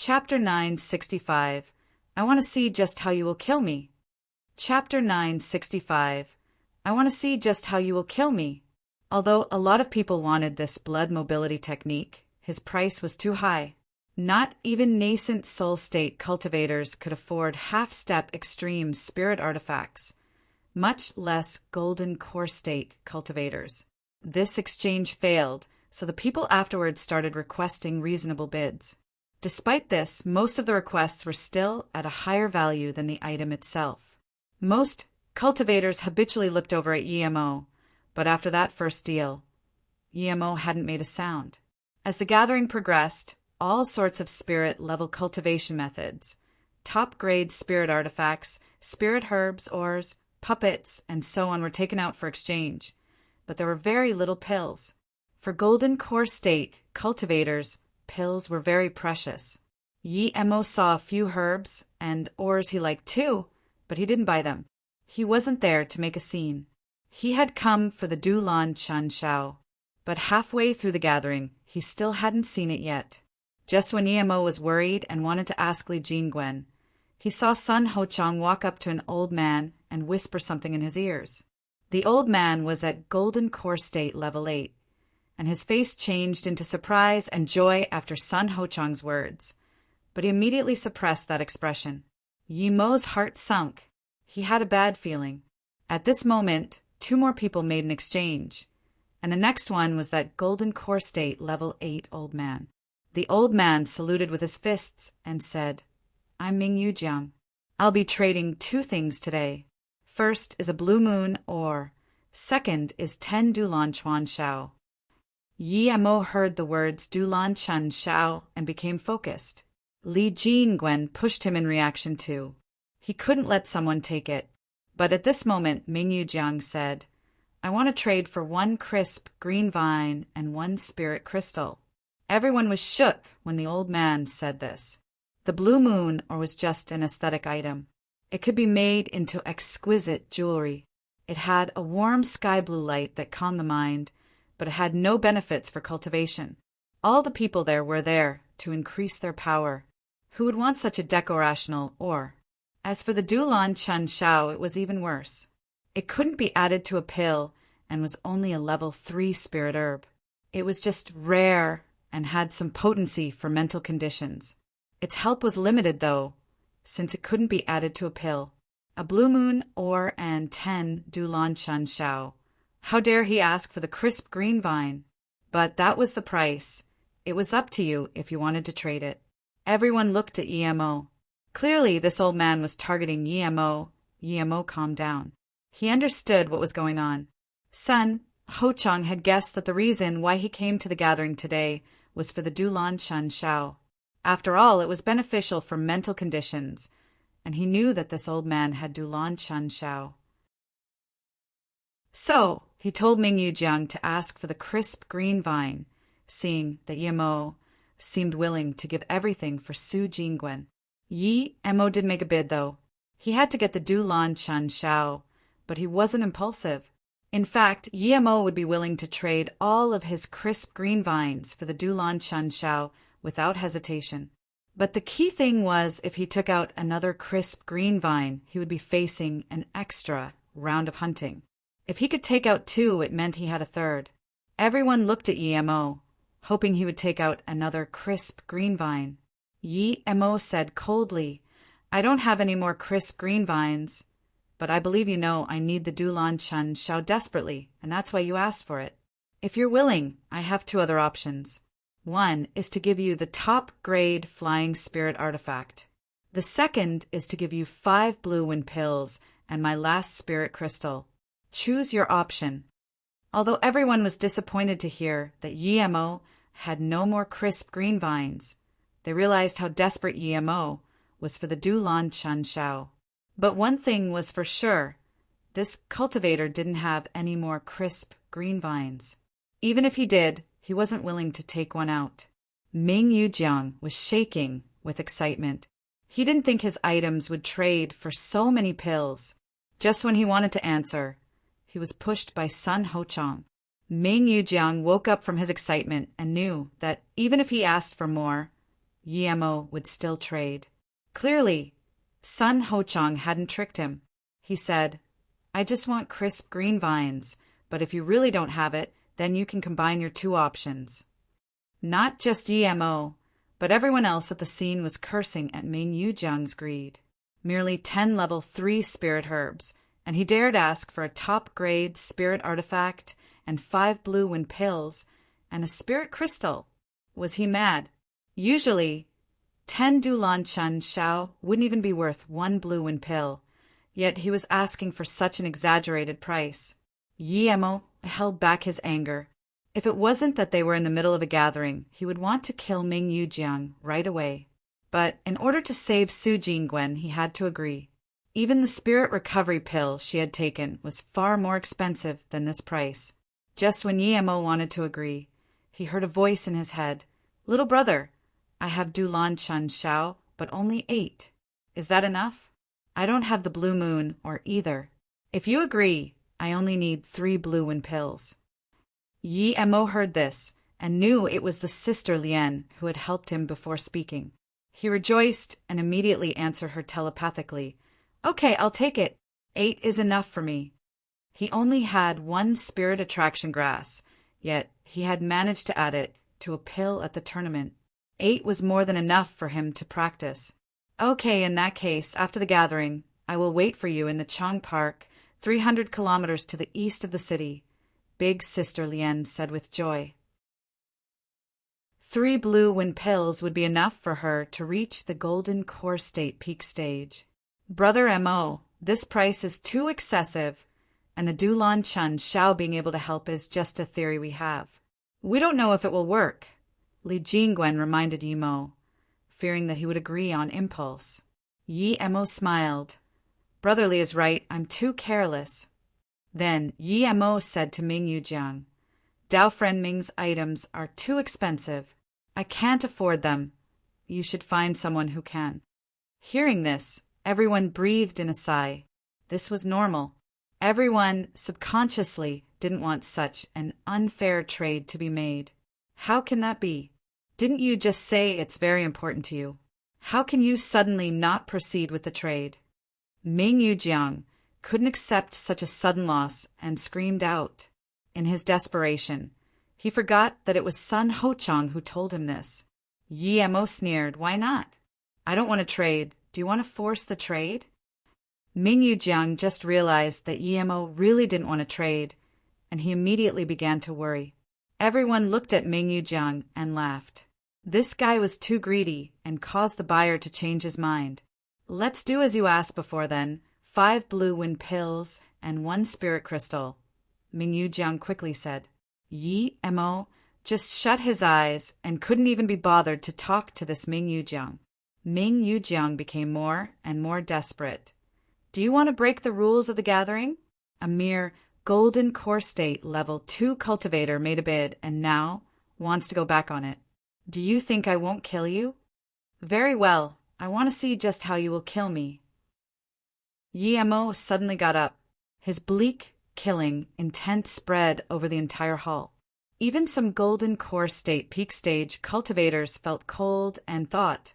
Chapter 965. I want to see just how you will kill me. Chapter 965. I want to see just how you will kill me. Although a lot of people wanted this blood mobility technique, his price was too high. Not even nascent soul state cultivators could afford half-step extreme spirit artifacts, much less golden core state cultivators. This exchange failed, so the people afterwards started requesting reasonable bids. Despite this, most of the requests were still at a higher value than the item itself. Most cultivators habitually looked over at EMO, but after that first deal, EMO hadn't made a sound. As the gathering progressed, all sorts of spirit-level cultivation methods, top-grade spirit artifacts, spirit herbs, ores, puppets, and so on were taken out for exchange, but there were very little pills. For golden core state cultivators, pills were very precious. Emo saw a few herbs and ores he liked too, but he didn't buy them. He wasn't there to make a scene. He had come for the Dulan Chun Shao, but halfway through the gathering, he still hadn't seen it yet. Just when Emo was worried and wanted to ask Li Jingwen, he saw Sun Hochang walk up to an old man and whisper something in his ears. The old man was at Golden Core State Level 8, and his face changed into surprise and joy after Sun Hochang's words. But he immediately suppressed that expression. Yemo's heart sunk. He had a bad feeling. At this moment, 2 more people made an exchange, and the next one was that Golden Core State Level 8 old man. The old man saluted with his fists and said, "I'm Ming Yujiang. I'll be trading 2 things today. First is a blue moon ore. Second is 10 Dulan Chuan Shao." Emo heard the words Dulan Chun Shao and became focused. Li Jingwen pushed him in reaction too. He couldn't let someone take it. But at this moment, Ming Yujiang said, "I want to trade for 1 crisp green vine and 1 spirit crystal." Everyone was shook when the old man said this. The blue moon ore was just an aesthetic item. It could be made into exquisite jewelry. It had a warm sky blue light that calmed the mind, but it had no benefits for cultivation. All the people there were there to increase their power. Who would want such a decorational ore? As for the Dulan Chun Shao, it was even worse. It couldn't be added to a pill and was only a level 3 spirit herb. It was just rare and had some potency for mental conditions. Its help was limited, though, since it couldn't be added to a pill. A blue moon ore and 10 Dulan Chun Shao. How dare he ask for the crisp green vine? But that was the price. It was up to you if you wanted to trade it. Everyone looked at Emo. Clearly, this old man was targeting Emo. Emo calmed down. He understood what was going on. Sun Hochang had guessed that the reason why he came to the gathering today was for the Dulan Chun Shao. After all, it was beneficial for mental conditions, and he knew that this old man had Dulan Chun Shao. So, he told Ming Yujiang to ask for the crisp green vine, seeing that Emo seemed willing to give everything for Su Jingwen. Emo did make a bid, though. He had to get the Dulan Chun Shao, but he wasn't impulsive. In fact, Emo would be willing to trade all of his crisp green vines for the Dulan Chun Shao without hesitation. But the key thing was, if he took out another crisp green vine, he would be facing an extra round of hunting. If he could take out 2, it meant he had a third. Everyone looked at Emo, hoping he would take out another crisp green vine. Emo said coldly, "I don't have any more crisp green vines, but I believe you know I need the Dulan Chun Shao desperately, and that's why you asked for it. If you're willing, I have 2 other options. One is to give you the top-grade flying spirit artifact. The second is to give you 5 blue wind pills and my last spirit crystal. Choose your option." Although everyone was disappointed to hear that Emo had no more crisp green vines, they realized how desperate Emo was for the Dulan Chun Shao. But one thing was for sure, this cultivator didn't have any more crisp green vines. Even if he did, he wasn't willing to take one out. Ming Yujiang was shaking with excitement. He didn't think his items would trade for so many pills. Just when he wanted to answer, he was pushed by Sun Hochang. Ming Yujiang woke up from his excitement and knew that even if he asked for more, Yemo would still trade. Clearly, Sun Ho-chang hadn't tricked him. He said, I just want crisp green vines, but if you really don't have it, then you can combine your two options. Not just Yemo, but everyone else at the scene was cursing at Ming Yujiang's greed. Merely 10 level 3 spirit herbs, and he dared ask for a top-grade spirit artifact and 5 blue wind pills and a spirit crystal. Was he mad? Usually, 10 Dulan Chun Shao wouldn't even be worth 1 blue wind pill, yet he was asking for such an exaggerated price. Yemo held back his anger. If it wasn't that they were in the middle of a gathering, he would want to kill Ming Yujiang right away. But in order to save Su Jingwen, he had to agree. Even the spirit recovery pill she had taken was far more expensive than this price. Just when Yemo wanted to agree, he heard a voice in his head. Little brother, I have Dulan Chun Shao, but only 8. Is that enough? I don't have the blue moon or either. If you agree, I only need 3 blue wind pills. Yemo heard this and knew it was the sister Lien who had helped him before speaking. He rejoiced and immediately answered her telepathically. Okay, I'll take it. 8 is enough for me. He only had 1 spirit attraction grass, yet he had managed to add it to a pill at the tournament. 8 was more than enough for him to practice. Okay, in that case, after the gathering, I will wait for you in the Chong Park, 300 kilometers to the east of the city, Big Sister Lien said with joy. 3 blue wind pills would be enough for her to reach the Golden Core State peak stage. Brother Mo, this price is too excessive, and the Dulan Chun Shao being able to help is just a theory we have. We don't know if it will work, Li Jingwen reminded Yemo, fearing that he would agree on impulse. Yemo smiled. Brother Li is right, I'm too careless. Then Yemo said to Ming Yujiang, Dao Friend Ming's items are too expensive. I can't afford them. You should find someone who can. Hearing this, everyone breathed in a sigh. This was normal. Everyone subconsciously didn't want such an unfair trade to be made. How can that be? Didn't you just say it's very important to you? How can you suddenly not proceed with the trade? Ming Yujiang couldn't accept such a sudden loss and screamed out. In his desperation, he forgot that it was Sun Ho-chang who told him this. Yemo sneered, Why not? I don't want to trade. Do you want to force the trade? Ming Yujiang just realized that Yemo really didn't want to trade, and he immediately began to worry. Everyone looked at Ming Yujiang and laughed. This guy was too greedy and caused the buyer to change his mind. Let's do as you asked before then. 5 blue wind pills and 1 spirit crystal, Ming Yujiang quickly said. Yemo just shut his eyes and couldn't even be bothered to talk to this Ming Yujiang. Ming Yujiang became more and more desperate. Do you want to break the rules of the gathering? A mere Golden Core State level 2 cultivator made a bid and now wants to go back on it. Do you think I won't kill you? Very well, I want to see just how you will kill me. Yemo suddenly got up. His bleak, killing intent spread over the entire hall. Even some Golden Core State peak stage cultivators felt cold and thought,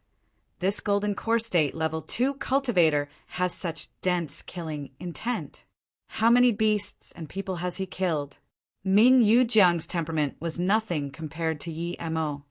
this Golden Core State level 2 cultivator has such dense killing intent. How many beasts and people has he killed? Ming Yujiang's temperament was nothing compared to Yemo.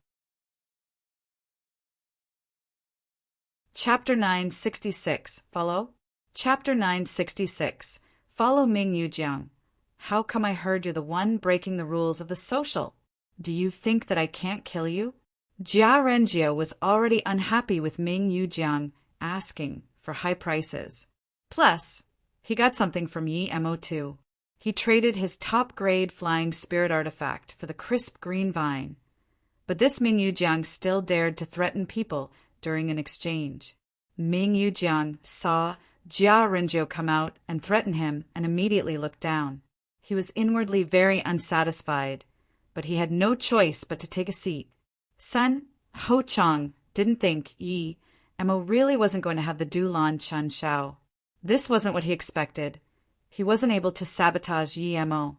Chapter 966. Follow? Chapter 966. Follow Ming Yujiang. How come I heard you're the one breaking the rules of the social? Do you think that I can't kill you? Jia Renjio was already unhappy with Ming Yujiang asking for high prices. Plus, he got something from Yemo too. He traded his top-grade flying spirit artifact for the crisp green vine. But this Ming Yujiang still dared to threaten people during an exchange. Ming Yujiang saw Jia Renjio come out and threaten him and immediately looked down. He was inwardly very unsatisfied, but he had no choice but to take a seat. Sun Ho-chang didn't think Yemo really wasn't going to have the Dulan Chun Shao. This wasn't what he expected. He wasn't able to sabotage Yemo.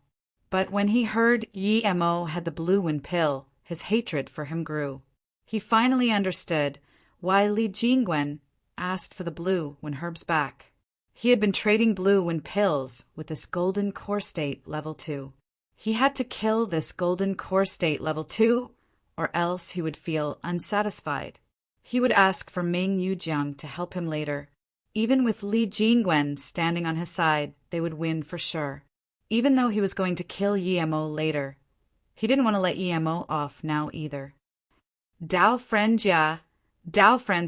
But when he heard Yemo had the blue wind pill, his hatred for him grew. He finally understood why Li Jingwen asked for the blue when Herb's back. He had been trading blue in pills with this golden core state level 2. He had to kill this golden core state level 2, or else he would feel unsatisfied. He would ask for Ming Yujiang to help him later. Even with Li Jingwen standing on his side, they would win for sure. Even though he was going to kill Yemo later, he didn't want to let Yemo off now either. Dao Friends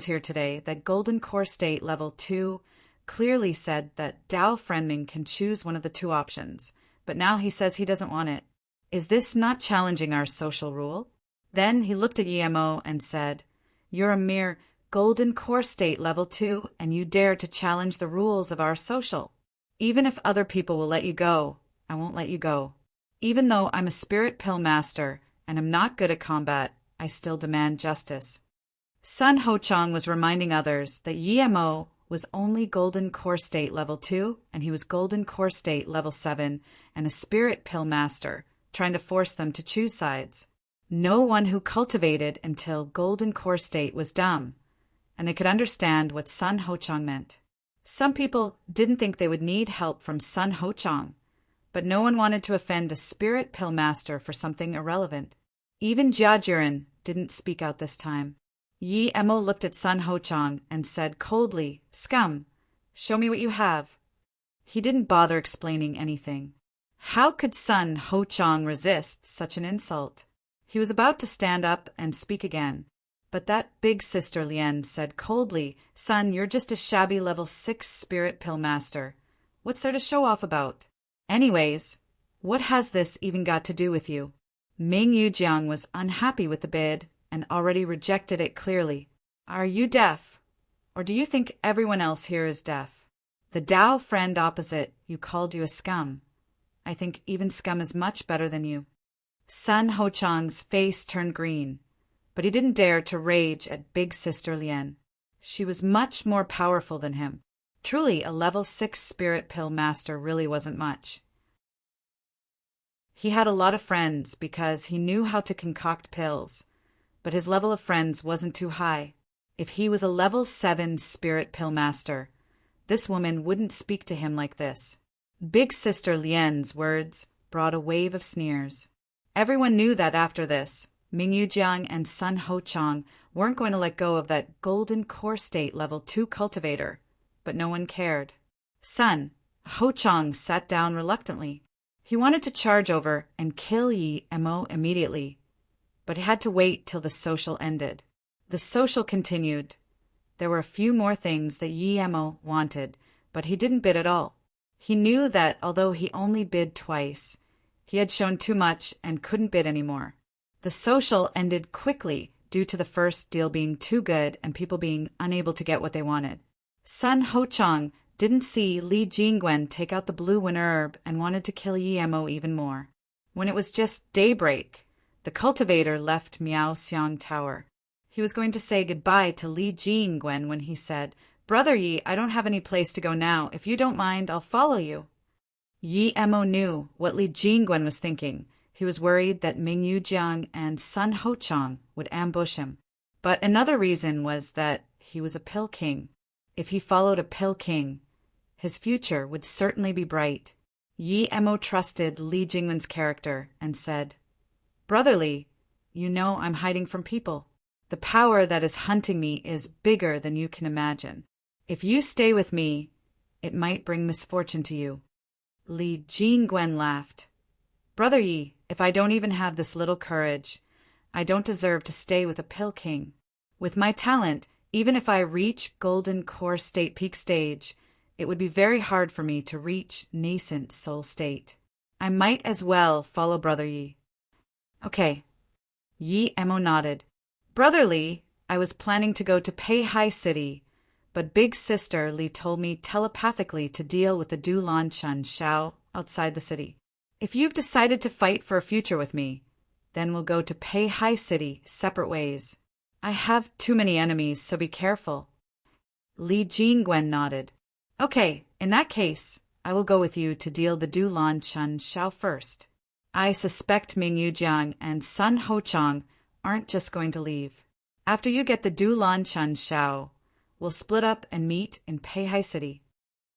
here today, that golden core state level 2 clearly said that Dao Friendming can choose one of the two options, but now he says he doesn't want it. Is this not challenging our social rule? Then he looked at Yemo and said, "You're a mere golden core state level 2, and you dare to challenge the rules of our social. Even if other people will let you go, I won't let you go. Even though I'm a spirit pill master and am not good at combat, I still demand justice." Sun Hochang was reminding others that Yemo was only golden core state level 2, and he was golden core state level 7 and a spirit pill master, trying to force them to choose sides. No one who cultivated until golden core state was dumb, and they could understand what Sun Hochang meant. Some people didn't think they would need help from Sun Hochang, but no one wanted to offend a spirit pill master for something irrelevant. Even Jia Jiren didn't speak out this time. Yi Emo looked at Sun Hochang and said coldly, "Scum, show me what you have." He didn't bother explaining anything. How could Sun Hochang resist such an insult? He was about to stand up and speak again, but that big sister Lien said coldly, "Son, you're just a shabby level 6 spirit pill master. What's there to show off about? Anyways, what has this even got to do with you?" Ming Yujiang was unhappy with the bid and already rejected it clearly. "Are you deaf? Or do you think everyone else here is deaf? The Dao friend opposite you called you a scum. I think even scum is much better than you." Sun Hochang's face turned green, but he didn't dare to rage at big sister Lien. She was much more powerful than him. Truly, a level 6 spirit pill master really wasn't much. He had a lot of friends because he knew how to concoct pills, but his level of friends wasn't too high. If he was a level 7 spirit pill master, this woman wouldn't speak to him like this. Big sister Lien's words brought a wave of sneers. Everyone knew that after this, Ming Yujiang and Sun Hochang weren't going to let go of that golden core state level 2 cultivator, but no one cared. Sun Hochang sat down reluctantly. He wanted to charge over and kill Yi Emo immediately, but he had to wait till the social ended. The social continued. There were a few more things that Yi Emo wanted, but he didn't bid at all. He knew that although he only bid twice, he had shown too much and couldn't bid anymore. The social ended quickly due to the first deal being too good and people being unable to get what they wanted. Sun Hochang didn't see Li Jingwen take out the blue when herb and wanted to kill Yemo even more. When it was just daybreak, the cultivator left Miao Xiang Tower. He was going to say goodbye to Li Jingwen when he said, "Brother Yi, I don't have any place to go now. If you don't mind, I'll follow you." Yi Emo knew what Li Jingwen was thinking. He was worried that Ming Yujiang and Sun Hochang would ambush him. But another reason was that he was a pill king. If he followed a pill king, his future would certainly be bright. Yi Emo trusted Li Jingwen's character and said, "Brother Li, you know I'm hiding from people. The power that is hunting me is bigger than you can imagine. If you stay with me, it might bring misfortune to you." Li Jingwen laughed. "Brother Yi, if I don't even have this little courage, I don't deserve to stay with a pill king. With my talent, even if I reach golden core state peak stage, it would be very hard for me to reach nascent soul state. I might as well follow Brother Yi." "Okay." Yi Emo nodded. "Brother Li, I was planning to go to Peihai City, but Big Sister Li told me telepathically to deal with the Du Lan Chun Shao outside the city. If you've decided to fight for a future with me, then we'll go to Peihai City separate ways. I have too many enemies, so be careful." Li Jingwen nodded. "Okay, in that case, I will go with you to deal the Du Lan Chun Shao first. I suspect Ming Yujiang and Sun Hochang aren't just going to leave." After you get the Du Lan Chun Shao, we'll split up and meet in Peihai City.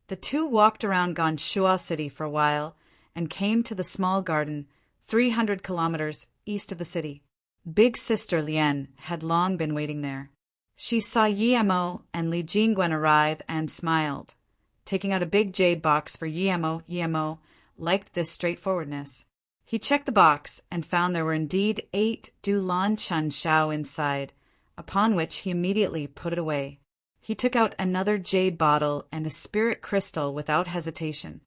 The two walked around Ganshua City for a while and came to the small garden 300 kilometers east of the city. Big Sister Lien had long been waiting there. She saw Yemo and Li Jingwen arrive and smiled, taking out a big jade box for Yemo. Yemo liked this straightforwardness. He checked the box and found there were indeed 8 Du Lan Chun Shao inside, upon which he immediately put it away. He took out another jade bottle and a spirit crystal without hesitation.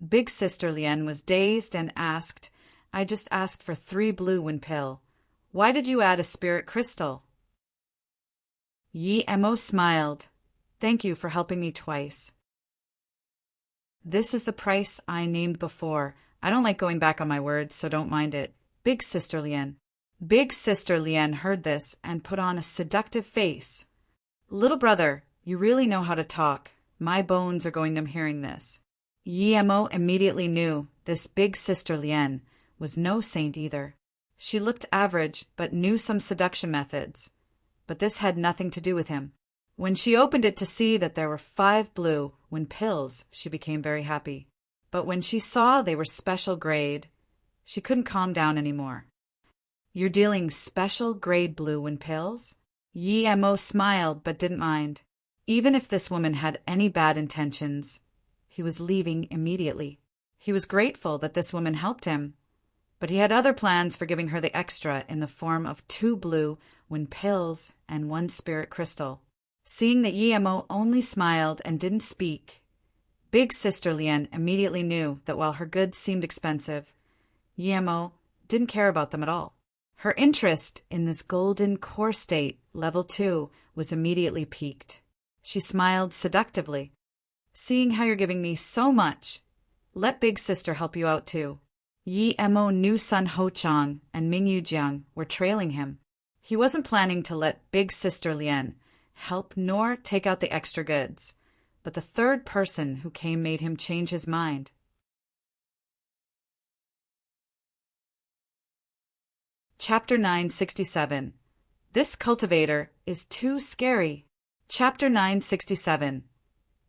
Big Sister Lien was dazed and asked, "I just asked for 3 blue Wen pill. Why did you add a spirit crystal?" Yemo smiled. "Thank you for helping me twice. This is the price I named before. I don't like going back on my words, so don't mind it. Big Sister Lien." Big Sister Lien heard this and put on a seductive face. "Little brother, you really know how to talk. My bones are going numb hearing this." Yemo immediately knew this Big Sister Lien was no saint either. She looked average, but knew some seduction methods. But this had nothing to do with him. When she opened it to see that there were 5 blue Wen pills, she became very happy. But when she saw they were special grade, she couldn't calm down anymore. "You're dealing special grade blue Wen pills?" Yemo smiled but didn't mind. Even if this woman had any bad intentions, he was leaving immediately. He was grateful that this woman helped him, but he had other plans for giving her the extra in the form of 2 blue Wen pills and 1 spirit crystal. Seeing that Yemo only smiled and didn't speak, Big Sister Lien immediately knew that while her goods seemed expensive, Yemo didn't care about them at all. Her interest in this golden core state, level 2, was immediately piqued. She smiled seductively. "Seeing how you're giving me so much, let Big Sister help you out too." Yemo knew Sun Ho Chang and Ming Yujiang were trailing him. He wasn't planning to let Big Sister Lien help nor take out the extra goods, but the third person who came made him change his mind. Chapter 967. This cultivator is too scary. Chapter 967.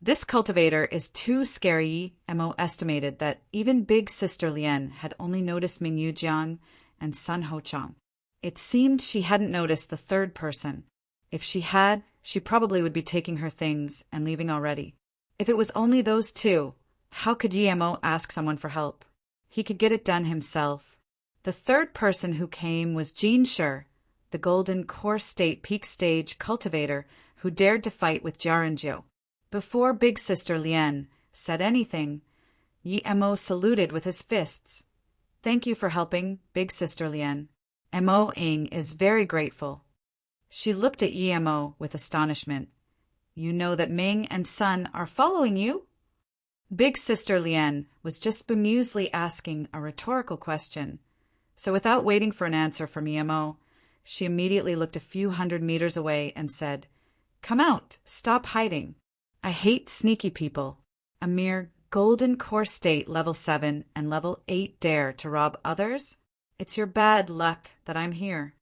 This cultivator is too scary. Yemo estimated that even Big Sister Lien had only noticed Ming Yujiang and Sun Ho Chang. It seemed she hadn't noticed the third person. If she had, she probably would be taking her things and leaving already. If it was only those 2, how could Yemo ask someone for help? He could get it done himself. The third person who came was Jin Shi, the golden core state peak stage cultivator who dared to fight with Jiaranjiu. Before Big Sister Lien said anything, Yemo saluted with his fists. "Thank you for helping, Big Sister Lien. Mo Ing is very grateful." She looked at Yemo with astonishment. "You know that Ming and Sun are following you?" Big Sister Lien was just bemusedly asking a rhetorical question, so without waiting for an answer from Yemo, she immediately looked a few hundred meters away and said, "Come out, stop hiding. I hate sneaky people. A mere golden core state level 7 and level 8 dare to rob others? It's your bad luck that I'm here."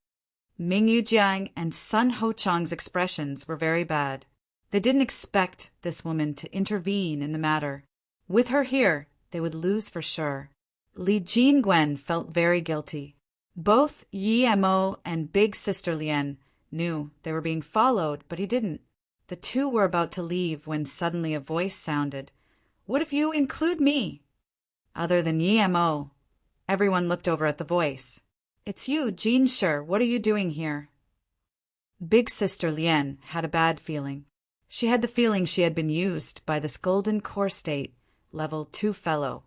Ming Yujiang and Sun Ho Chang's expressions were very bad. They didn't expect this woman to intervene in the matter. With her here, they would lose for sure. Li Jingwen felt very guilty. Both Yemo and Big Sister Lien knew they were being followed, but he didn't. The two were about to leave when suddenly a voice sounded. "What if you include me?" Other than Yemo, everyone looked over at the voice. "It's you, Jin Shi. What are you doing here?" Big Sister Lien had a bad feeling. She had the feeling she had been used by this golden core state, level 2 fellow.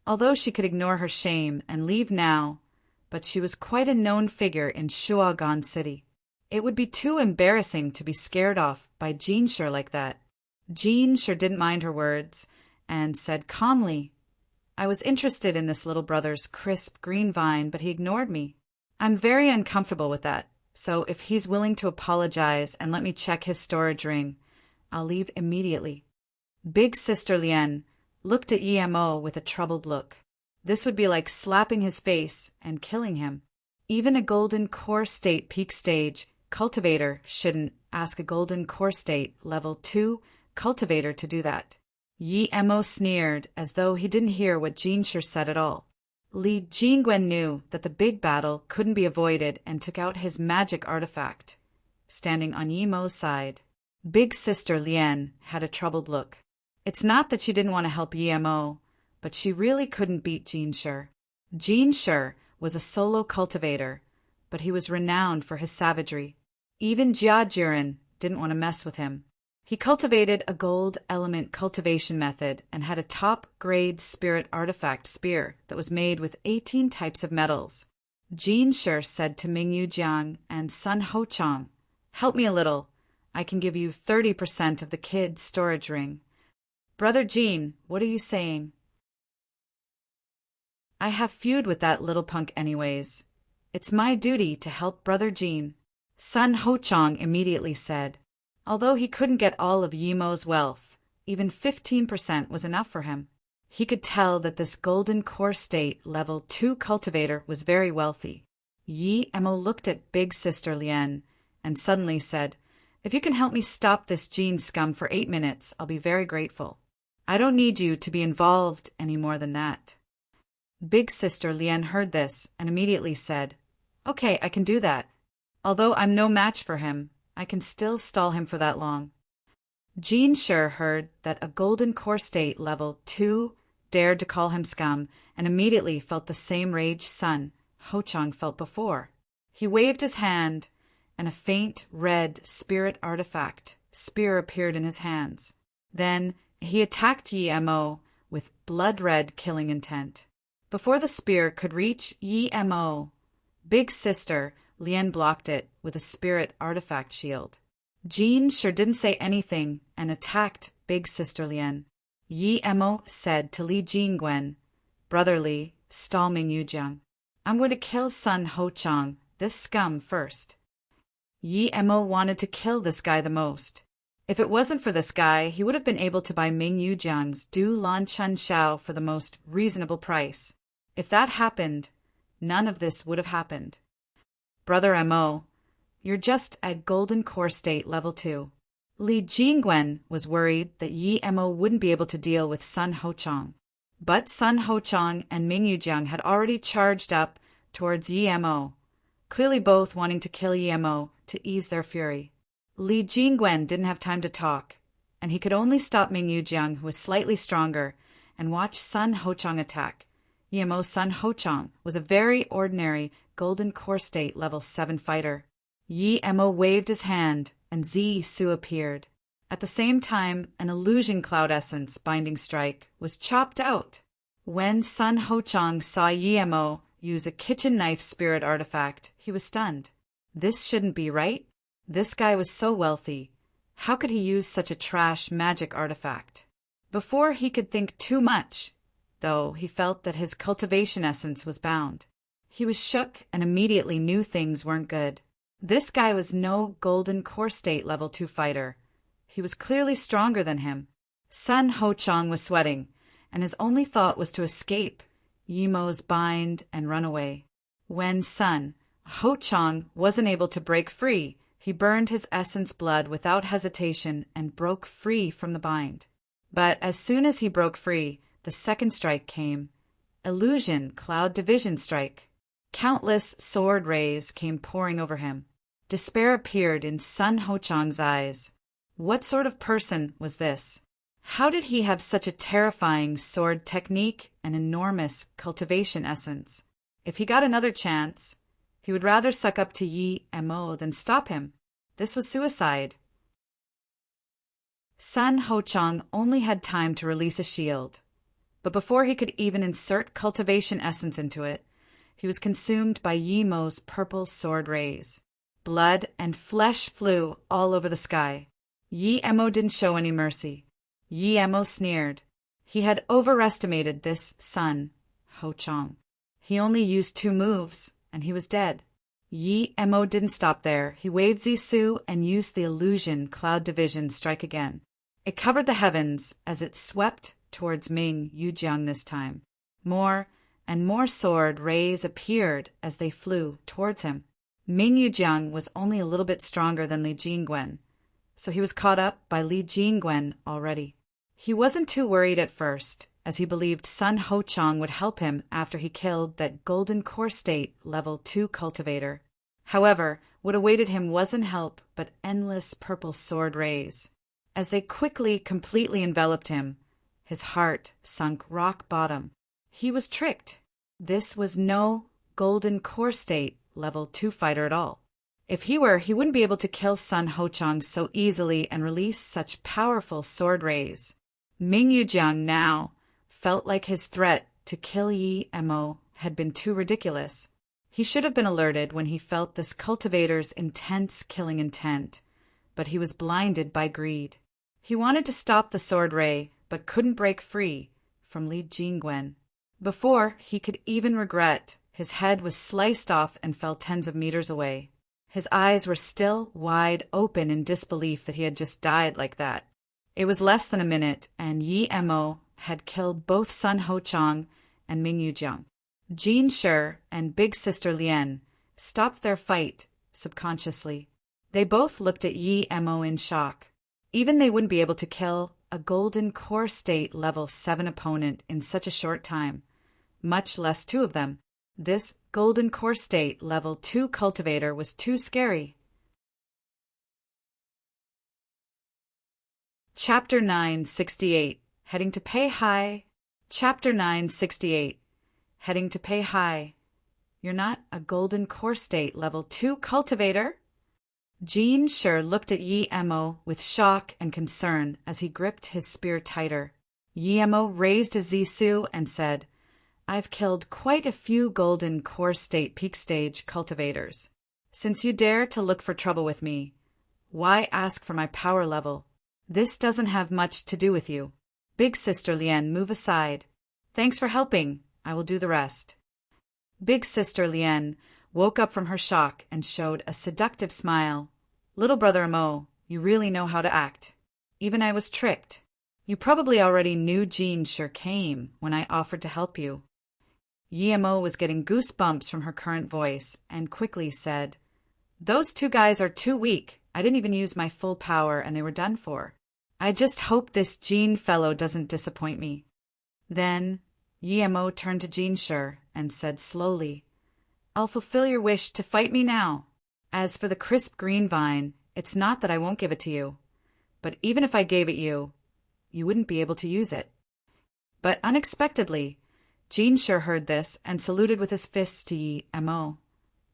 Although she could ignore her shame and leave now, but she was quite a known figure in Shuagan City. It would be too embarrassing to be scared off by Jin Shi like that. Jin Shi didn't mind her words and said calmly, "I was interested in this little brother's crisp green vine, but he ignored me. I'm very uncomfortable with that, so if he's willing to apologize and let me check his storage ring, I'll leave immediately." Big Sister Lien looked at Yemo with a troubled look. This would be like slapping his face and killing him. Even a golden core state peak stage cultivator shouldn't ask a golden core state level 2 cultivator to do that. Yi Mo sneered as though he didn't hear what Jinshi said at all. Li Jingwen knew that the big battle couldn't be avoided and took out his magic artifact. Standing on Yi Mo's side, Big Sister Lian had a troubled look. It's not that she didn't want to help Yi Mo, but she really couldn't beat Jinshi. Jinshi was a solo cultivator, but he was renowned for his savagery. Even Jia Jiren didn't want to mess with him. He cultivated a gold element cultivation method and had a top-grade spirit artifact spear that was made with 18 types of metals. Jinshi said to Mingyu Jiang and Sun Hochang, "Help me a little. I can give you 30% of the kid's storage ring." "Brother Jin, what are you saying?" "I have feud with that little punk anyways. It's my duty to help Brother Jin," Sun Hochang immediately said. Although he couldn't get all of Yi Mo's wealth, even 15% was enough for him. He could tell that this golden core state level 2 cultivator was very wealthy. Yi Mo looked at Big Sister Lian and suddenly said, "If you can help me stop this Jin scum for 8 minutes, I'll be very grateful. I don't need you to be involved any more than that." Big Sister Lian heard this and immediately said, "Okay, I can do that. Although I'm no match for him, I can still stall him for that long." Jinshi heard that a golden core state level 2 dared to call him scum and immediately felt the same rage Sun Hochang felt before. He waved his hand and a faint red spirit artifact spear appeared in his hands. Then he attacked Yi Mo with blood-red killing intent. Before the spear could reach Yi Mo, Big Sister Lian blocked it with a spirit artifact shield. Jinshi didn't say anything and attacked Big Sister Lian. Yi Mo said to Li Jingwen, "Brother Li, stall Mingyu Jiang. I'm going to kill Sun Hochang, this scum, first." Yi Mo wanted to kill this guy the most. If it wasn't for this guy, he would have been able to buy Mingyu Jiang's Du Lan Chun Xiao for the most reasonable price. If that happened, none of this would have happened. "Brother Mo, you're just at golden core state level 2. Li Jingwen was worried that Yi Mo wouldn't be able to deal with Sun Hochang. But Sun Hochang and Mingyu Jiang had already charged up towards Yi Mo, clearly both wanting to kill Yi Mo to ease their fury. Li Jingwen didn't have time to talk, and he could only stop Mingyu Jiang, who was slightly stronger, and watch Sun Hochang attack. Yi Mo Sun Hochang was a very ordinary golden core state level 7 fighter. Yi Mo waved his hand, and Zi Su appeared. At the same time, an illusion cloud essence binding strike was chopped out. When Sun Hochang saw Yi Mo use a kitchen knife spirit artifact, he was stunned. This shouldn't be right. This guy was so wealthy. How could he use such a trash magic artifact? Before he could think too much, though, he felt that his cultivation essence was bound. He was shook and immediately knew things weren't good. This guy was no golden core state level 2 fighter. He was clearly stronger than him. Sun Hochang was sweating, and his only thought was to escape Yi Mo's bind and run away. When Sun Hochang wasn't able to break free, he burned his essence blood without hesitation and broke free from the bind. But as soon as he broke free, the second strike came. Illusion Cloud Division Strike. Countless sword rays came pouring over him. Despair appeared in Sun Hochang's eyes. What sort of person was this? How did he have such a terrifying sword technique and enormous cultivation essence? If he got another chance, he would rather suck up to Yi Mo than stop him. This was suicide. Sun Hochang only had time to release a shield, but before he could even insert cultivation essence into it, he was consumed by Yi Mo's purple sword rays. Blood and flesh flew all over the sky. Yi Mo didn't show any mercy. Yi Mo sneered. He had overestimated this Sun Hochang. He only used 2 moves, and he was dead. Yi Mo didn't stop there. He waved Zisu and used the illusion Cloud Division strike again. It covered the heavens as it swept towards Ming Yujiang this time. More and more sword rays appeared as they flew towards him. Ming Yujiang was only a little bit stronger than Li Jingwen, so he was caught up by Li Jingwen already. He wasn't too worried at first, as he believed Sun Hochang would help him after he killed that Golden Core State Level 2 cultivator. However, what awaited him wasn't help but endless purple sword rays. As they quickly, completely enveloped him, his heart sunk rock bottom. He was tricked. This was no Golden Core State Level 2 fighter at all. If he were, he wouldn't be able to kill Sun Hochang so easily and release such powerful sword rays. Ming Yujiang now felt like his threat to kill Yi Mo had been too ridiculous. He should have been alerted when he felt this cultivator's intense killing intent, but he was blinded by greed. He wanted to stop the sword ray, but couldn't break free from Li Jingwen. Before he could even regret, his head was sliced off and fell tens of meters away. His eyes were still wide open in disbelief that he had just died like that. It was less than a minute, and Yi Mo had killed both Sun Hochang and Ming Yujiang. Jin Shi and Big Sister Lian stopped their fight subconsciously. They both looked at Yi Mo in shock. Even they wouldn't be able to kill a Golden Core State Level 7 opponent in such a short time, much less two of them. This Golden Core State Level 2 cultivator was too scary. Chapter 968, Heading to Peihai. Chapter 968, Heading to Peihai. You're not a Golden Core State Level 2 cultivator? Jin Shi looked at Yi Mo with shock and concern as he gripped his spear tighter. Yi Mo raised his Zisu and said, I've killed quite a few Golden Core State Peak Stage cultivators. Since you dare to look for trouble with me, why ask for my power level? This doesn't have much to do with you. Big Sister Lian, move aside. Thanks for helping. I will do the rest. Big Sister Lian woke up from her shock and showed a seductive smile. Little brother Mo, you really know how to act. Even I was tricked. You probably already knew Jin Shi came when I offered to help you. Yi Mo was getting goosebumps from her current voice and quickly said, Those two guys are too weak. I didn't even use my full power and they were done for. I just hope this Jin fellow doesn't disappoint me. Then Yi Mo turned to Jin Shi and said slowly, I'll fulfill your wish to fight me now. As for the crisp green vine, it's not that I won't give it to you. But even if I gave it you, you wouldn't be able to use it. But unexpectedly, Jin Shi heard this and saluted with his fists to Yi Mo.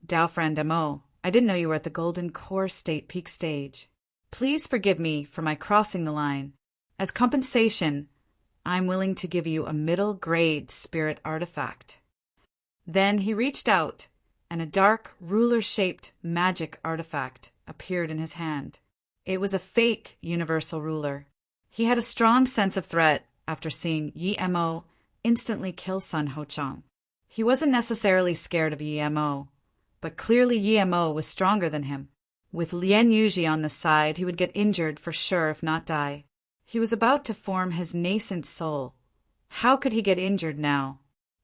Dao friend Mo, I didn't know you were at the Golden Core State Peak Stage. Please forgive me for my crossing the line. As compensation, I'm willing to give you a middle-grade spirit artifact. Then he reached out, and a dark, ruler-shaped magic artifact appeared in his hand. It was a fake universal ruler. He had a strong sense of threat after seeing Yi Mo instantly kill Sun Hochang. He wasn't necessarily scared of Yi Mo, but clearly Yi Mo was stronger than him. With Lian Yuji on the side, he would get injured for sure if not die. He was about to form his nascent soul. How could he get injured now?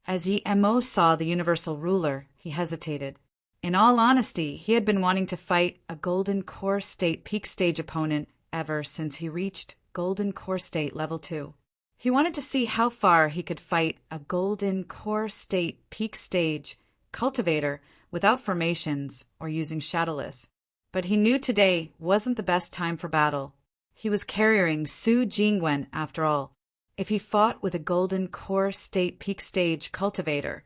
As Yi Mo saw the universal ruler, he hesitated. In all honesty, he had been wanting to fight a Golden Core State Peak Stage opponent ever since he reached Golden Core State Level 2. He wanted to see how far he could fight a Golden Core State Peak Stage cultivator without formations or using Shadowless. But he knew today wasn't the best time for battle. He was carrying Su Jingwen after all. If he fought with a Golden Core State Peak Stage cultivator,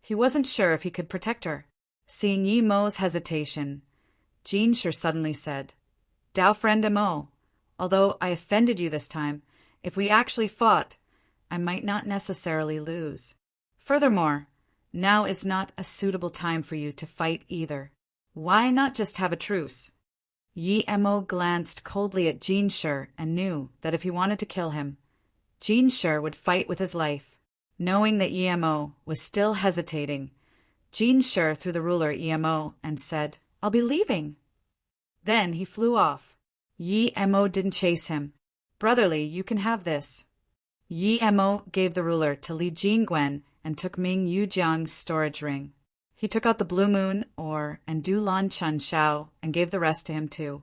he wasn't sure if he could protect her. Seeing Yi Mo's hesitation, Jin Shi suddenly said, Dao friend Mo, although I offended you this time, if we actually fought, I might not necessarily lose. Furthermore, now is not a suitable time for you to fight either. Why not just have a truce? Yi Mo glanced coldly at Jin Shi and knew that if he wanted to kill him, Jin Shi would fight with his life. Knowing that Yi Mo was still hesitating, Jin Shi threw the ruler at Yi Mo and said, I'll be leaving. Then he flew off. Yi Mo didn't chase him. Brotherly, you can have this. Yi Mo gave the ruler to Li Jingwen and took Ming Yujiang's storage ring. He took out the blue moon and Du Lan Chun Shao and gave the rest to him too.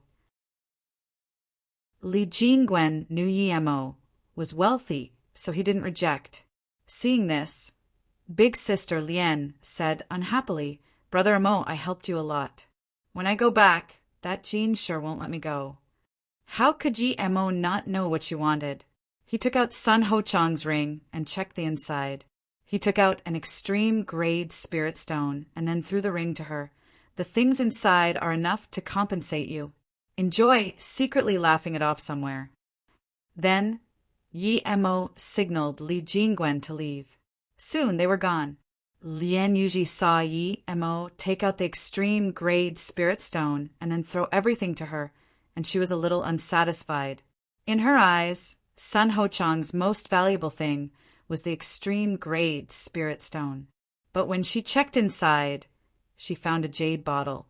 Li Jingwen knew Yi Mo was wealthy, so he didn't reject. Seeing this, big sister Lien said unhappily, "Brother Mo, I helped you a lot. When I go back, that Jean sure won't let me go." How could Yi Mo not know what she wanted? He took out Sun Ho Chang's ring and checked the inside. He took out an extreme grade spirit stone and then threw the ring to her. "The things inside are enough to compensate you. Enjoy," secretly laughing it off somewhere. Then Yi Mo signaled Li Jingwen to leave. Soon they were gone. Lien Yuji saw Yi Mo take out the extreme grade spirit stone and then throw everything to her, and she was a little unsatisfied. In her eyes, Sun Ho Chang's most valuable thing was the extreme grade spirit stone. But when she checked inside, she found a jade bottle.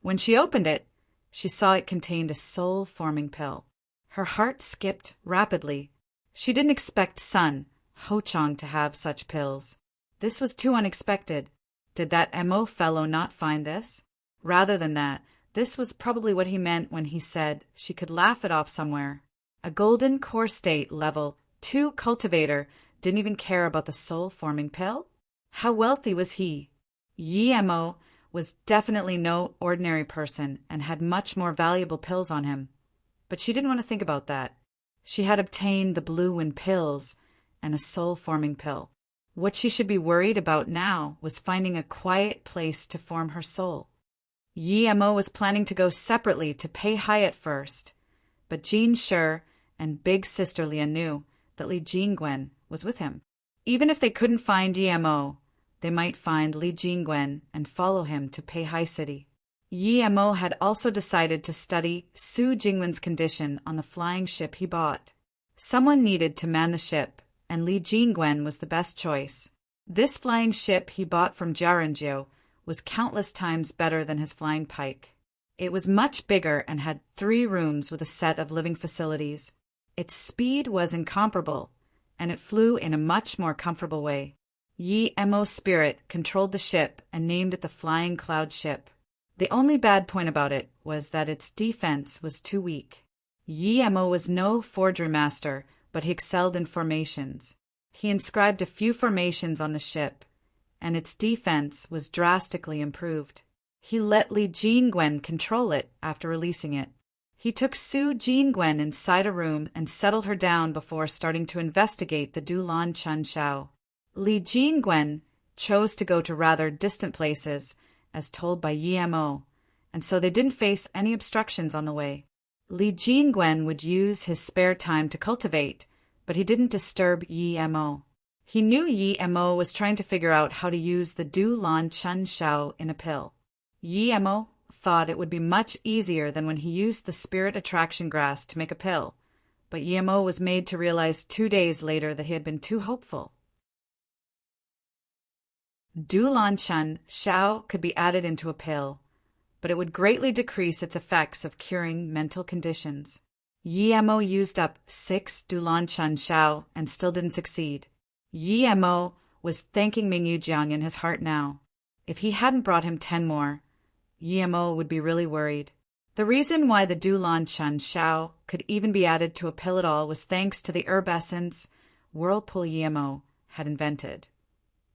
When she opened it, she saw it contained a soul-forming pill. Her heart skipped rapidly. She didn't expect Sun Ho Chang to have such pills. This was too unexpected. Did that Mo fellow not find this? Rather than that, this was probably what he meant when he said she could laugh it off somewhere. A golden core state level 2 cultivator didn't even care about the soul-forming pill? How wealthy was he? Yi Mo was definitely no ordinary person and had much more valuable pills on him. But she didn't want to think about that. She had obtained the blue wind pills and a soul-forming pill. What she should be worried about now was finding a quiet place to form her soul. Yi Mo was planning to go separately to Pei Hai at first, but Jean Shi and big sister Lien knew that Li Jingwen was with him. Even if they couldn't find Yi Mo, they might find Li Jingwen and follow him to Pei Hai City. Yi Mo had also decided to study Su Jingwen's condition on the flying ship he bought. Someone needed to man the ship, and Li Jingwen was the best choice. This flying ship he bought from Jiaranjiu was countless times better than his flying pike. It was much bigger and had 3 rooms with a set of living facilities. Its speed was incomparable, and it flew in a much more comfortable way. Yi Mo's spirit controlled the ship and named it the Flying Cloud Ship. The only bad point about it was that its defense was too weak. Yi Mo was no forgery master, but he excelled in formations. He inscribed a few formations on the ship, and its defense was drastically improved. He let Li Jingwen control it after releasing it. He took Su Jingwen inside a room and settled her down before starting to investigate the Du Lan Chun Shao. Li Jingwen chose to go to rather distant places, as told by Yi Mo, and so they didn't face any obstructions on the way. Li Jingwen would use his spare time to cultivate, but he didn't disturb Yi Mo. He knew Yi Mo was trying to figure out how to use the Du Lan Chun Shao in a pill. Yi Mo thought it would be much easier than when he used the spirit attraction grass to make a pill, but Yi Mo was made to realize 2 days later that he had been too hopeful. Du Lan Chun Shao could be added into a pill, but it would greatly decrease its effects of curing mental conditions. Yi Mo used up 6 Du Lan Chun Shao and still didn't succeed. Yi Mo was thanking Mingyu Jiang in his heart now. If he hadn't brought him 10 more, Yi Mo would be really worried. The reason why the Du Lan Chun Shao could even be added to a pill at all was thanks to the herb essence Whirlpool Yi Mo had invented.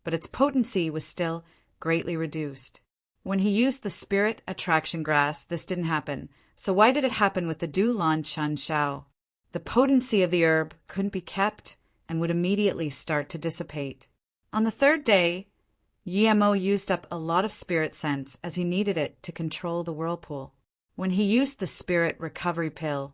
But its potency was still greatly reduced. When he used the spirit attraction grass, this didn't happen. So why did it happen with the Du Lan Chun Shao? The potency of the herb couldn't be kept and would immediately start to dissipate. On the 3rd day, Yi Mo used up a lot of spirit sense as he needed it to control the whirlpool. When he used the spirit recovery pill,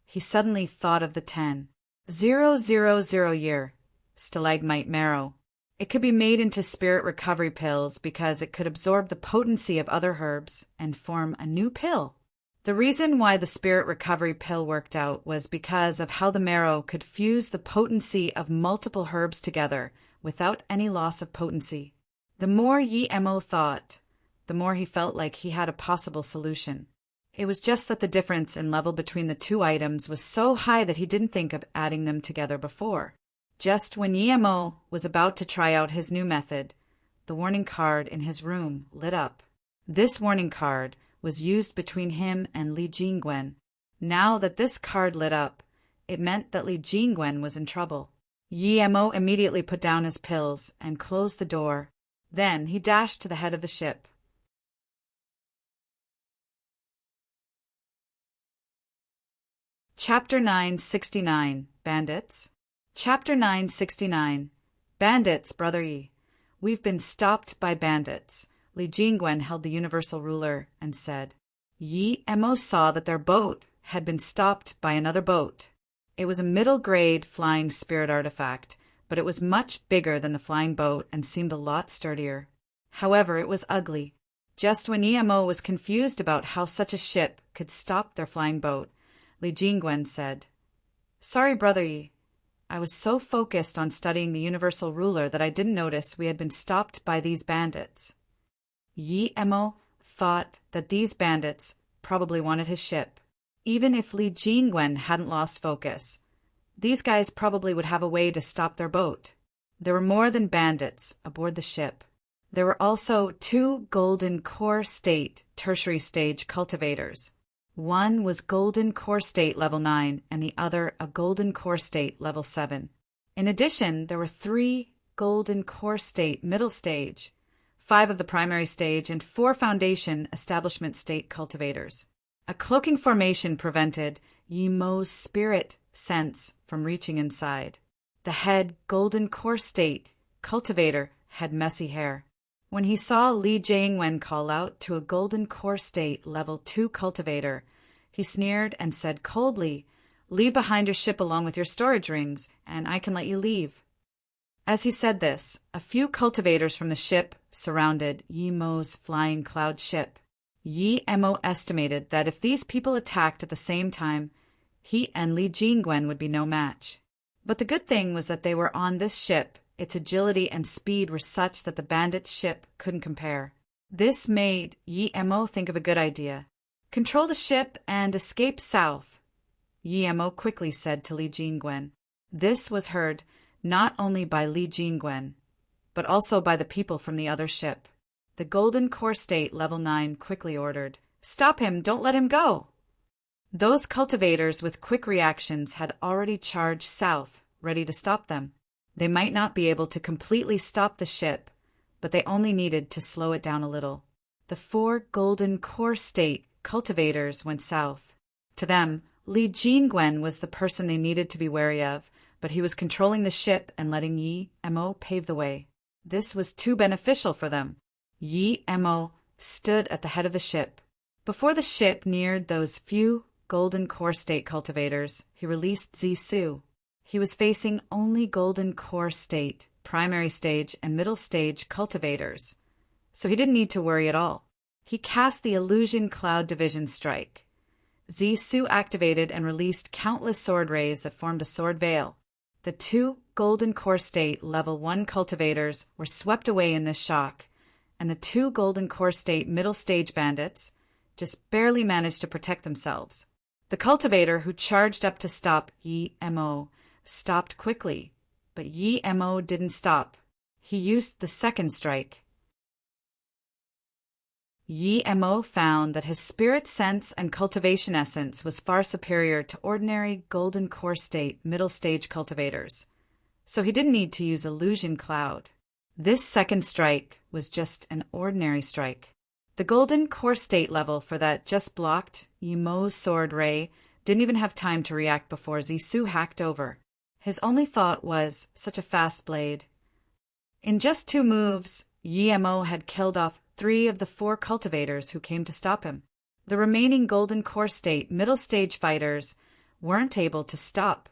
he suddenly thought of the 10,000 year stalagmite marrow. It could be made into spirit recovery pills because it could absorb the potency of other herbs and form a new pill. The reason why the spirit recovery pill worked out was because of how the marrow could fuse the potency of multiple herbs together without any loss of potency. The more Yi Mo thought, the more he felt like he had a possible solution. It was just that the difference in level between the 2 items was so high that he didn't think of adding them together before. Just when Yi Mo was about to try out his new method, the warning card in his room lit up. This warning card was used between him and Li Jingwen. Now that this card lit up, it meant that Li Jingwen was in trouble. Yi Mo immediately put down his pills and closed the door. Then he dashed to the head of the ship. Chapter 969, Bandits. Chapter 969, Bandits, Brother Yi. We've been stopped by bandits. Li Jingwen held the universal ruler and said. Yi Mo saw that their boat had been stopped by another boat. It was a middle-grade flying spirit artifact, but it was much bigger than the flying boat and seemed a lot sturdier. However, it was ugly. Just when Yi Mo was confused about how such a ship could stop their flying boat, Li Jingwen said, Sorry, Brother Yi. I was so focused on studying the universal ruler that I didn't notice we had been stopped by these bandits. Yi Mo thought that these bandits probably wanted his ship. Even if Li Jingwen hadn't lost focus, these guys probably would have a way to stop their boat. There were more than bandits aboard the ship. There were also 2 golden core state tertiary stage cultivators. One was golden core state level 9 and the other a golden core state level 7. In addition, there were 3 golden core state middle stage, 5 of the primary stage, and 4 foundation establishment state cultivators. A cloaking formation prevented Yi Mo's spirit sense from reaching inside. The head golden core state cultivator had messy hair. When he saw Li Jingwen call out to a golden core state level 2 cultivator, he sneered and said coldly, Leave behind your ship along with your storage rings, and I can let you leave. As he said this, a few cultivators from the ship surrounded Yi Mo's flying cloud ship. Yi Mo estimated that if these people attacked at the same time, he and Li Jingwen would be no match. But the good thing was that they were on this ship. Its agility and speed were such that the bandits' ship couldn't compare. This made Yi Mo think of a good idea. Control the ship and escape south, Yi Mo quickly said to Li Jingwen. This was heard not only by Li Jingwen, but also by the people from the other ship. The Golden Core State Level 9 quickly ordered, Stop him, don't let him go! Those cultivators with quick reactions had already charged south, ready to stop them. They might not be able to completely stop the ship, but they only needed to slow it down a little. The 4 Golden Core State cultivators went south. To them, Li Jingwen was the person they needed to be wary of, but he was controlling the ship and letting Yi Mo pave the way. This was too beneficial for them. Yi Mo stood at the head of the ship. Before the ship neared those few Golden Core State cultivators, he released Zisu. He was facing only Golden Core State, primary stage, and middle stage cultivators, so he didn't need to worry at all. He cast the Illusion Cloud Division Strike. Zisu activated and released countless sword rays that formed a sword veil. The 2 Golden Core State Level 1 cultivators were swept away in this shock, and the 2 Golden Core State middle stage bandits just barely managed to protect themselves. The cultivator who charged up to stop Yi Mo stopped quickly, but Yi Mo didn't stop. He used the second strike. Yi Mo found that his spirit sense and cultivation essence was far superior to ordinary Golden Core State middle stage cultivators, so he didn't need to use Illusion Cloud. This second strike was just an ordinary strike. The Golden Core State level for that just blocked Yi Mo's sword ray didn't even have time to react before Zisu hacked over. His only thought was, such a fast blade. In just 2 moves, Yi Mo had killed off 3 of the 4 cultivators who came to stop him. The remaining Golden Core State middle stage fighters weren't able to stop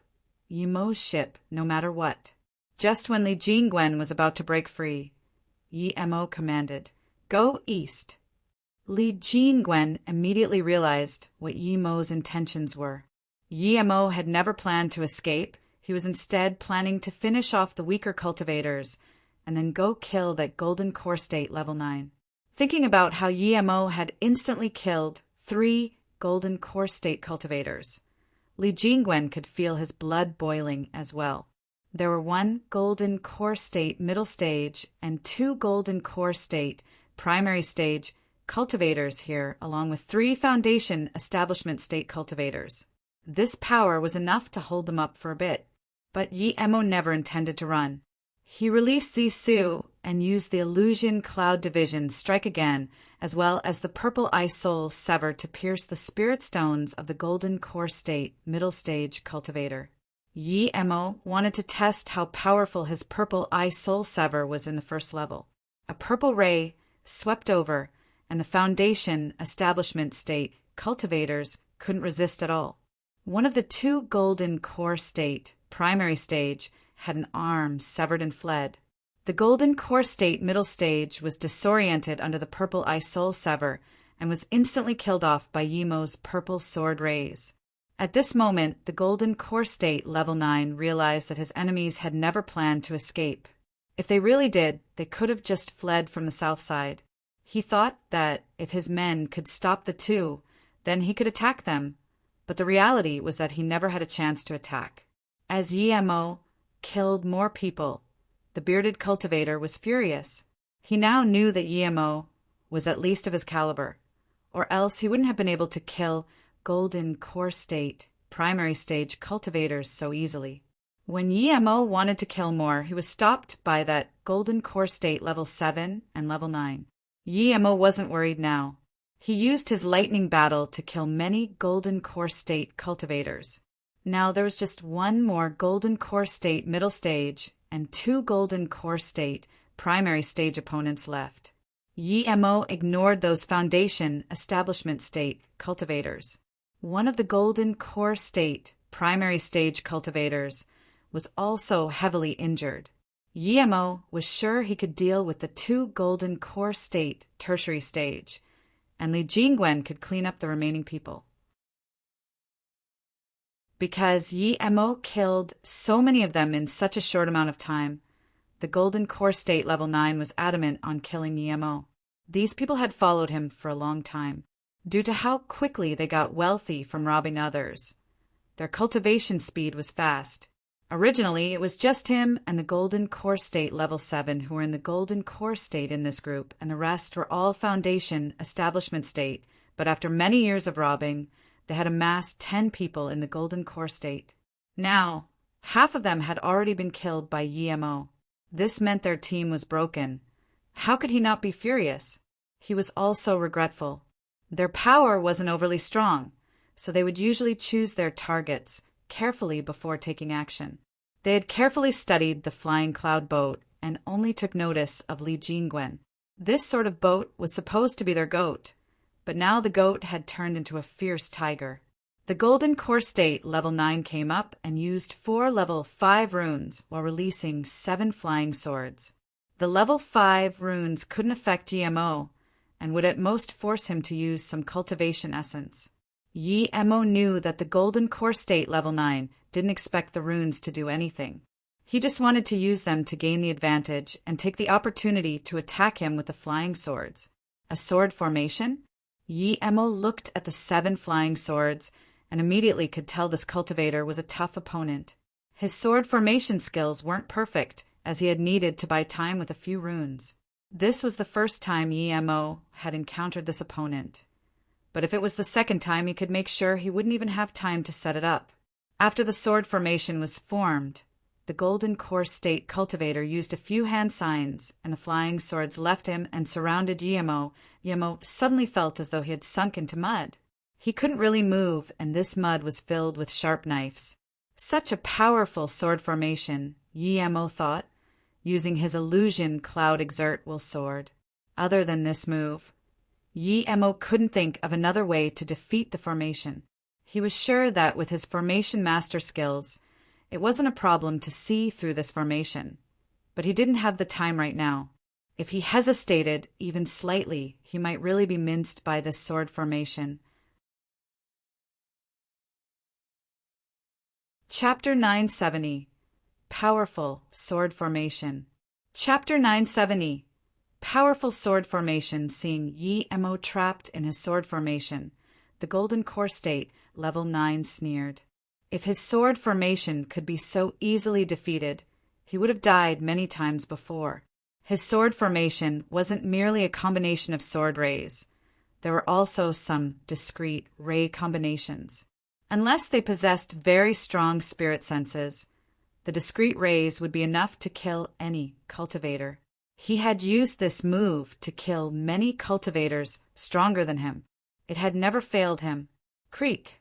Yi Mo's ship no matter what. Just when Li Jingwen was about to break free, Yi Mo commanded, Go east. Li Jingwen immediately realized what Yi Mo's intentions were. Yi Mo had never planned to escape. He was instead planning to finish off the weaker cultivators and then go kill that Golden Core State Level 9. Thinking about how Yi Mo had instantly killed 3 Golden Core State cultivators, Li Jingwen could feel his blood boiling as well. There were 1 golden core state middle stage and 2 golden core state primary stage cultivators here, along with 3 foundation establishment state cultivators. This power was enough to hold them up for a bit, but Yi Emo never intended to run. He released Zisu and used the Illusion Cloud Division Strike Again, as well as the Purple Eye Soul Sever to pierce the spirit stones of the Golden Core State Middle Stage Cultivator. Yi Emo wanted to test how powerful his Purple Eye Soul Sever was in the first level. A purple ray swept over, and the Foundation Establishment State Cultivators couldn't resist at all. One of the 2 Golden Core State primary stage had an arm severed and fled. The Golden Core State middle stage was disoriented under the Purple Eye Soul Sever and was instantly killed off by Yemo's purple sword rays. At this moment, the Golden Core State level 9 realized that his enemies had never planned to escape. If they really did, they could have just fled from the south side. He thought that if his men could stop the 2, then he could attack them, but the reality was that he never had a chance to attack. As Yi Emo killed more people, the bearded cultivator was furious. He now knew that Yi Emo was at least of his caliber, or else he wouldn't have been able to kill Golden Core State primary stage cultivators so easily. When Yi Emo wanted to kill more, he was stopped by that Golden Core State level 7 and level 9. Yi Emo wasn't worried now. He used his lightning battle to kill many Golden Core State cultivators. Now there was just 1 more Golden Core State middle stage and 2 Golden Core State primary stage opponents left. Yi Emo ignored those Foundation Establishment State cultivators. One of the Golden Core State primary stage cultivators was also heavily injured. Yi Emo was sure he could deal with the 2 Golden Core State tertiary stage, and Li Jingwen could clean up the remaining people. Because Yi Emo killed so many of them in such a short amount of time, the Golden Core State level 9 was adamant on killing Yi Emo. These people had followed him for a long time, due to how quickly they got wealthy from robbing others. Their cultivation speed was fast. Originally, it was just him and the Golden Core State level 7 who were in the Golden Core State in this group, and the rest were all Foundation Establishment State, but after many years of robbing, they had amassed 10 people in the Golden Core State. Now, half of them had already been killed by Yi Emo. This meant their team was broken. How could he not be furious? He was also regretful. Their power wasn't overly strong, so they would usually choose their targets carefully before taking action. They had carefully studied the flying cloud boat and only took notice of Li Jingwen. This sort of boat was supposed to be their goat, but now the goat had turned into a fierce tiger. The Golden Core State level 9 came up and used 4 level 5 runes while releasing 7 flying swords. The level 5 runes couldn't affect Yi Emo and would at most force him to use some cultivation essence. Yi Emo knew that the Golden Core State level 9 didn't expect the runes to do anything. He just wanted to use them to gain the advantage and take the opportunity to attack him with the flying swords. A sword formation? Yi Emo looked at the 7 flying swords and immediately could tell this cultivator was a tough opponent. His sword formation skills weren't perfect, as he had needed to buy time with a few runes. This was the first time Yi Emo had encountered this opponent, but if it was the second time, he could make sure he wouldn't even have time to set it up. After the sword formation was formed, the Golden Core State cultivator used a few hand signs, and the flying swords left him and surrounded Yi Emo. Yi Emo suddenly felt as though he had sunk into mud. He couldn't really move, and this mud was filled with sharp knives. Such a powerful sword formation, Yi Emo thought, using his Illusion Cloud Exert will sword. Other than this move, Yi Emo couldn't think of another way to defeat the formation. He was sure that with his formation master skills, it wasn't a problem to see through this formation, but he didn't have the time right now. If he hesitated even slightly, he might really be minced by this sword formation. Chapter 970. Powerful Sword Formation. Chapter 970. Powerful Sword Formation. Seeing Yi Emo trapped in his sword formation, the Golden Core State level 9 sneered. If his sword formation could be so easily defeated, he would have died many times before. His sword formation wasn't merely a combination of sword rays. There were also some discrete ray combinations. Unless they possessed very strong spirit senses, the discrete rays would be enough to kill any cultivator. He had used this move to kill many cultivators stronger than him. It had never failed him. Creak!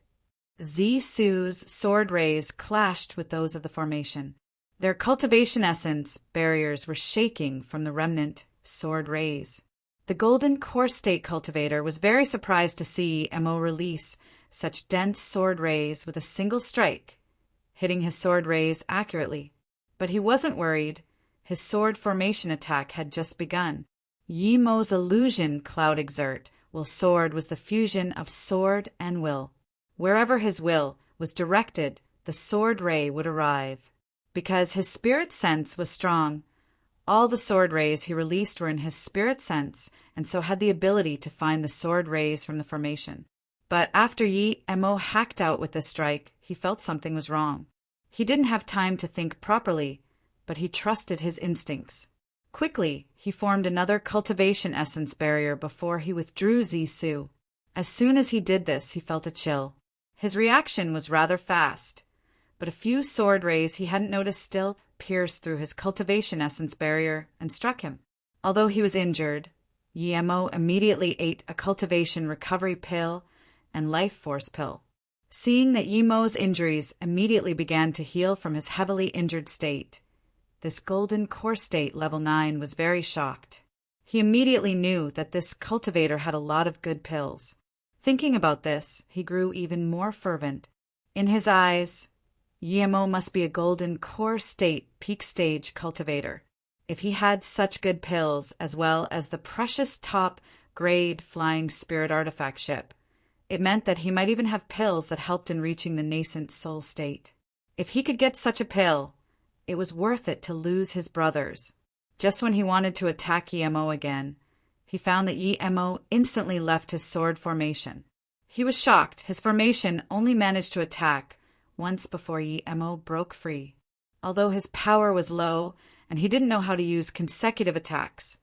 Zisu's sword rays clashed with those of the formation. Their cultivation essence barriers were shaking from the remnant sword rays. The golden core state cultivator was very surprised to see Mo release such dense sword rays with a single strike, hitting his sword rays accurately. But he wasn't worried. His sword formation attack had just begun. Mo's illusion cloud exert, while sword was the fusion of sword and will. Wherever his will was directed, the sword ray would arrive. Because his spirit sense was strong, all the sword rays he released were in his spirit sense, and so had the ability to find the sword rays from the formation. But after Mo hacked out with this strike, he felt something was wrong. He didn't have time to think properly, but he trusted his instincts. Quickly, he formed another cultivation essence barrier before he withdrew Zisu. As soon as he did this, he felt a chill. His reaction was rather fast, but a few sword rays he hadn't noticed still pierced through his cultivation essence barrier and struck him. Although he was injured, Mo immediately ate a cultivation recovery pill and life force pill. Seeing that Mo's injuries immediately began to heal from his heavily injured state, this golden core state level 9 was very shocked. He immediately knew that this cultivator had a lot of good pills. Thinking about this, he grew even more fervent. In his eyes, Mo must be a golden core state peak stage cultivator. If he had such good pills as well as the precious top grade flying spirit artifact ship, it meant that he might even have pills that helped in reaching the nascent soul state. If he could get such a pill, it was worth it to lose his brothers. Just when he wanted to attack Mo again, he found that Mo instantly left his sword formation. He was shocked. His formation only managed to attack once before Mo broke free. Although his power was low and he didn't know how to use consecutive attacks,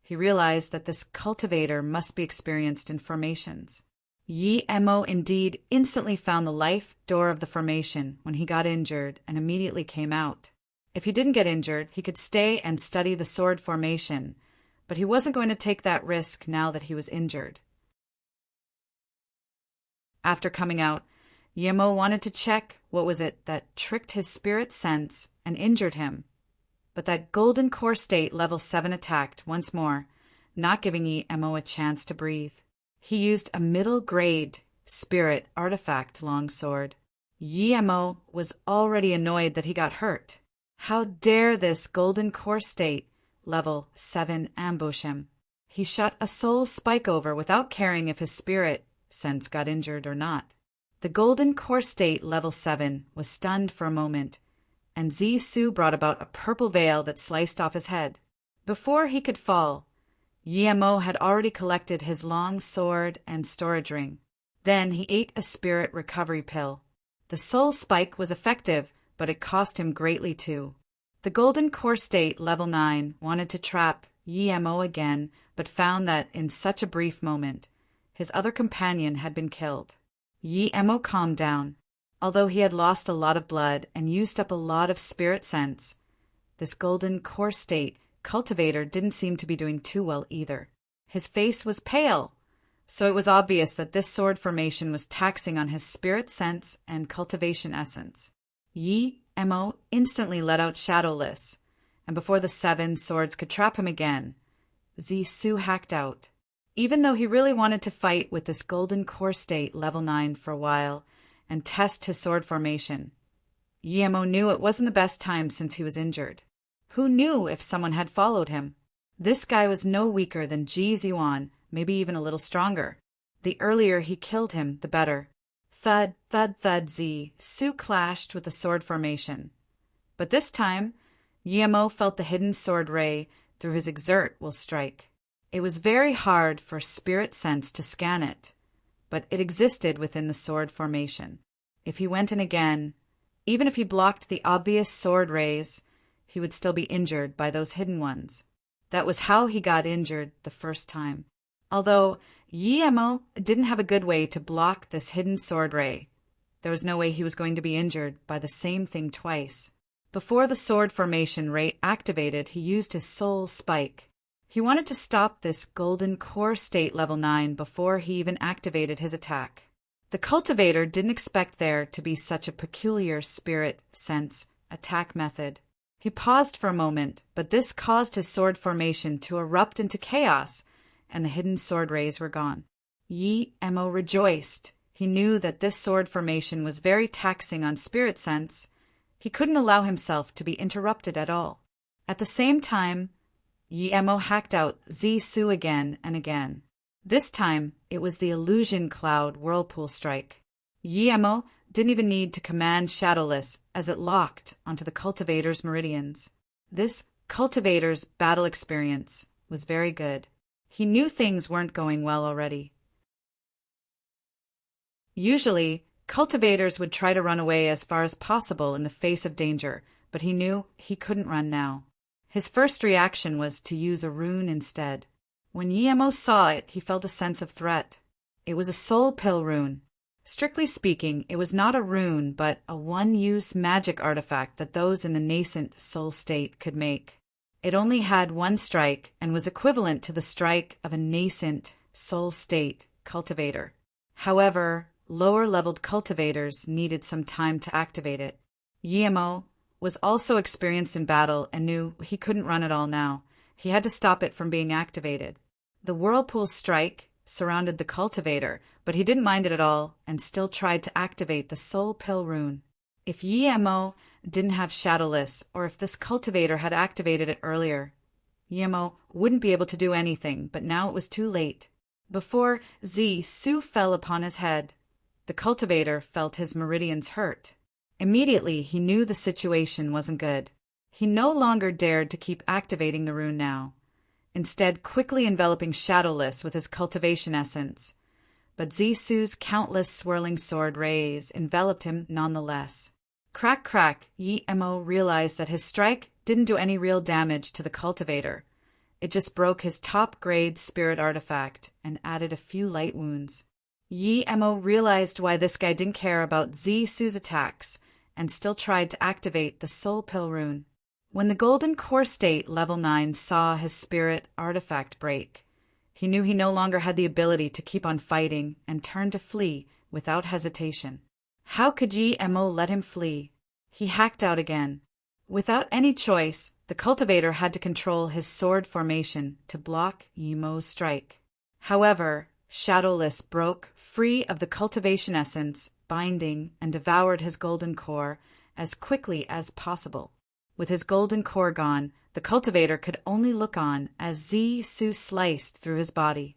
he realized that this cultivator must be experienced in formations. Mo indeed instantly found the life door of the formation when he got injured and immediately came out. If he didn't get injured, he could stay and study the sword formation, but he wasn't going to take that risk now that he was injured. After coming out, Mo wanted to check what was it that tricked his spirit sense and injured him. But that golden core state level 7 attacked once more, not giving Mo a chance to breathe. He used a middle grade spirit artifact longsword. Mo was already annoyed that he got hurt. How dare this golden core state level 7 ambush him? He shot a soul spike over without caring if his spirit sense got injured or not. The golden core state level 7 was stunned for a moment, and Zisu brought about a purple veil that sliced off his head. Before he could fall, Mo had already collected his long sword and storage ring. Then he ate a spirit recovery pill. The soul spike was effective, but it cost him greatly too. The golden core state level 9 wanted to trap Mo again, but found that in such a brief moment, his other companion had been killed. Mo calmed down. Although he had lost a lot of blood and used up a lot of spirit sense, this golden core state cultivator didn't seem to be doing too well either. His face was pale, so it was obvious that this sword formation was taxing on his spirit sense and cultivation essence. Mo instantly let out Shadowless, and before the 7 swords could trap him again, Zisu hacked out. Even though he really wanted to fight with this golden core state level 9 for a while and test his sword formation, Mo knew it wasn't the best time since he was injured. Who knew if someone had followed him? This guy was no weaker than Ji Ziyuan, maybe even a little stronger. The earlier he killed him, the better. Thud, thud, thud, Zisu clashed with the sword formation. But this time, Mo felt the hidden sword ray through his exert will strike. It was very hard for spirit sense to scan it, but it existed within the sword formation. If he went in again, even if he blocked the obvious sword rays, he would still be injured by those hidden ones. That was how he got injured the first time. Although Yi-Emo didn't have a good way to block this hidden sword ray, there was no way he was going to be injured by the same thing twice. Before the sword formation ray activated, he used his soul spike. He wanted to stop this golden core state level 9 before he even activated his attack. The cultivator didn't expect there to be such a peculiar spirit sense attack method. He paused for a moment, but this caused his sword formation to erupt into chaos, and the hidden sword rays were gone. Yi-Emo rejoiced. He knew that this sword formation was very taxing on spirit sense. He couldn't allow himself to be interrupted at all. At the same time, Yi-Emo hacked out Zi-Su again and again. This time, it was the illusion cloud whirlpool strike. Yi-Emo didn't even need to command Shadowless as it locked onto the cultivator's meridians. This cultivator's battle experience was very good. He knew things weren't going well already. Usually, cultivators would try to run away as far as possible in the face of danger, but he knew he couldn't run now. His first reaction was to use a rune instead. When Yi-Emo saw it, he felt a sense of threat. It was a soul pill rune. Strictly speaking, it was not a rune, but a one-use magic artifact that those in the nascent soul state could make. It only had one strike and was equivalent to the strike of a nascent soul state cultivator. However, lower-leveled cultivators needed some time to activate it. Yi-Emo was also experienced in battle and knew he couldn't run at all now. He had to stop it from being activated. The whirlpool strike surrounded the cultivator, but he didn't mind it at all and still tried to activate the soul pill rune. If Yi-Emo didn't have Shadowless, or if this cultivator had activated it earlier, Yi-Emo wouldn't be able to do anything, but now it was too late. Before Zi-Su fell upon his head, the cultivator felt his meridians hurt. Immediately, he knew the situation wasn't good. He no longer dared to keep activating the rune now, instead quickly enveloping Shadowless with his cultivation essence. But Zi-Su's countless swirling sword rays enveloped him nonetheless. Crack, crack, Yi-Emo realized that his strike didn't do any real damage to the cultivator. It just broke his top-grade spirit artifact and added a few light wounds. Yi-Emo realized why this guy didn't care about Zi-Su's attacks and still tried to activate the soul pill rune. When the golden core state level 9 saw his spirit artifact break, he knew he no longer had the ability to keep on fighting and turned to flee without hesitation. How could Yi-Emo let him flee? He hacked out again. Without any choice, the cultivator had to control his sword formation to block Yi-Emo's strike. However, Shadowless broke free of the cultivation essence, binding, and devoured his golden core as quickly as possible. With his golden core gone, the cultivator could only look on as Zi-Su sliced through his body.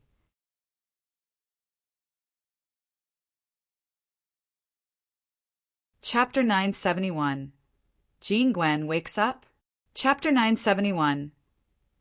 Chapter 971. Jean Gwen wakes up? Chapter 971.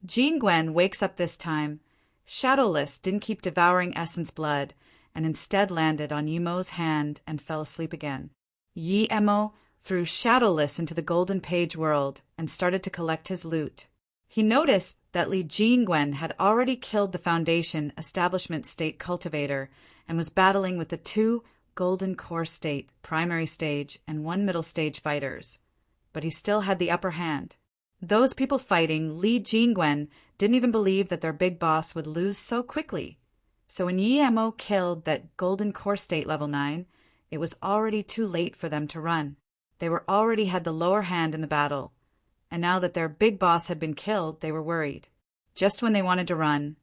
Jean Gwen wakes up this time. Shadowless didn't keep devouring Essence blood, and instead landed on Yi-Emo's hand and fell asleep again. Yi-Emo threw Shadowless into the Golden Page world and started to collect his loot. He noticed that Li Jingwen had already killed the Foundation Establishment State Cultivator and was battling with the 2 Golden Core State Primary Stage and 1 Middle Stage fighters. But he still had the upper hand. Those people fighting Li Jingwen didn't even believe that their big boss would lose so quickly. So when Yi-Emo killed that Golden Core State level 9, it was already too late for them to run. They were already had the lower hand in the battle, and now that their big boss had been killed, they were worried. Just when they wanted to run,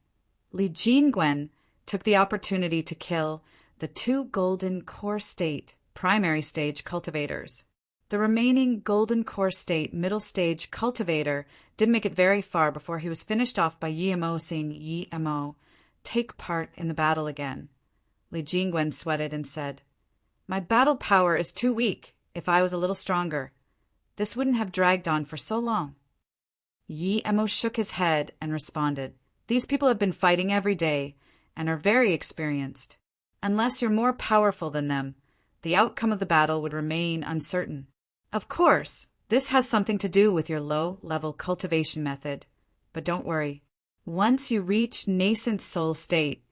Li Jingwen took the opportunity to kill the 2 Golden Core State Primary Stage cultivators. The remaining Golden Core State Middle Stage cultivator didn't make it very far before he was finished off by Yi-Emo, seeing Yi-Emo take part in the battle again. Li Jingwen sweated and said, "My battle power is too weak. If I was a little stronger, this wouldn't have dragged on for so long." Yi-Emo shook his head and responded, "These people have been fighting every day and are very experienced. Unless you're more powerful than them, the outcome of the battle would remain uncertain. Of course, this has something to do with your low-level cultivation method, but don't worry. Once you reach nascent soul state,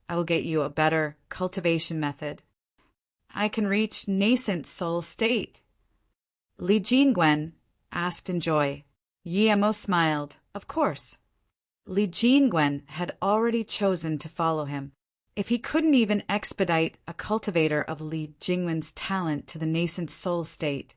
I will get you a better cultivation method. I can reach nascent soul state. Li Jingwen asked in joy. Yi Mo smiled. Of course. Li Jingwen had already chosen to follow him. If he couldn't even expedite a cultivator of Li Jingwen's talent to the nascent soul state,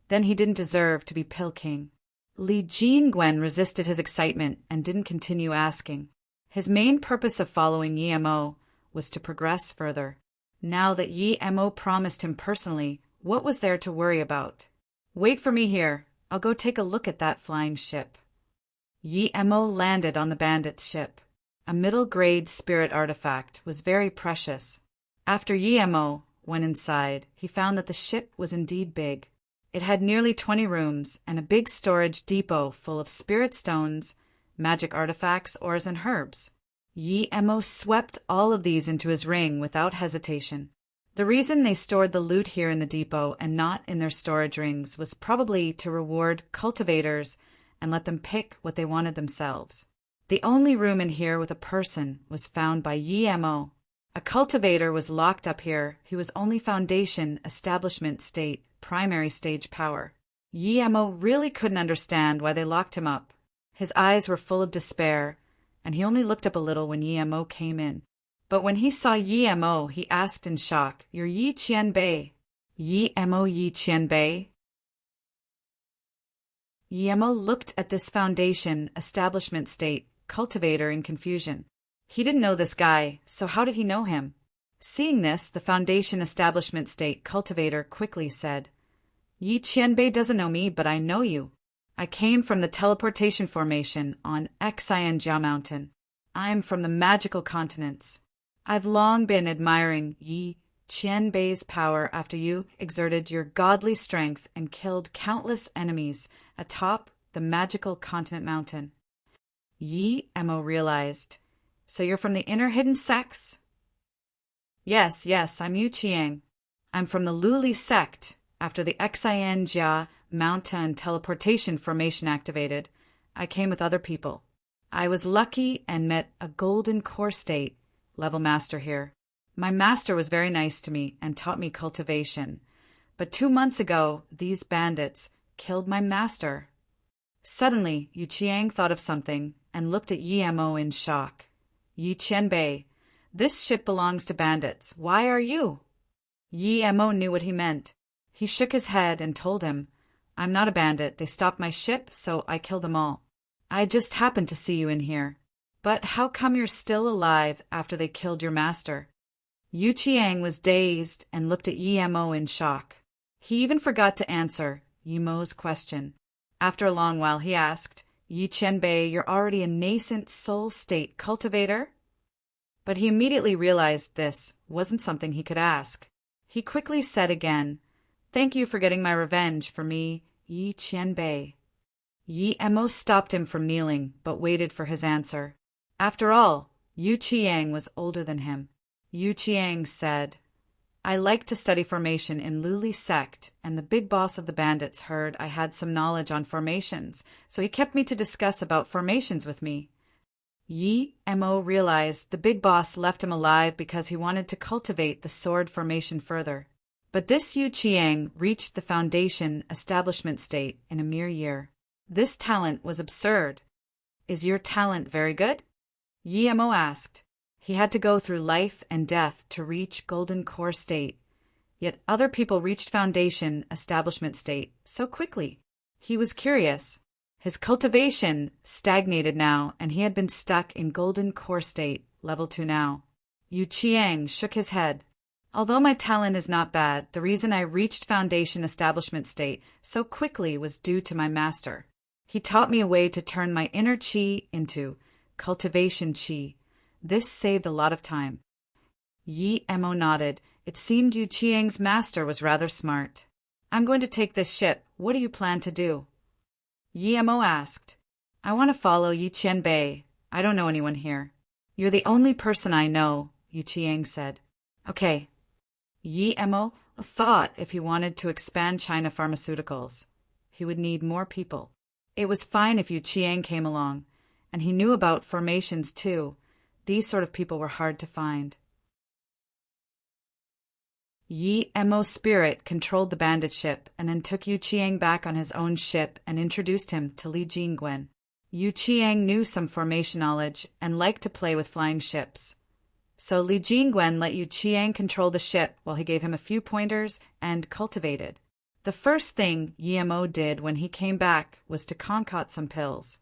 then he didn't deserve to be Pill King. Li Jingwen resisted his excitement and didn't continue asking. His main purpose of following Yi Mo was to progress further. Now that Yi Mo promised him personally, what was there to worry about? Wait for me here. I'll go take a look at that flying ship. Yi Mo landed on the bandit's ship. A middle-grade spirit artifact was very precious. After Yi Mo went inside, he found that the ship was indeed big. It had nearly 20 rooms and a big storage depot full of spirit stones, magic artifacts, ores, and herbs. Yi Mo swept all of these into his ring without hesitation. The reason they stored the loot here in the depot and not in their storage rings was probably to reward cultivators and let them pick what they wanted themselves. The only room in here with a person was found by Yi Mo. A cultivator was locked up here who was only foundation, establishment state, primary stage power. Yi Mo really couldn't understand why they locked him up. His eyes were full of despair, and he only looked up a little when Yi Mo came in. But when he saw Yi Mo, he asked in shock, "You're Yi Qianbei?" Yi Mo Yi Qianbei? Yi Mo looked at this foundation, establishment state, cultivator in confusion. He didn't know this guy, so how did he know him? Seeing this, the foundation establishment state cultivator quickly said, "Yi Qianbei doesn't know me, but I know you. I came from the teleportation formation on Xianjia Mountain. I'm from the magical continents. I've long been admiring Yi Qianbei's power after you exerted your godly strength and killed countless enemies atop the magical continent mountain." Yi Mo realized, "So you're from the inner hidden sects?" Yes, I'm Yu Qiang. I'm from the Luli sect. After the Xianjia Mountain teleportation formation activated, I came with other people. I was lucky and met a golden core state level master here. My master was very nice to me and taught me cultivation. But 2 months ago, these bandits killed my master. Suddenly, Yu Qiang thought of something and looked at Yi Mo in shock. "Yi Qianbei, this ship belongs to bandits. Why are you?" Yi Mo knew what he meant. He shook his head and told him, "I'm not a bandit. They stopped my ship, so I killed them all. I just happened to see you in here. But how come you're still alive after they killed your master?" Yu Qiang was dazed and looked at Yi Mo in shock. He even forgot to answer Yi Mo's question. After a long while, he asked, "Yi Qianbei, you're already a nascent soul state cultivator?" But he immediately realized this wasn't something he could ask. He quickly said again, "Thank you for getting my revenge for me, Yi Qianbei." Yi Mo stopped him from kneeling, but waited for his answer. After all, Yu Qiang was older than him. Yu Qiang said, "I like to study formation in Luli sect, and the big boss of the bandits heard I had some knowledge on formations, so he kept me to discuss about formations with me." Yi Mo realized the big boss left him alive because he wanted to cultivate the sword formation further. But this Yu Qiang reached the foundation establishment state in a mere year. This talent was absurd. "Is your talent very good?" Yi Mo asked. He had to go through life and death to reach golden core state. Yet other people reached foundation establishment state so quickly. He was curious. His cultivation stagnated now, and he had been stuck in golden core state, level 2 now. Yu Qiang shook his head. "Although my talent is not bad, the reason I reached foundation establishment state so quickly was due to my master. He taught me a way to turn my inner qi into cultivation qi. This saved a lot of time." Yi Mo nodded. It seemed Yu Qiang's master was rather smart. "I'm going to take this ship. What do you plan to do?" Yi Mo asked. "I want to follow Yi Qianbei. I don't know anyone here." "You're the only person I know," Yu Qiang said. "Okay." Yi Mo thought if he wanted to expand China pharmaceuticals, he would need more people. It was fine if Yu Qiang came along, and he knew about formations too. These sort of people were hard to find. Yi Mo's spirit controlled the bandit ship and then took Yu Qiang back on his own ship and introduced him to Li Jingwen. Yu Qiang knew some formation knowledge and liked to play with flying ships. So Li Jingwen let Yu Qiang control the ship while he gave him a few pointers and cultivated. The first thing Yi Mo did when he came back was to concoct some pills.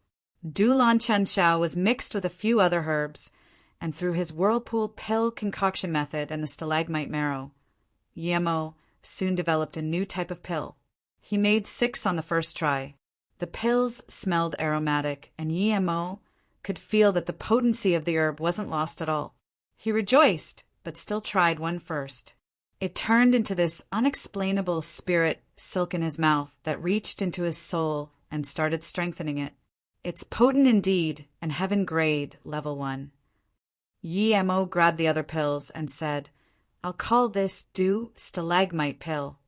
Dulan Chenxiao was mixed with a few other herbs, and through his whirlpool pill concoction method and the stalagmite marrow, Yi Mo soon developed a new type of pill. He made 6 on the first try. The pills smelled aromatic, and Yi Mo could feel that the potency of the herb wasn't lost at all. He rejoiced, but still tried one first. It turned into this unexplainable spirit silk in his mouth that reached into his soul and started strengthening it. It's potent indeed, and heaven grade, level 1. Yi Mo grabbed the other pills and said, "I'll call this Dew Stalagmite Pill."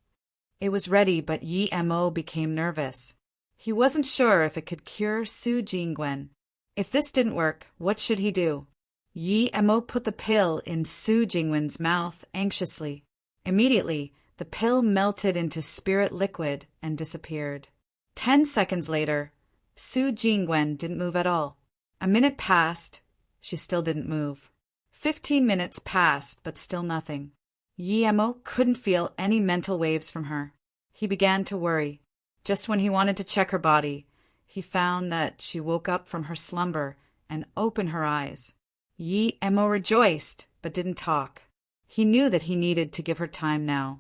It was ready, but Yi Mo became nervous. He wasn't sure if it could cure Su Jingwen. If this didn't work, what should he do? Yi Mo put the pill in Su Jingwen's mouth anxiously. Immediately, the pill melted into spirit liquid and disappeared. 10 seconds later, Su Jingwen didn't move at all. A minute passed. She still didn't move. 15 minutes passed, but still nothing. Yi Mo couldn't feel any mental waves from her. He began to worry. Just when he wanted to check her body, he found that she woke up from her slumber and opened her eyes. Yi Mo rejoiced, but didn't talk. He knew that he needed to give her time now.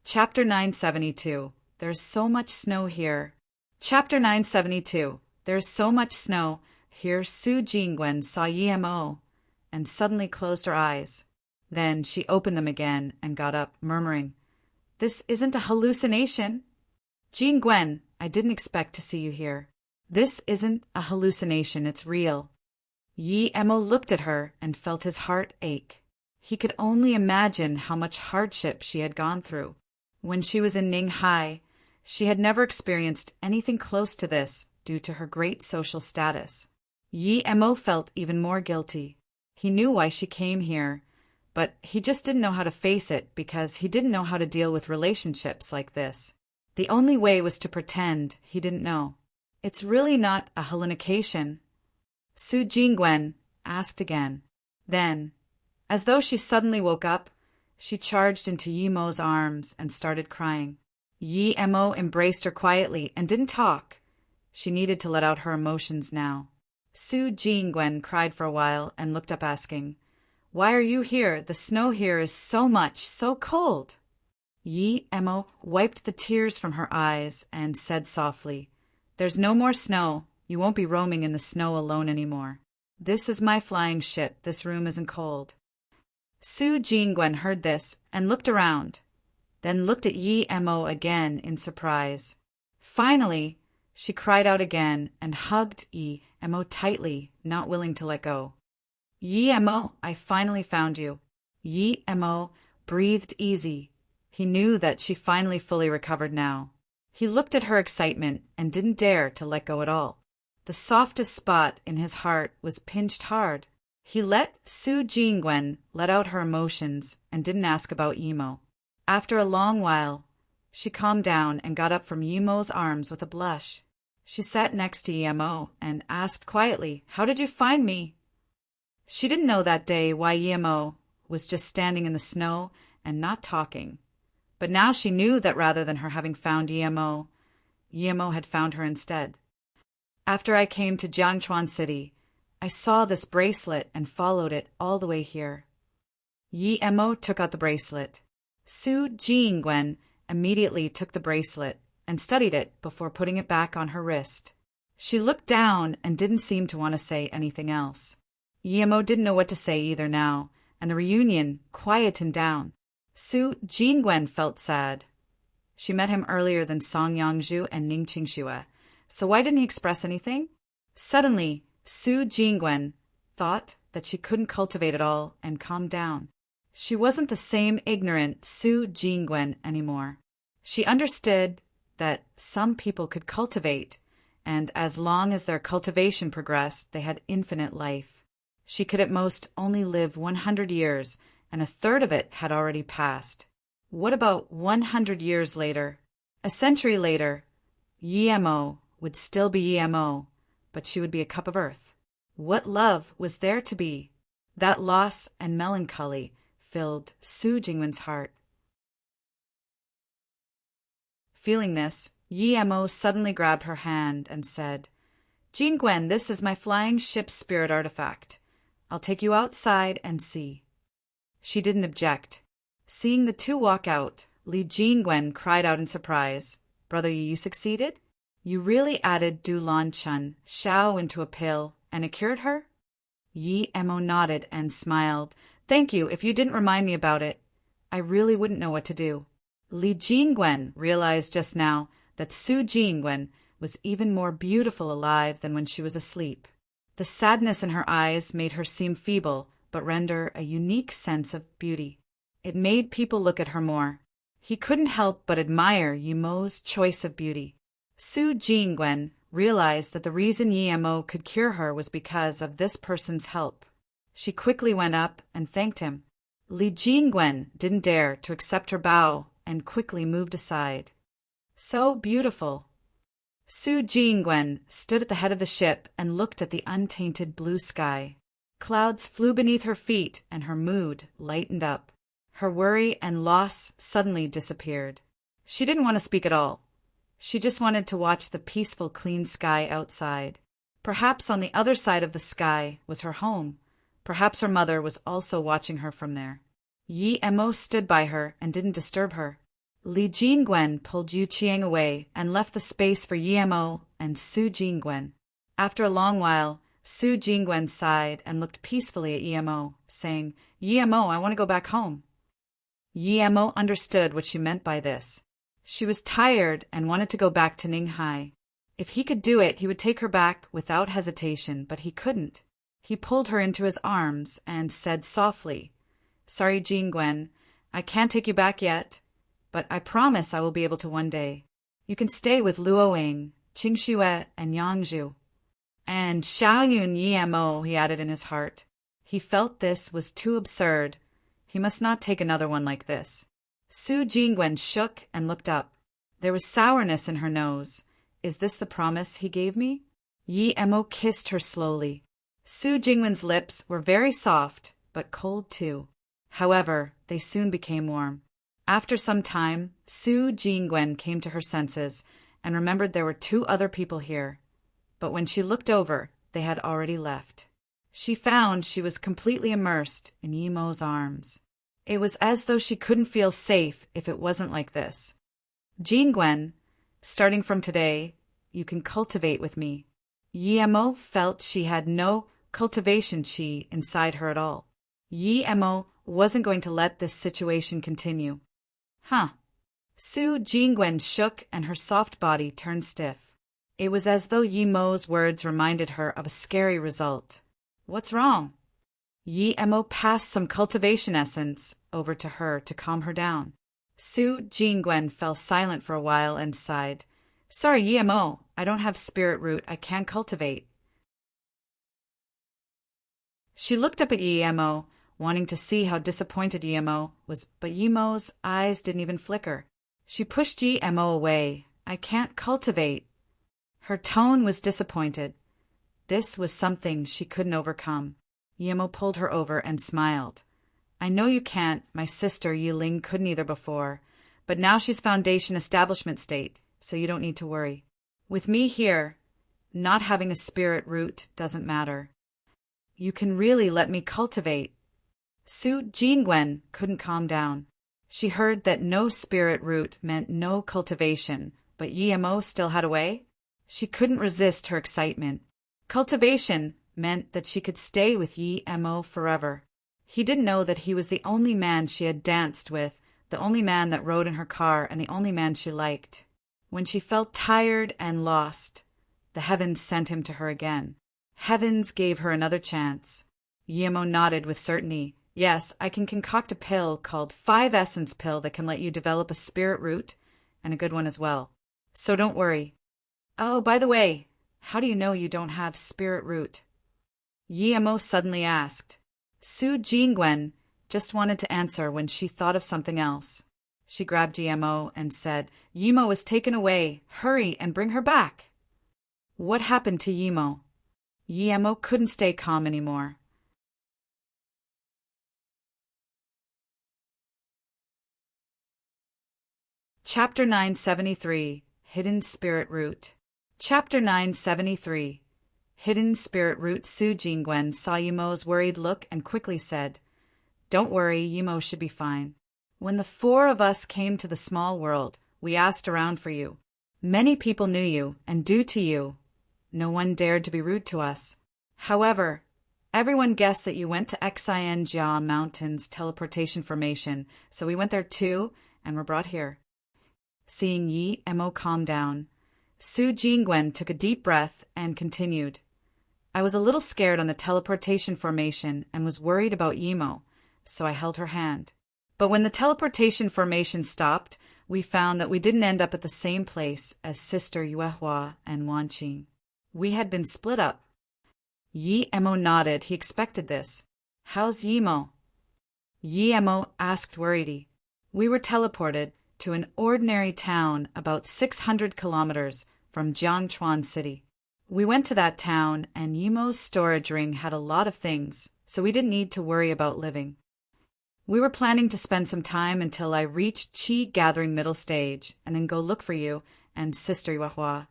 Chapter 972. There's so much snow here. Chapter 972. There's so much snow. Here Su Jingwen saw Yi Mo and suddenly closed her eyes. Then she opened them again and got up, murmuring, "This isn't a hallucination. Jingwen, I didn't expect to see you here. This isn't a hallucination, it's real." Yi Mo looked at her and felt his heart ache. He could only imagine how much hardship she had gone through. When she was in Ninghai, she had never experienced anything close to this due to her great social status. Yi Mo felt even more guilty. He knew why she came here, but he just didn't know how to face it because he didn't know how to deal with relationships like this. The only way was to pretend he didn't know. "It's really not a hallucination?" Su Jingwen asked again. Then, as though she suddenly woke up, she charged into Yi Mo's arms and started crying. Yi Mo embraced her quietly and didn't talk. She needed to let out her emotions now. Su Jingwen cried for a while and looked up asking, "Why are you here? The snow here is so much, so cold." Yi Mo wiped the tears from her eyes and said softly, "There's no more snow. You won't be roaming in the snow alone anymore. This is my flying ship. This room isn't cold." Su Jingwen heard this and looked around, then looked at Yi Mo again in surprise. Finally, she cried out again and hugged Yi Mo tightly, not willing to let go. "Yi Mo, I finally found you." Yi Mo breathed easy. He knew that she finally fully recovered now. He looked at her excitement and didn't dare to let go at all. The softest spot in his heart was pinched hard. He let Su Jingwen let out her emotions and didn't ask about Yi Mo. After a long while, she calmed down and got up from Yi Mo's arms with a blush. She sat next to Yi Mo and asked quietly, "How did you find me?" She didn't know that day why Yi Mo was just standing in the snow and not talking. But now she knew that rather than her having found Yi Mo had found her instead. "After I came to Jiangchuan City, I saw this bracelet and followed it all the way here." Yi Mo took out the bracelet. Su Jingwen immediately took the bracelet and studied it before putting it back on her wrist. She looked down and didn't seem to want to say anything else. Yi Mo didn't know what to say either now, and the reunion quietened down. Su Jingwen felt sad. She met him earlier than Song Yangzhu and Ning Qingxue, so why didn't he express anything? Suddenly, Su Jingwen thought that she couldn't cultivate it all and calmed down. She wasn't the same ignorant Su Jingwen anymore. She understood that some people could cultivate, and as long as their cultivation progressed, they had infinite life. She could at most only live 100 years, and a third of it had already passed. What about 100 years later? A century later, Yemo would still be Yemo, but she would be a cup of earth. What love was there to be? That loss and melancholy filled Su Jingwen's heart. Feeling this, Yemo suddenly grabbed her hand and said, "Jingwen, this is my flying ship spirit artifact. I'll take you outside and see." She didn't object. Seeing the two walk out, Li Jingwen cried out in surprise, "Brother, you succeeded? You really added Du Lan Chun Shao into a pill, and it cured her?" Yi Emo nodded and smiled. "Thank you. If you didn't remind me about it, I really wouldn't know what to do." Li Jingwen realized just now that Su Jingwen was even more beautiful alive than when she was asleep. The sadness in her eyes made her seem feeble, but render a unique sense of beauty. It made people look at her more. He couldn't help but admire Yemo's choice of beauty. Su Jingwen realized that the reason Yemo could cure her was because of this person's help. She quickly went up and thanked him. Li Jingwen didn't dare to accept her bow and quickly moved aside. So beautiful. Su Jingwen stood at the head of the ship and looked at the untainted blue sky. Clouds flew beneath her feet and her mood lightened up. Her worry and loss suddenly disappeared. She didn't want to speak at all. She just wanted to watch the peaceful, clean sky outside. Perhaps on the other side of the sky was her home. Perhaps her mother was also watching her from there. Yi Emo stood by her and didn't disturb her. Li Jingwen pulled Yu Qiang away and left the space for Yi Emo and Su Jingwen. After a long while, Su Jingwen sighed and looked peacefully at Yi Emo, saying, "Yi Emo, I want to go back home." Yi Emo understood what she meant by this. She was tired and wanted to go back to Ninghai. If he could do it, he would take her back without hesitation, but he couldn't. He pulled her into his arms and said softly, "Sorry, Jingwen, I can't take you back yet, but I promise I will be able to one day. You can stay with Luoying, Qingxue, and Yangzhu." And Xiaoyun Yemo, he added in his heart. He felt this was too absurd. He must not take another one like this. Su Jingwen shook and looked up. There was sourness in her nose. Is this the promise he gave me? Yi Emo kissed her slowly. Su Jingwen's lips were very soft, but cold too. However, they soon became warm. After some time, Su Jingwen came to her senses and remembered there were two other people here. But when she looked over, they had already left. She found she was completely immersed in Yemo's arms. It was as though she couldn't feel safe if it wasn't like this. "Jingwen, starting from today, you can cultivate with me." Yemo felt she had no cultivation chi inside her at all. Yemo wasn't going to let this situation continue. Su Jingwen shook and her soft body turned stiff. It was as though Yemo's words reminded her of a scary result. "What's wrong?" Yemo passed some cultivation essence over to her to calm her down. Su Jingwen fell silent for a while and sighed. "Sorry, Yemo, I don't have spirit root I can't cultivate." She looked up at Yemo, wanting to see how disappointed Yemo was, but Yemo's eyes didn't even flicker. She pushed Yemo away. "I can't cultivate." Her tone was disappointed. This was something she couldn't overcome. Yemo pulled her over and smiled. "I know you can't. My sister, Yiling, couldn't either before. But now she's foundation establishment state, so you don't need to worry. With me here, not having a spirit root doesn't matter. You can really let me cultivate." Su Jingwen couldn't calm down. She heard that no spirit root meant no cultivation, but Yemo still had a way. She couldn't resist her excitement. Cultivation meant that she could stay with Yemo forever. He didn't know that he was the only man she had danced with, the only man that rode in her car, and the only man she liked. When she felt tired and lost, the heavens sent him to her again. Heavens gave her another chance. Yimo nodded with certainty. Yes, I can concoct a pill called 5-Essence Pill that can let you develop a spirit root, and a good one as well. So don't worry. Oh, by the way, how do you know you don't have spirit root? Yimo suddenly asked. Su Jingwen just wanted to answer when she thought of something else. She grabbed Yimo and said, Yimo was taken away. Hurry and bring her back. What happened to Yimo? Yimo couldn't stay calm anymore. Chapter 973, Hidden Spirit Root. Chapter 973, Hidden Spirit Root. Su Jingwen saw Yimo's worried look and quickly said, Don't worry, Yimo should be fine. When the 4 of us came to the small world, we asked around for you. Many people knew you, and due to you, no one dared to be rude to us. However, everyone guessed that you went to Xianjia Mountain's teleportation formation, so we went there too, and were brought here. Seeing Yimo calm down, Su Jingwen took a deep breath and continued. I was a little scared on the teleportation formation and was worried about Yimo, so I held her hand. But when the teleportation formation stopped, we found that we didn't end up at the same place as Sister Yuehua and Wanqing. We had been split up. Yimo nodded. He expected this. How's Yimo? Yimo asked worriedly. We were teleported to an ordinary town about 600 kilometers from Jiangchuan City. We went to that town, and Yimo's storage ring had a lot of things, so we didn't need to worry about living. We were planning to spend some time until I reached Qi Gathering middle stage, and then go look for you and Sister Yuehua.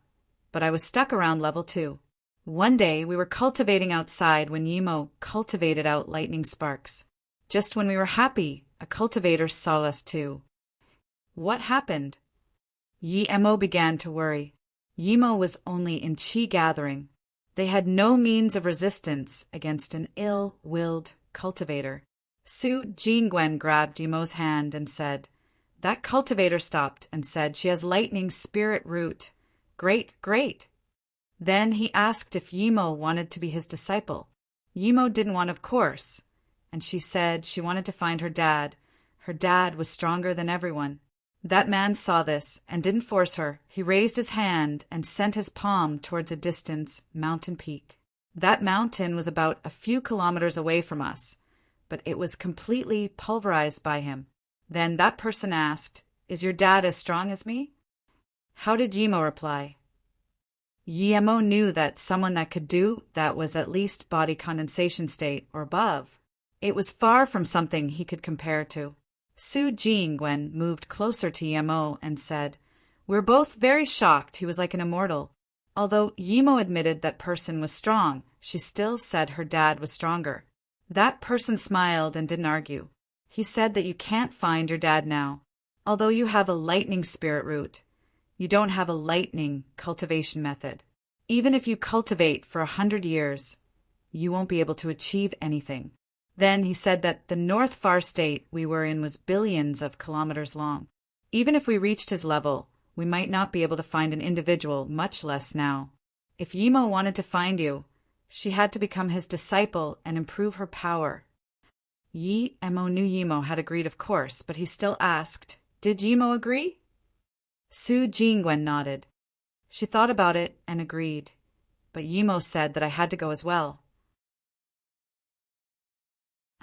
But I was stuck around level 2. One day, we were cultivating outside when Yimo cultivated out lightning sparks. Just when we were happy, a cultivator saw us too. What happened? Yimo began to worry. Yimo was only in Qi Gathering. They had no means of resistance against an ill-willed cultivator. Su Jingwen grabbed Yimo's hand and said, That cultivator stopped and said she has lightning spirit root. Great, great. Then he asked if Yimo wanted to be his disciple. Yimo didn't want, of course, and she said she wanted to find her dad. Her dad was stronger than everyone. That man saw this and didn't force her. He raised his hand and sent his palm towards a distant mountain peak. That mountain was about a few kilometers away from us, but it was completely pulverized by him. Then that person asked, Is your dad as strong as me? How did Yimo reply? Yimo knew that someone that could do that was at least body condensation state or above. It was far from something he could compare to. Su Jingwen moved closer to Yimo and said, We're both very shocked he was like an immortal. Although Yimo admitted that person was strong, she still said her dad was stronger. That person smiled and didn't argue. He said that you can't find your dad now. Although you have a lightning spirit root, you don't have a lightning cultivation method. Even if you cultivate for 100 years, you won't be able to achieve anything. Then he said that the North Far state we were in was billions of kilometers long. Even if we reached his level, we might not be able to find an individual, much less now. If Yimo wanted to find you, she had to become his disciple and improve her power. Yimo knew Yimo had agreed, of course, but he still asked, Did Yimo agree? Su Jingwen nodded. She thought about it and agreed, but Yimo said that I had to go as well.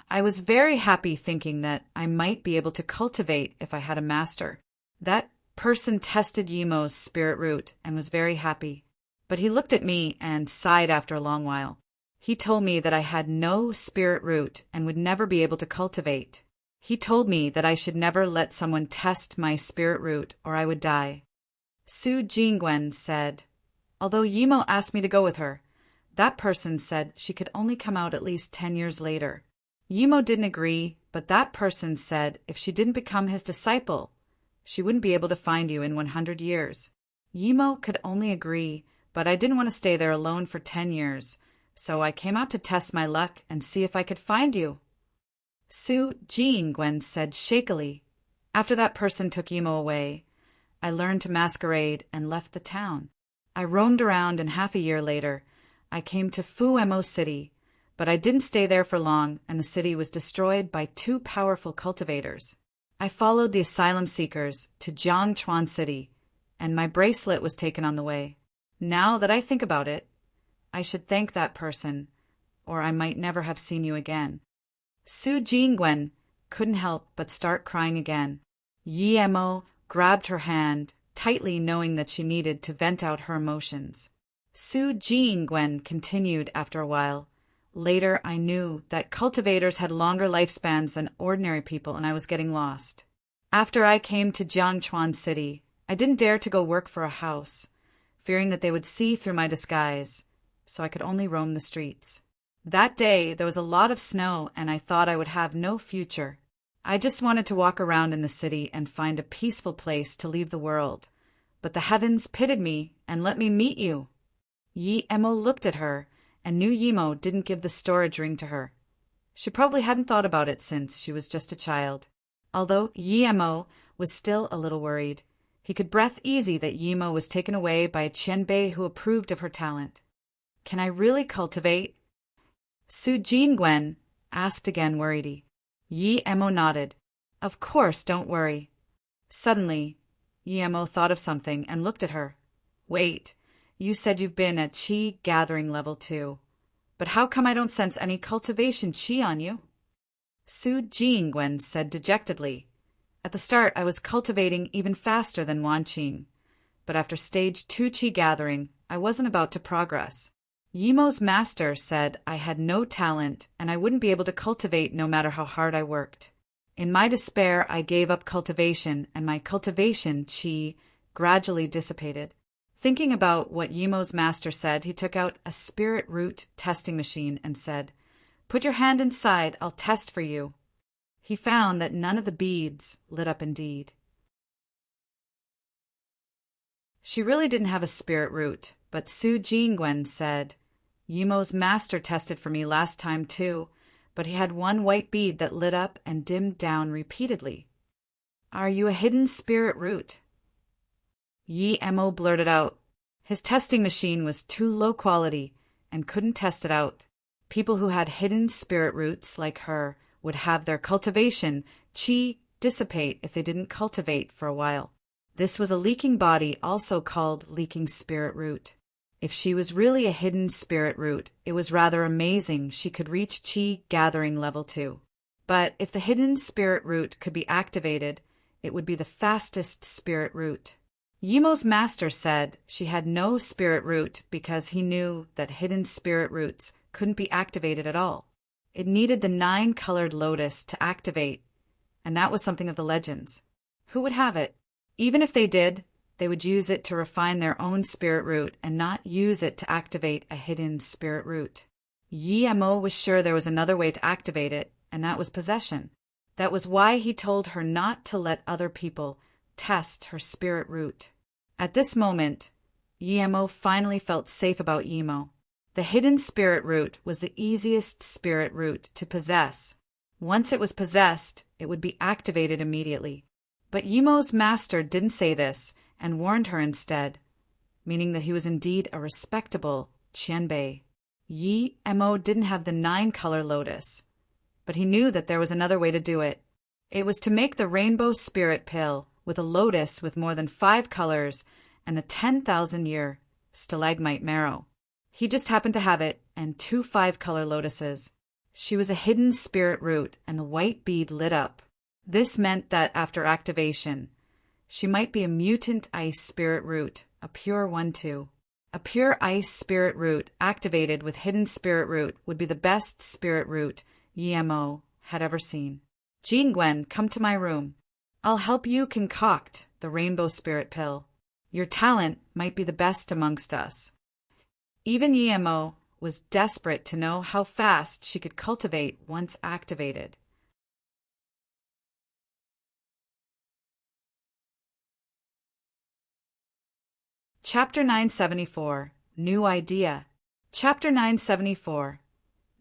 I was very happy thinking that I might be able to cultivate if I had a master. That person tested Yimo's spirit root and was very happy. But he looked at me and sighed after a long while. He told me that I had no spirit root and would never be able to cultivate. He told me that I should never let someone test my spirit root or I would die. Su Jingwen said, Although Yimo asked me to go with her, that person said she could only come out at least 10 years later. Yimo didn't agree, but that person said if she didn't become his disciple, she wouldn't be able to find you in 100 years. Yimo could only agree, but I didn't want to stay there alone for 10 years, so I came out to test my luck and see if I could find you. Su Jingwen said shakily. After that person took Yimo away, I learned to masquerade and left the town. I roamed around, and half a year later, I came to Fu-Mo City, but I didn't stay there for long, and the city was destroyed by two powerful cultivators. I followed the asylum seekers to Jiangchuan City, and my bracelet was taken on the way. Now that I think about it, I should thank that person, or I might never have seen you again. Su Jingwen couldn't help but start crying again. Yi-Mo grabbed her hand tightly, knowing that she needed to vent out her emotions. Su Jingwen continued after a while. Later, I knew that cultivators had longer lifespans than ordinary people, and I was getting lost. After I came to Jiangchuan City, I didn't dare to go work for a house, fearing that they would see through my disguise, so I could only roam the streets. That day, there was a lot of snow, and I thought I would have no future. I just wanted to walk around in the city and find a peaceful place to leave the world. But the heavens pitied me and let me meet you. Yi-Mo looked at her and knew Yi-Mo didn't give the storage ring to her. She probably hadn't thought about it since she was just a child. Although Yi-Mo was still a little worried, he could breathe easy that Yi-Mo was taken away by a Qianbei who approved of her talent. Can I really cultivate? Su Jingwen asked again, worried. Yi-Mo nodded. Of course, don't worry. Suddenly, Yi-Mo thought of something and looked at her. Wait, you said you've been at Qi gathering level 2. But how come I don't sense any cultivation Qi on you? Su Jingwen said dejectedly. At the start, I was cultivating even faster than Wan Qing. But after stage 2 Qi gathering, I wasn't about to progress. Yi-Mo's master said I had no talent and I wouldn't be able to cultivate no matter how hard I worked. In my despair, I gave up cultivation, and my cultivation Qi gradually dissipated. Thinking about what Yi-Mo's master said, he took out a spirit root testing machine and said, Put your hand inside, I'll test for you. He found that none of the beads lit up indeed. She really didn't have a spirit root, but Su Jingwen said, Yi-Mo's master tested for me last time too, but he had one white bead that lit up and dimmed down repeatedly. Are you a hidden spirit root? Yi-Mo blurted out. His testing machine was too low quality and couldn't test it out. People who had hidden spirit roots like her would have their cultivation Qi dissipate if they didn't cultivate for a while. This was a leaking body, also called leaking spirit root. If she was really a hidden spirit root, it was rather amazing she could reach Qi gathering level 2. But if the hidden spirit root could be activated, it would be the fastest spirit root. Yi-Mo's master said she had no spirit root because he knew that hidden spirit roots couldn't be activated at all. It needed the 9-colored lotus to activate, and that was something of the legends. Who would have it? Even if they did, they would use it to refine their own spirit root and not use it to activate a hidden spirit root. Yi-Mo was sure there was another way to activate it, and that was possession. That was why he told her not to let other people test her spirit root. At this moment, Yi-Mo finally felt safe about Yi-Mo. The hidden spirit root was the easiest spirit root to possess. Once it was possessed, it would be activated immediately. But Yi-Mo's master didn't say this and warned her instead, meaning that he was indeed a respectable Qianbei. Yi-Mo didn't have the 9-color lotus, but he knew that there was another way to do it. It was to make the rainbow spirit pill with a lotus with more than 5 colors and the 10,000-year stalagmite marrow. He just happened to have it and 2 5-color lotuses. She was a hidden spirit root, and the white bead lit up. This meant that after activation, she might be a mutant ice spirit root, a pure one too. A pure ice spirit root activated with hidden spirit root would be the best spirit root Yi-Mo had ever seen. Jingwen, come to my room. I'll help you concoct the rainbow spirit pill. Your talent might be the best amongst us. Even Yi-Mo was desperate to know how fast she could cultivate once activated. Chapter 974, New Idea. Chapter 974,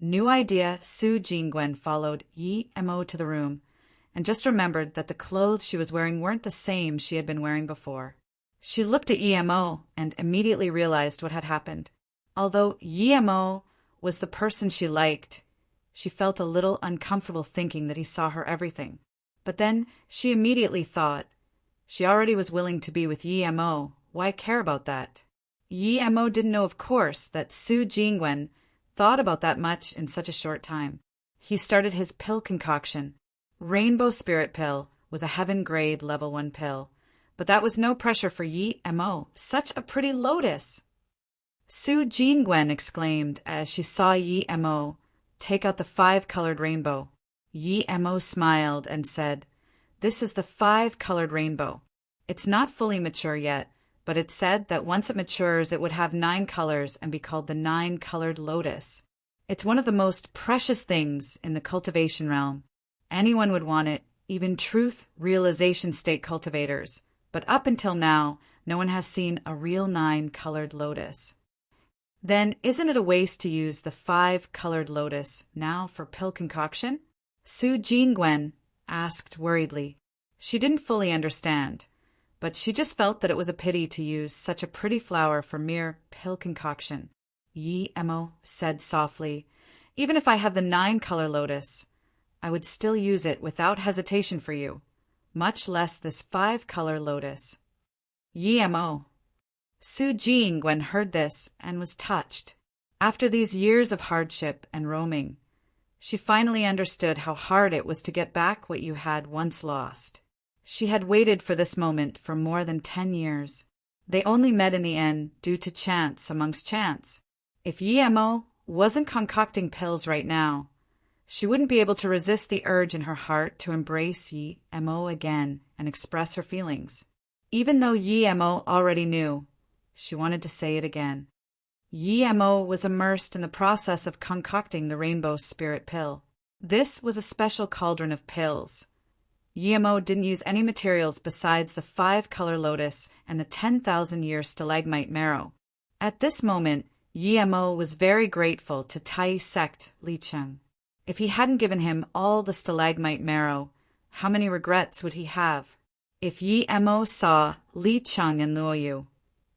New Idea. Su Jingwen followed Yi-Mo to the room and just remembered that the clothes she was wearing weren't the same she had been wearing before. She looked at Yi-Mo and immediately realized what had happened. Although Yemo was the person she liked, she felt a little uncomfortable thinking that he saw her everything. But then she immediately thought, she already was willing to be with Yemo, why care about that? Yemo didn't know, of course, that Su Jingwen thought about that much in such a short time. He started his pill concoction. Rainbow Spirit Pill was a heaven-grade level 1 pill, but that was no pressure for Yemo. Such a pretty lotus! Su Jingwen exclaimed as she saw Yemo take out the 5-colored rainbow. Yemo smiled and said, "This is the 5-colored rainbow. It's not fully mature yet, but it said that once it matures it would have 9 colors and be called the 9-colored lotus. It's one of the most precious things in the cultivation realm. Anyone would want it, even truth realization state cultivators, but up until now, no one has seen a real 9-colored lotus." Then isn't it a waste to use the 5-colored lotus now for pill concoction? Su Jingwen asked worriedly. She didn't fully understand, but she just felt that it was a pity to use such a pretty flower for mere pill concoction. Yemo said softly, "Even if I have the 9-color lotus, I would still use it without hesitation for you, much less this 5-color lotus." Yemo. Su Jingwen heard this and was touched. After these years of hardship and roaming, she finally understood how hard it was to get back what you had once lost. She had waited for this moment for more than 10 years. They only met in the end due to chance amongst chance. If Yemo wasn't concocting pills right now, she wouldn't be able to resist the urge in her heart to embrace Yemo again and express her feelings. Even though Yemo already knew, she wanted to say it again. Yemo was immersed in the process of concocting the Rainbow Spirit Pill. This was a special cauldron of pills. Yemo didn't use any materials besides the 5-color lotus and the 10,000-year stalagmite marrow. At this moment, Yemo was very grateful to Tai Sect Licheng. If he hadn't given him all the stalagmite marrow, how many regrets would he have? If Yemo saw Licheng in Luoyu,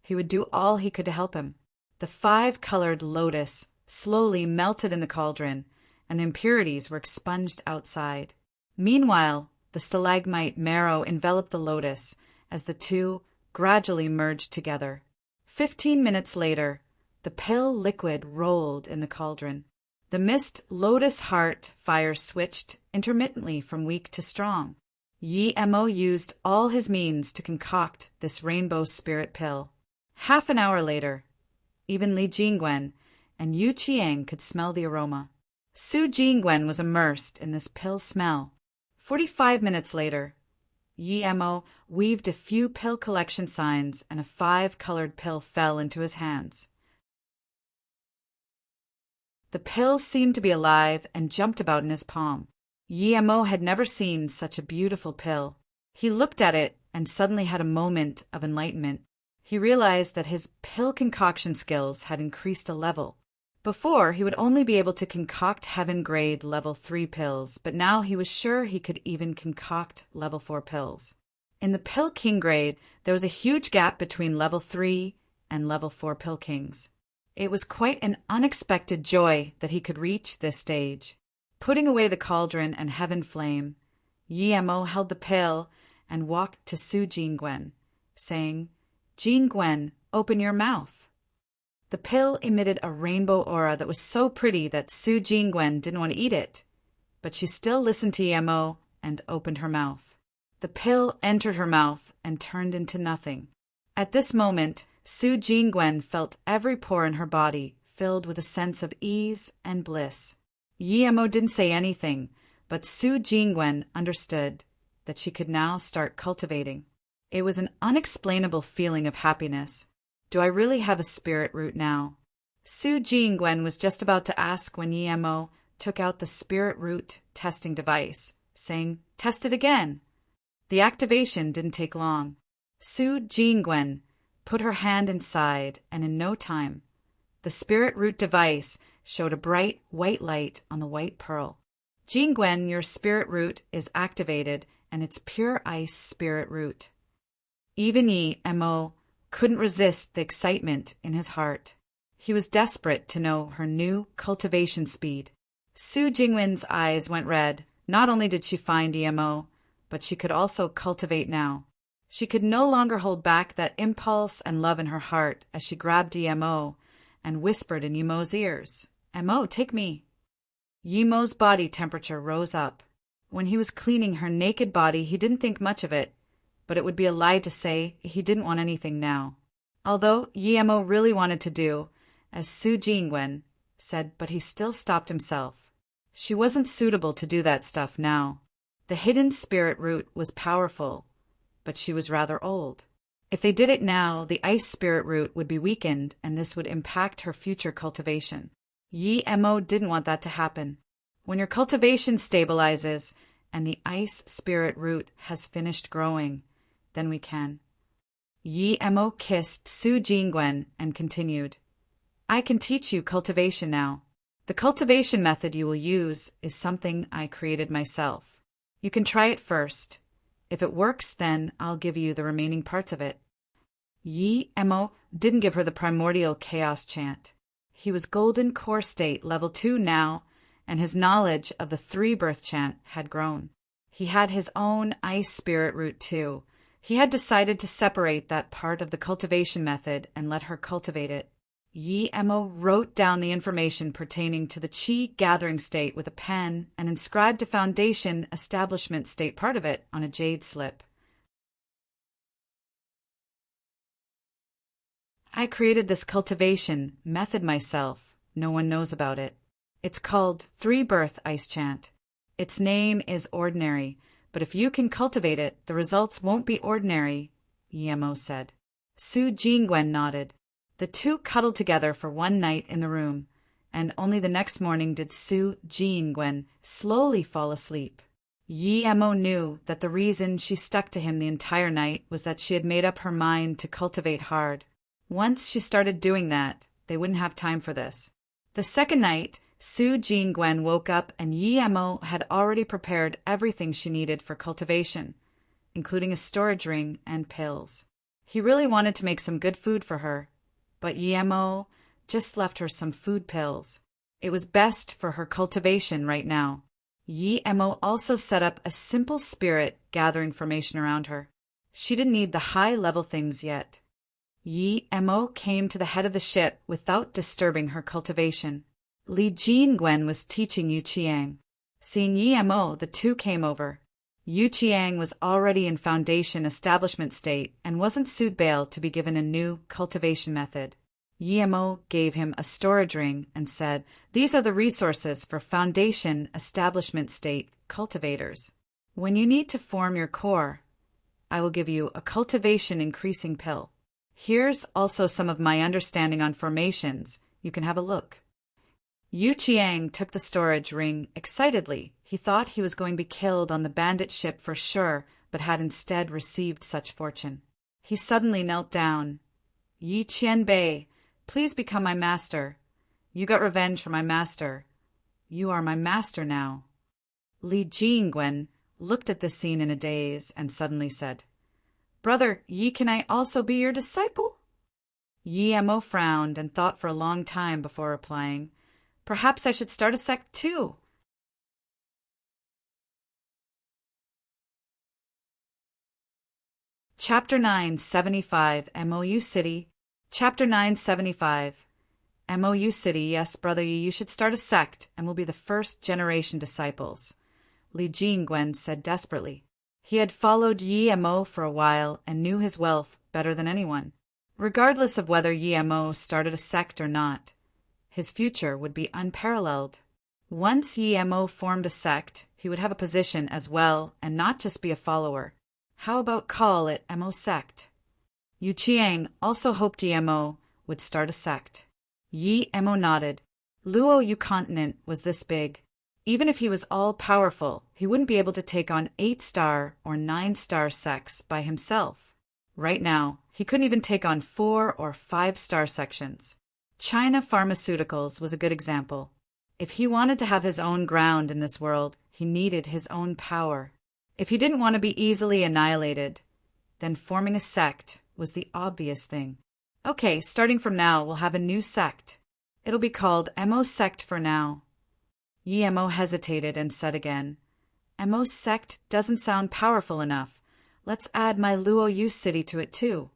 he would do all he could to help him. The 5-colored lotus slowly melted in the cauldron, and the impurities were expunged outside. Meanwhile, the stalagmite marrow enveloped the lotus as the two gradually merged together. 15 minutes later, the pill liquid rolled in the cauldron. The mist lotus heart fire switched intermittently from weak to strong. Yemo used all his means to concoct this rainbow spirit pill. Half an hour later, even Li Jingwen and Yu Qiang could smell the aroma. Su Jingwen was immersed in this pill smell. 45 minutes later, Yemo weaved a few pill collection signs and a 5-colored pill fell into his hands. The pill seemed to be alive and jumped about in his palm. Yemo had never seen such a beautiful pill. He looked at it and suddenly had a moment of enlightenment. He realized that his pill concoction skills had increased a level. Before, he would only be able to concoct heaven-grade level 3 pills, but now he was sure he could even concoct level 4 pills. In the Pill King grade, there was a huge gap between level 3 and level 4 Pill Kings. It was quite an unexpected joy that he could reach this stage. Putting away the cauldron and heaven flame, Yemo held the pill and walked to Su Jingwen, saying, "Jingwen, open your mouth." The pill emitted a rainbow aura that was so pretty that Su Jingwen didn't want to eat it, but she still listened to Yemo and opened her mouth. The pill entered her mouth and turned into nothing. At this moment, Su Jingwen felt every pore in her body filled with a sense of ease and bliss. Yemo didn't say anything, but Su Jingwen understood that she could now start cultivating. It was an unexplainable feeling of happiness. Do I really have a spirit root now? Su Jingwen was just about to ask when Yemo took out the spirit root testing device, saying, "Test it again." The activation didn't take long. Su Jingwen put her hand inside, and in no time, the spirit root device showed a bright white light on the white pearl. "Jingwen, your spirit root is activated, and it's pure ice spirit root." Even Yemo couldn't resist the excitement in his heart. He was desperate to know her new cultivation speed. Su Jingwen's eyes went red. Not only did she find EMO, but she could also cultivate now. She could no longer hold back that impulse and love in her heart as she grabbed EMO and whispered in Yemo's ears, "Emo, take me." Yemo's body temperature rose up. When he was cleaning her naked body, he didn't think much of it, but it would be a lie to say he didn't want anything now. Although Yemo really wanted to do, as Su Jingwen said, but he still stopped himself. She wasn't suitable to do that stuff now. The hidden spirit root was powerful, but she was rather old. If they did it now, the ice spirit root would be weakened, and this would impact her future cultivation. Yemo didn't want that to happen. When your cultivation stabilizes and the ice spirit root has finished growing, then we can. Yemo kissed Su Jingwen and continued, "I can teach you cultivation now. The cultivation method you will use is something I created myself. You can try it first. If it works, then I'll give you the remaining parts of it." Yemo didn't give her the primordial chaos chant. He was golden core state level 2 now, and his knowledge of the 3-birth chant had grown. He had his own ice spirit root too. He had decided to separate that part of the cultivation method and let her cultivate it. Yemo wrote down the information pertaining to the Qi gathering state with a pen and inscribed a foundation establishment state part of it on a jade slip. "I created this cultivation method myself. No one knows about it. It's called 3-birth ice chant. Its name is ordinary, but if you can cultivate it, the results won't be ordinary," Yemo said. Su Jingwen nodded. The two cuddled together for one night in the room, and only the next morning did Su Jingwen slowly fall asleep. Yemo knew that the reason she stuck to him the entire night was that she had made up her mind to cultivate hard. Once she started doing that, they wouldn't have time for this. The second night, Su Jingwen woke up and Yemo had already prepared everything she needed for cultivation, including a storage ring and pills. He really wanted to make some good food for her, but Yemo just left her some food pills. It was best for her cultivation right now. Yemo also set up a simple spirit gathering formation around her. She didn't need the high-level things yet. Yemo came to the head of the ship without disturbing her cultivation. Li Jingwen was teaching Yu Qiang. Seeing Yemo, the two came over. Yu Qiang was already in foundation establishment state and wasn't suitable to be given a new cultivation method. Yemo gave him a storage ring and said, "These are the resources for foundation establishment state cultivators. When you need to form your core, I will give you a cultivation increasing pill. Here's also some of my understanding on formations. You can have a look." Yu Qiang took the storage ring excitedly. He thought he was going to be killed on the bandit ship for sure, but had instead received such fortune. He suddenly knelt down. "Yi Qianbei, please become my master. You got revenge for my master. You are my master now." Li Jingwen looked at the scene in a daze and suddenly said, "Brother Yi, can I also be your disciple?" Yemo frowned and thought for a long time before replying, "Perhaps I should start a sect too." Chapter 975 MOU City. Chapter 975 MOU City. "Yes, brother Yi, you should start a sect and will be the first generation disciples," Li Jingwen said desperately. He had followed Yemo for a while and knew his wealth better than anyone. Regardless of whether Yemo started a sect or not, his future would be unparalleled. Once Yemo formed a sect, he would have a position as well and not just be a follower. How about call it Mo sect? Yu Qiang also hoped Yemo would start a sect. Yemo nodded. Luo Yu continent was this big. Even if he was all-powerful, he wouldn't be able to take on 8-star or 9-star sects by himself. Right now, he couldn't even take on 4 or 5-star sections. China Pharmaceuticals was a good example. If he wanted to have his own ground in this world, he needed his own power. If he didn't want to be easily annihilated, then forming a sect was the obvious thing. Okay, starting from now, we'll have a new sect. It'll be called Mo Sect for now. Yi Mo hesitated and said again, Mo Sect doesn't sound powerful enough. Let's add my Luo Yu city to it too.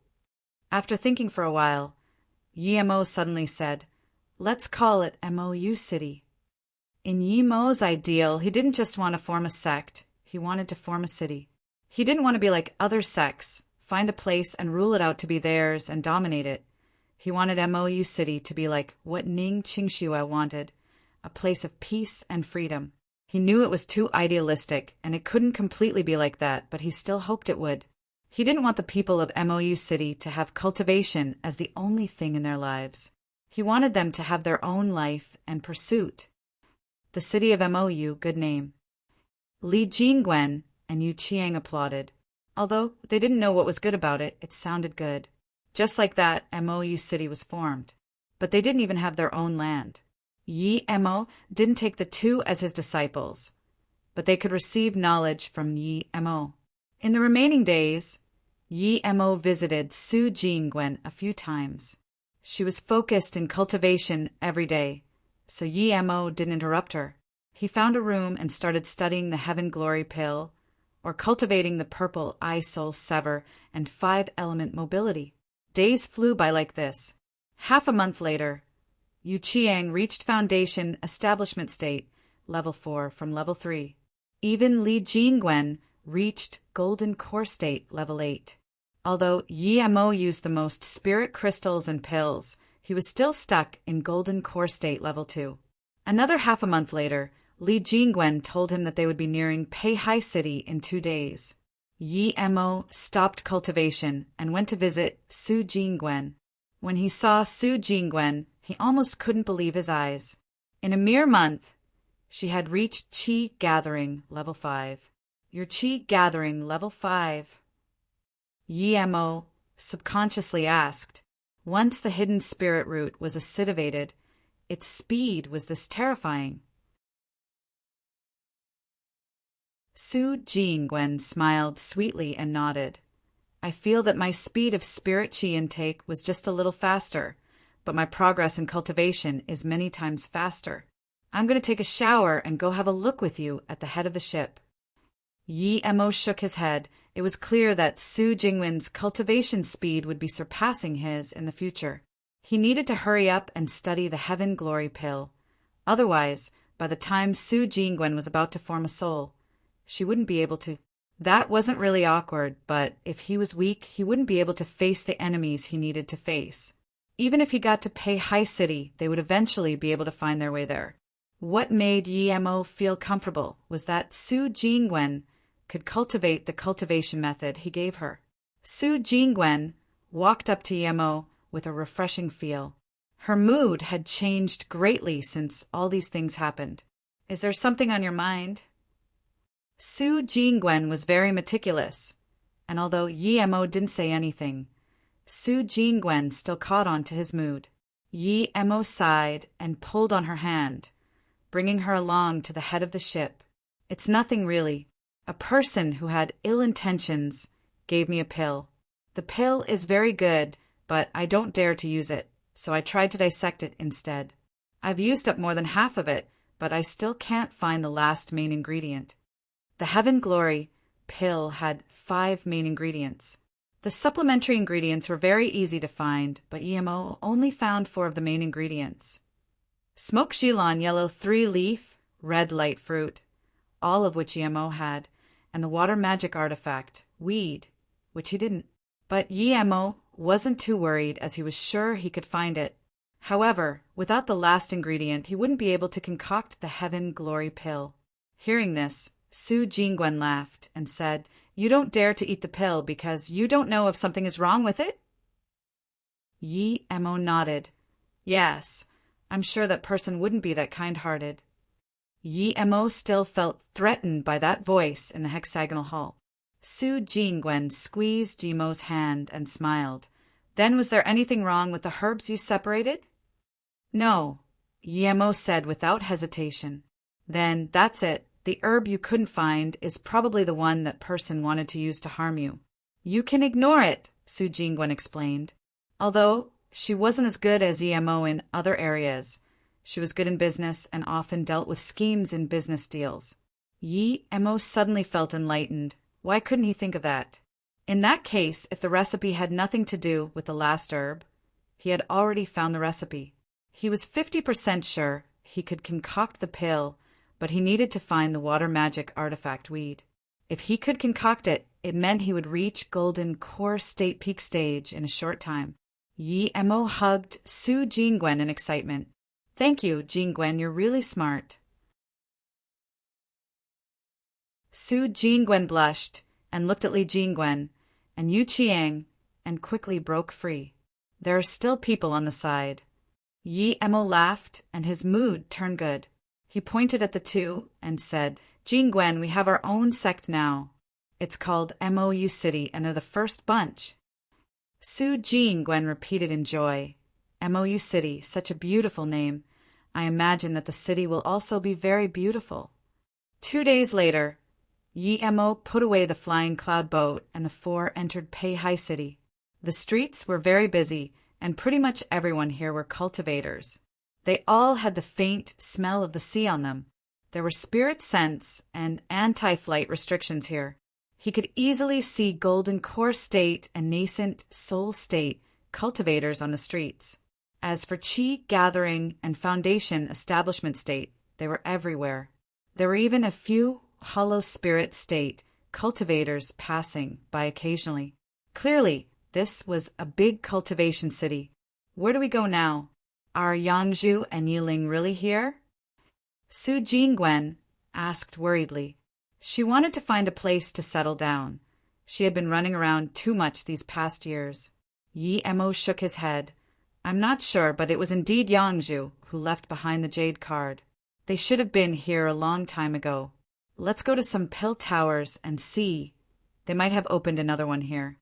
After thinking for a while, Yi Mo suddenly said, let's call it MOU City. In Yi Mo's ideal, he didn't just want to form a sect, he wanted to form a city. He didn't want to be like other sects, find a place and rule it out to be theirs and dominate it. He wanted MOU City to be like what Ning Qingxue wanted, a place of peace and freedom. He knew it was too idealistic, and it couldn't completely be like that, but he still hoped it would. He didn't want the people of MOU City to have cultivation as the only thing in their lives. He wanted them to have their own life and pursuit. The city of MOU, good name. Li Jingwen and Yu Qiang applauded. Although they didn't know what was good about it, it sounded good. Just like that, MOU City was formed. But they didn't even have their own land. Yi Mo didn't take the two as his disciples, but they could receive knowledge from Yi Mo. In the remaining days, Yi Mo visited Su Jingwen a few times. She was focused in cultivation every day, so Yi Mo didn't interrupt her. He found a room and started studying the Heaven Glory Pill, or cultivating the purple Eye Soul Sever and 5-element mobility. Days flew by like this. Half a month later, Yu Qiang reached Foundation Establishment State, Level 4 from Level 3. Even Li Jingwen reached Golden Core State, Level 8. Although Yi Mo used the most spirit crystals and pills, he was still stuck in Golden Core State Level 2. Another half a month later, Li Jingwen told him that they would be nearing Peihai City in 2 days. Yi Mo stopped cultivation and went to visit Su Jingwen. When he saw Su Jingwen, he almost couldn't believe his eyes. In a mere month, she had reached Qi Gathering Level 5. Your Qi Gathering Level 5. Yi Mo subconsciously asked. Once the hidden spirit root was acidivated, its speed was this terrifying. Su Jingwen smiled sweetly and nodded. I feel that my speed of spirit qi intake was just a little faster, but my progress in cultivation is many times faster. I'm going to take a shower and go have a look with you at the head of the ship. Yi Mo shook his head. It was clear that Su Jingwen's cultivation speed would be surpassing his in the future. He needed to hurry up and study the Heaven Glory Pill. Otherwise, by the time Su Jingwen was about to form a soul, she wouldn't be able to. That wasn't really awkward, but if he was weak, he wouldn't be able to face the enemies he needed to face. Even if he got to Peihai City, they would eventually be able to find their way there. What made Yi Mo feel comfortable was that Su Jingwen could cultivate the cultivation method he gave her. Su Jingwen walked up to Yi Mo with a refreshing feel. Her mood had changed greatly since all these things happened. Is there something on your mind? Su Jingwen was very meticulous, and although Yi Mo didn't say anything, Su Jingwen still caught on to his mood. Yi Mo sighed and pulled on her hand, bringing her along to the head of the ship. It's nothing really. A person who had ill intentions gave me a pill. The pill is very good, but I don't dare to use it, so I tried to dissect it instead. I've used up more than half of it, but I still can't find the last main ingredient. The Heaven Glory pill had 5 main ingredients. The supplementary ingredients were very easy to find, but Yi Mo only found 4 of the main ingredients. Smoke Shilon yellow 3-leaf, red light fruit, all of which Yi Mo had, and the water magic artifact, weed, which he didn't. But Yi Mo wasn't too worried as he was sure he could find it. However, without the last ingredient, he wouldn't be able to concoct the Heaven Glory pill. Hearing this, Su Jingwen laughed and said, You don't dare to eat the pill because you don't know if something is wrong with it? Yi Mo nodded. Yes, I'm sure that person wouldn't be that kind-hearted. Yi Mo still felt threatened by that voice in the hexagonal hall. Su Jingwen squeezed Yi Mo's hand and smiled. Then was there anything wrong with the herbs you separated? No, Yi Mo said without hesitation. Then that's it. The herb you couldn't find is probably the one that person wanted to use to harm you. You can ignore it, Su Jingwen explained. Although She wasn't as good as EMO in other areas. She was good in business and often dealt with schemes in business deals. EMO suddenly felt enlightened. Why couldn't he think of that? In that case, if the recipe had nothing to do with the last herb, he had already found the recipe. He was 50% sure he could concoct the pill, but he needed to find the water magic artifact weed. If he could concoct it, it meant he would reach Golden Core State peak stage in a short time. EMO hugged Su Jingwen in excitement. Thank you, Jingwen, you're really smart. Su Jingwen blushed and looked at Li Jingwen and Yu Qiang and quickly broke free. There are still people on the side. EMO laughed and his mood turned good. He pointed at the two and said, Jingwen, we have our own sect now. It's called MOU City and they're the first bunch. Su Jingwen repeated in joy. MOU City, such a beautiful name. I imagine that the city will also be very beautiful. 2 days later, EMO put away the flying cloud boat and the four entered Peihai City. The streets were very busy and pretty much everyone here were cultivators. They all had the faint smell of the sea on them. There were spirit scents and anti-flight restrictions here. He could easily see Golden Core State and nascent Soul State cultivators on the streets. As for Qi Gathering and Foundation Establishment State, they were everywhere. There were even a few Hollow Spirit State cultivators passing by occasionally. Clearly, this was a big cultivation city. Where do we go now? Are Yangzhu and Yiling really here? Su Jingwen asked worriedly. She wanted to find a place to settle down. She had been running around too much these past years. EMO shook his head. I'm not sure, but it was indeed Yangzhu who left behind the jade card. They should have been here a long time ago. Let's go to some pill towers and see. They might have opened another one here.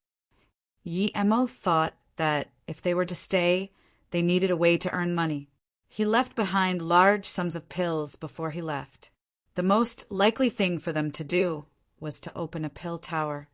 EMO thought that if they were to stay, they needed a way to earn money. He left behind large sums of pills before he left. The most likely thing for them to do was to open a pill tower.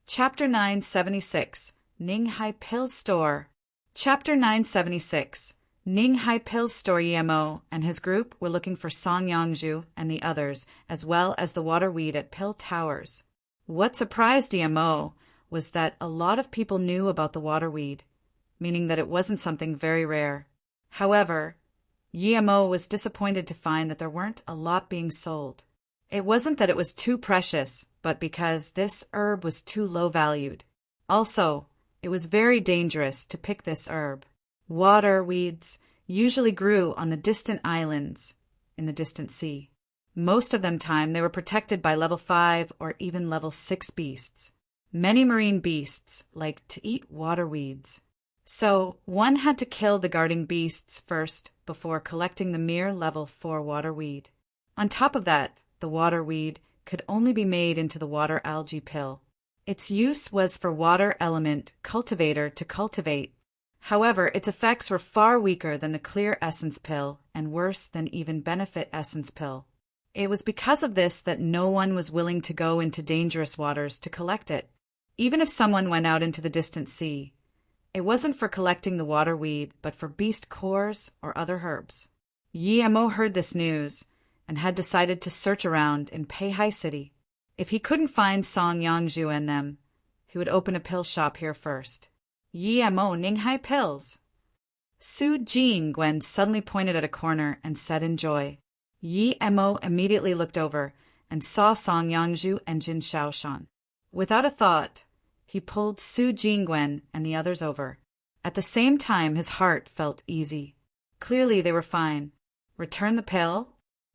Chapter 976, Ninghai Pill Store. Chapter 976. Ninghai Pill Store. EMO and his group were looking for Song Yangzhu and the others, as well as the water weed at Pill Towers. What surprised EMO was that a lot of people knew about the water weed, meaning that it wasn't something very rare. However, EMO was disappointed to find that there weren't a lot being sold. It wasn't that it was too precious, but because this herb was too low valued. Also, it was very dangerous to pick this herb. Water weeds usually grew on the distant islands in the distant sea. Most of them time they were protected by level 5 or even level 6 beasts. Many marine beasts like to eat water weeds. So one had to kill the guarding beasts first before collecting the mere level 4 water weed. On top of that, the water weed could only be made into the water algae pill. Its use was for water element cultivator to cultivate. However, its effects were far weaker than the clear essence pill and worse than even benefit essence pill. It was because of this that no one was willing to go into dangerous waters to collect it. Even if someone went out into the distant sea, it wasn't for collecting the water weed, but for beast cores or other herbs. EMO heard this news and had decided to search around in Peihai City. If he couldn't find Song Yangzhu and them, he would open a pill shop here first. EMO Ninghai Pills. Su Jingwen suddenly pointed at a corner and said in joy. EMO immediately looked over and saw Song Yangzhu and Jin Shaoshan. Without a thought, he pulled Su Jingwen and the others over. At the same time, his heart felt easy. Clearly they were fine. Return the pill?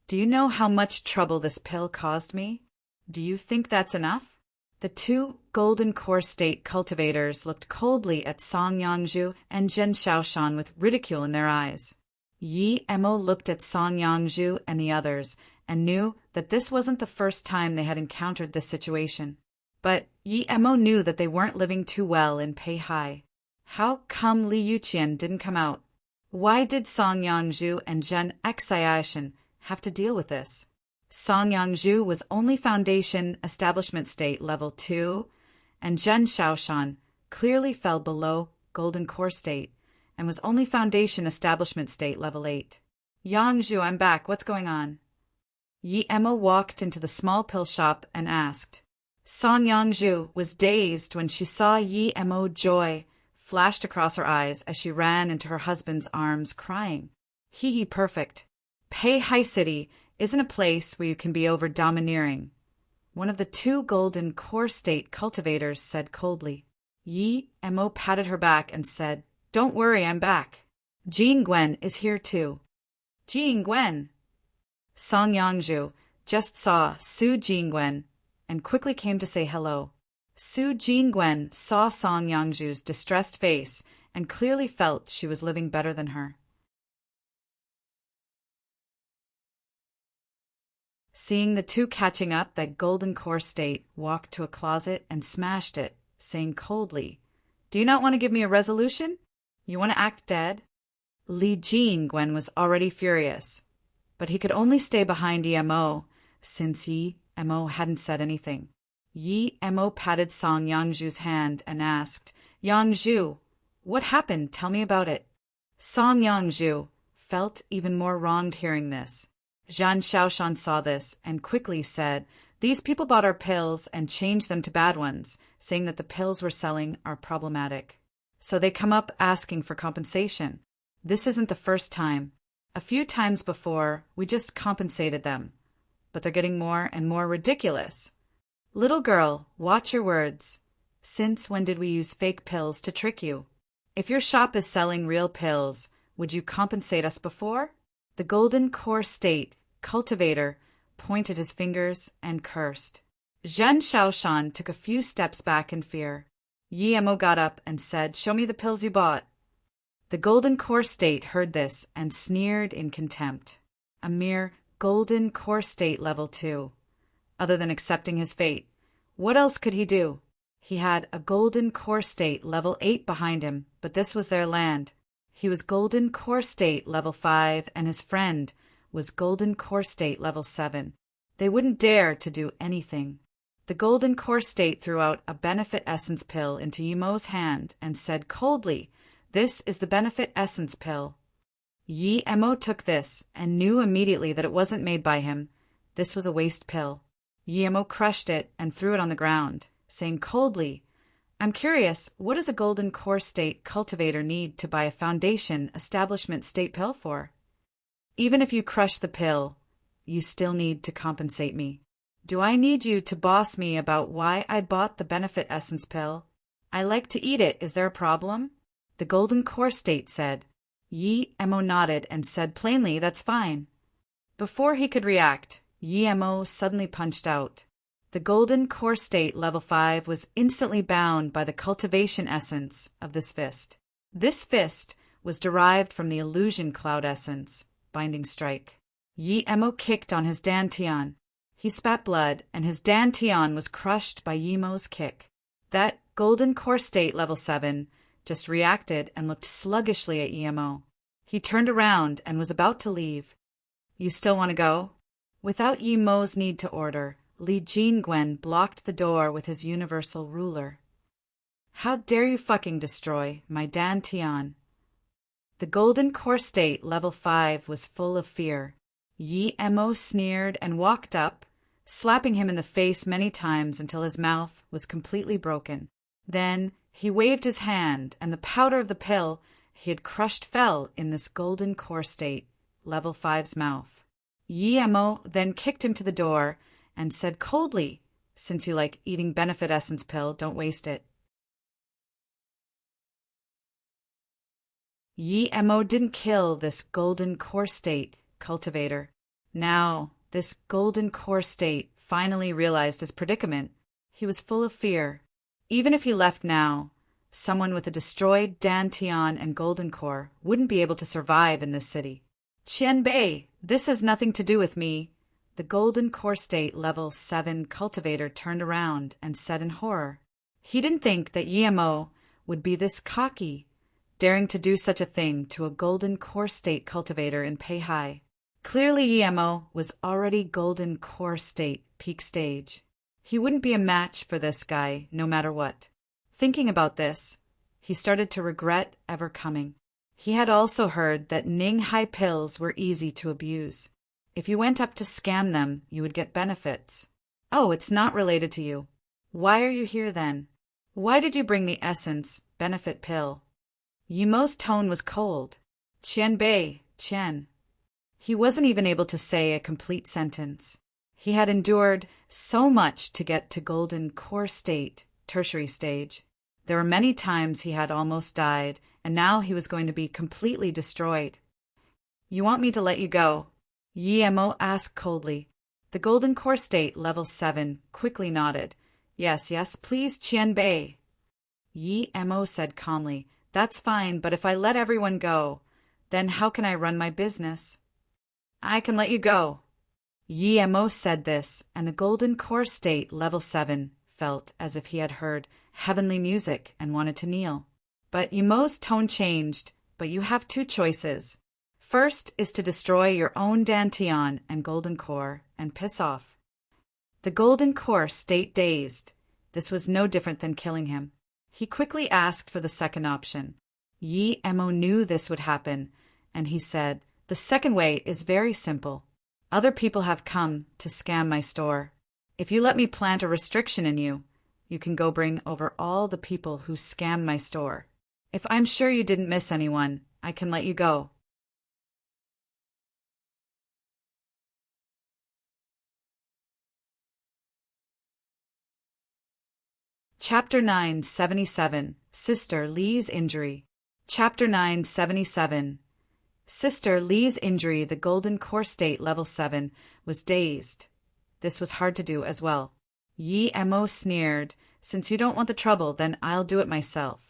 Do you know how much trouble this pill caused me? Do you think that's enough? The two Golden Core State cultivators looked coldly at Song Yangzhu and Jin Shaoshan with ridicule in their eyes. EMO looked at Song Yangzhu and the others and knew that this wasn't the first time they had encountered this situation. But EMO knew that they weren't living too well in Peihai. How come Li Yuqian didn't come out? Why did Song Yangzhu and Zhen Xiaoshan have to deal with this? Song Yangzhu was only Foundation Establishment State Level 2, and Zhen Shaoshan clearly fell below Golden Core State and was only Foundation Establishment State Level 8. Yangzhu, I'm back. What's going on? Yi Emma walked into the small pill shop and asked. Song Yangzhu was dazed when she saw Yi Emma. Joy flashed across her eyes as she ran into her husband's arms, crying. Hee, perfect. Peihai City isn't a place where you can be over-domineering. One of the two Golden Core State cultivators said coldly. Yi Emma patted her back and said, Don't worry, I'm back. Jing Gwen is here too. Jing Gwen! Song Yangzhu just saw Su Jingwen and quickly came to say hello. Su Jingwen saw Song Yangzhu's distressed face and clearly felt she was living better than her. Seeing the two catching up, that Golden Core State walked to a closet and smashed it, saying coldly, Do you not want to give me a resolution? You want to act dead? Li Jingwen was already furious, but he could only stay behind Yi Emma since Yi Emma hadn't said anything. Yi Emma patted Song Yangzhu's hand and asked, Yangzhu, what happened? Tell me about it. Song Yangzhu felt even more wronged hearing this. Zhan Shaoshan saw this and quickly said, These people bought our pills and changed them to bad ones, saying that the pills we're selling are problematic. So they come up asking for compensation. This isn't the first time. A few times before, we just compensated them. But they're getting more and more ridiculous. Little girl, watch your words. Since when did we use fake pills to trick you? If your shop is selling real pills, would you compensate us before? The Golden Core State cultivator pointed his fingers and cursed. Zhen Shaoshan took a few steps back in fear. Yi Emma got up and said, Show me the pills you bought. The Golden Core State heard this and sneered in contempt. A mere Golden Core State Level 2. Other than accepting his fate, what else could he do? He had a Golden Core State Level 8 behind him, but this was their land. He was Golden Core State Level 5, and his friend was Golden Core State Level 7. They wouldn't dare to do anything. The Golden Core State threw out a Benefit Essence pill into Yi Mo's hand and said coldly, This is the Benefit Essence pill. Yi Emma took this and knew immediately that it wasn't made by him. This was a waste pill. Yi Emma crushed it and threw it on the ground, saying coldly, I'm curious, what does a Golden Core State cultivator need to buy a Foundation Establishment State pill for? Even if you crush the pill, you still need to compensate me. Do I need you to boss me about why I bought the Benefit Essence pill? I like to eat it. Is there a problem? The Golden Core State said. Yi Emma nodded and said plainly, That's fine. Before he could react, Yi Emma suddenly punched out. The Golden Core State Level 5 was instantly bound by the cultivation essence of this fist. This fist was derived from the illusion cloud essence, Binding Strike. Yi Emma kicked on his dantian. He spat blood, and his dantian was crushed by Yi Mo's kick. That Golden Core State Level 7 just reacted and looked sluggishly at Yi Emma. He turned around and was about to leave. You still want to go? Without Yi Mo's need to order, Li Jingwen blocked the door with his universal ruler. How dare you fucking destroy my dantian? The Golden Core State Level 5 was full of fear. Yi Emma sneered and walked up, slapping him in the face many times until his mouth was completely broken. Then he waved his hand, and the powder of the pill he had crushed fell in this Golden Core State Level 5's mouth. Yi Emma then kicked him to the door and said coldly, Since you like eating Benefit Essence pill, don't waste it. Yi Emma didn't kill this Golden Core State cultivator. Now, this Golden Core State finally realized his predicament. He was full of fear. Even if he left now, someone with a destroyed dantian and Golden Core wouldn't be able to survive in this city. Qian Bei, this has nothing to do with me. The Golden Core State Level 7 cultivator turned around and said in horror. He didn't think that Yi Emma would be this cocky, daring to do such a thing to a Golden Core State cultivator in Peihai. Clearly Yemo was already golden core state, peak stage. He wouldn't be a match for this guy, no matter what. Thinking about this, he started to regret ever coming. He had also heard that Ning Hai pills were easy to abuse. If you went up to scam them, you would get benefits. Oh, it's not related to you. Why are you here then? Why did you bring the essence, benefit pill? Yemo's tone was cold. Qian Bei, Qian. He wasn't even able to say a complete sentence. He had endured so much to get to golden core state, tertiary stage. There were many times he had almost died, and now he was going to be completely destroyed. You want me to let you go? Yemo asked coldly. The golden core state, level 7, quickly nodded. Yes, yes, please, Qian Bei. Yemo said calmly. That's fine, but if I let everyone go, then how can I run my business? I can let you go. Yemo said this, and the golden core state, level 7, felt as if he had heard heavenly music and wanted to kneel. But Yemo's tone changed. But you have two choices. First is to destroy your own Dantian and golden core and piss off. The golden core state dazed. This was no different than killing him. He quickly asked for the second option. Yemo knew this would happen, and he said, the second way is very simple. Other people have come to scam my store. If you let me plant a restriction in you, you can go bring over all the people who scam my store. If I'm sure you didn't miss anyone, I can let you go. Chapter 977, Sister Li's Injury. Chapter 977. Sister Li's injury, the golden core state, level 7, was dazed. This was hard to do as well. Yemo sneered, since you don't want the trouble, then I'll do it myself.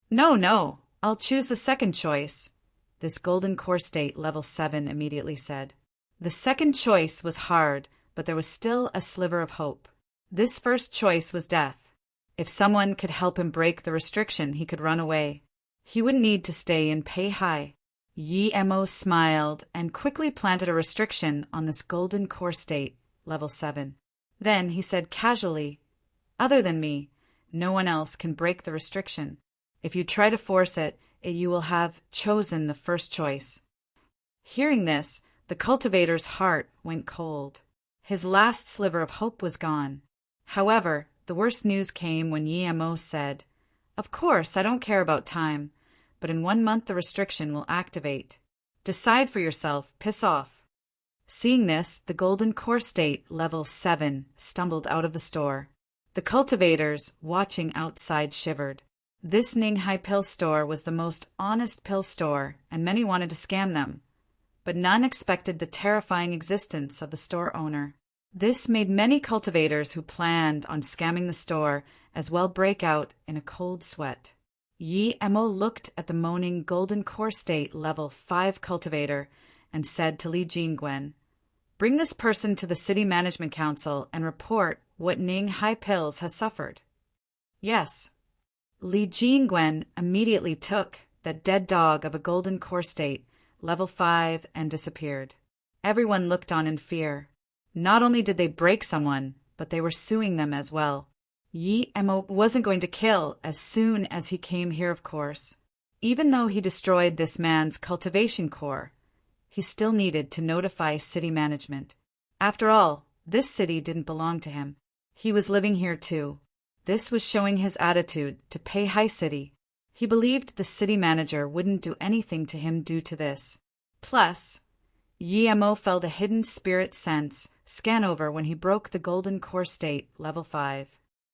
No, I'll choose the second choice, this golden core state, level 7, immediately said. The second choice was hard, but there was still a sliver of hope. This first choice was death. If someone could help him break the restriction, he could run away. He wouldn't need to stay in Peihai. Yemo smiled and quickly planted a restriction on this golden core state, level 7. Then he said casually, other than me, no one else can break the restriction. If you try to force it, you will have chosen the first choice. Hearing this, the cultivator's heart went cold. His last sliver of hope was gone. However, the worst news came when Yemo said, of course, I don't care about time, but in 1 month the restriction will activate. Decide for yourself, piss off. Seeing this, the golden core state, level 7, stumbled out of the store. The cultivators, watching outside, shivered. This Ning Hai pill store was the most honest pill store, and many wanted to scam them. But none expected the terrifying existence of the store owner. This made many cultivators who planned on scamming the store as well break out in a cold sweat. Yemo looked at the moaning golden core state level 5 cultivator and said to Li Jingwen, bring this person to the city management council and report what Ning Hai pills has suffered. Yes. Li Jingwen immediately took that dead dog of a golden core state, level 5, and disappeared. Everyone looked on in fear. Not only did they break someone, but they were suing them as well. Yemo wasn't going to kill as soon as he came here, of course. Even though he destroyed this man's cultivation core, he still needed to notify city management. After all, this city didn't belong to him. He was living here too. This was showing his attitude to Peihai City. He believed the city manager wouldn't do anything to him due to this. Plus, Yemo felt a hidden spirit sense scan over when he broke the golden core state, level 5.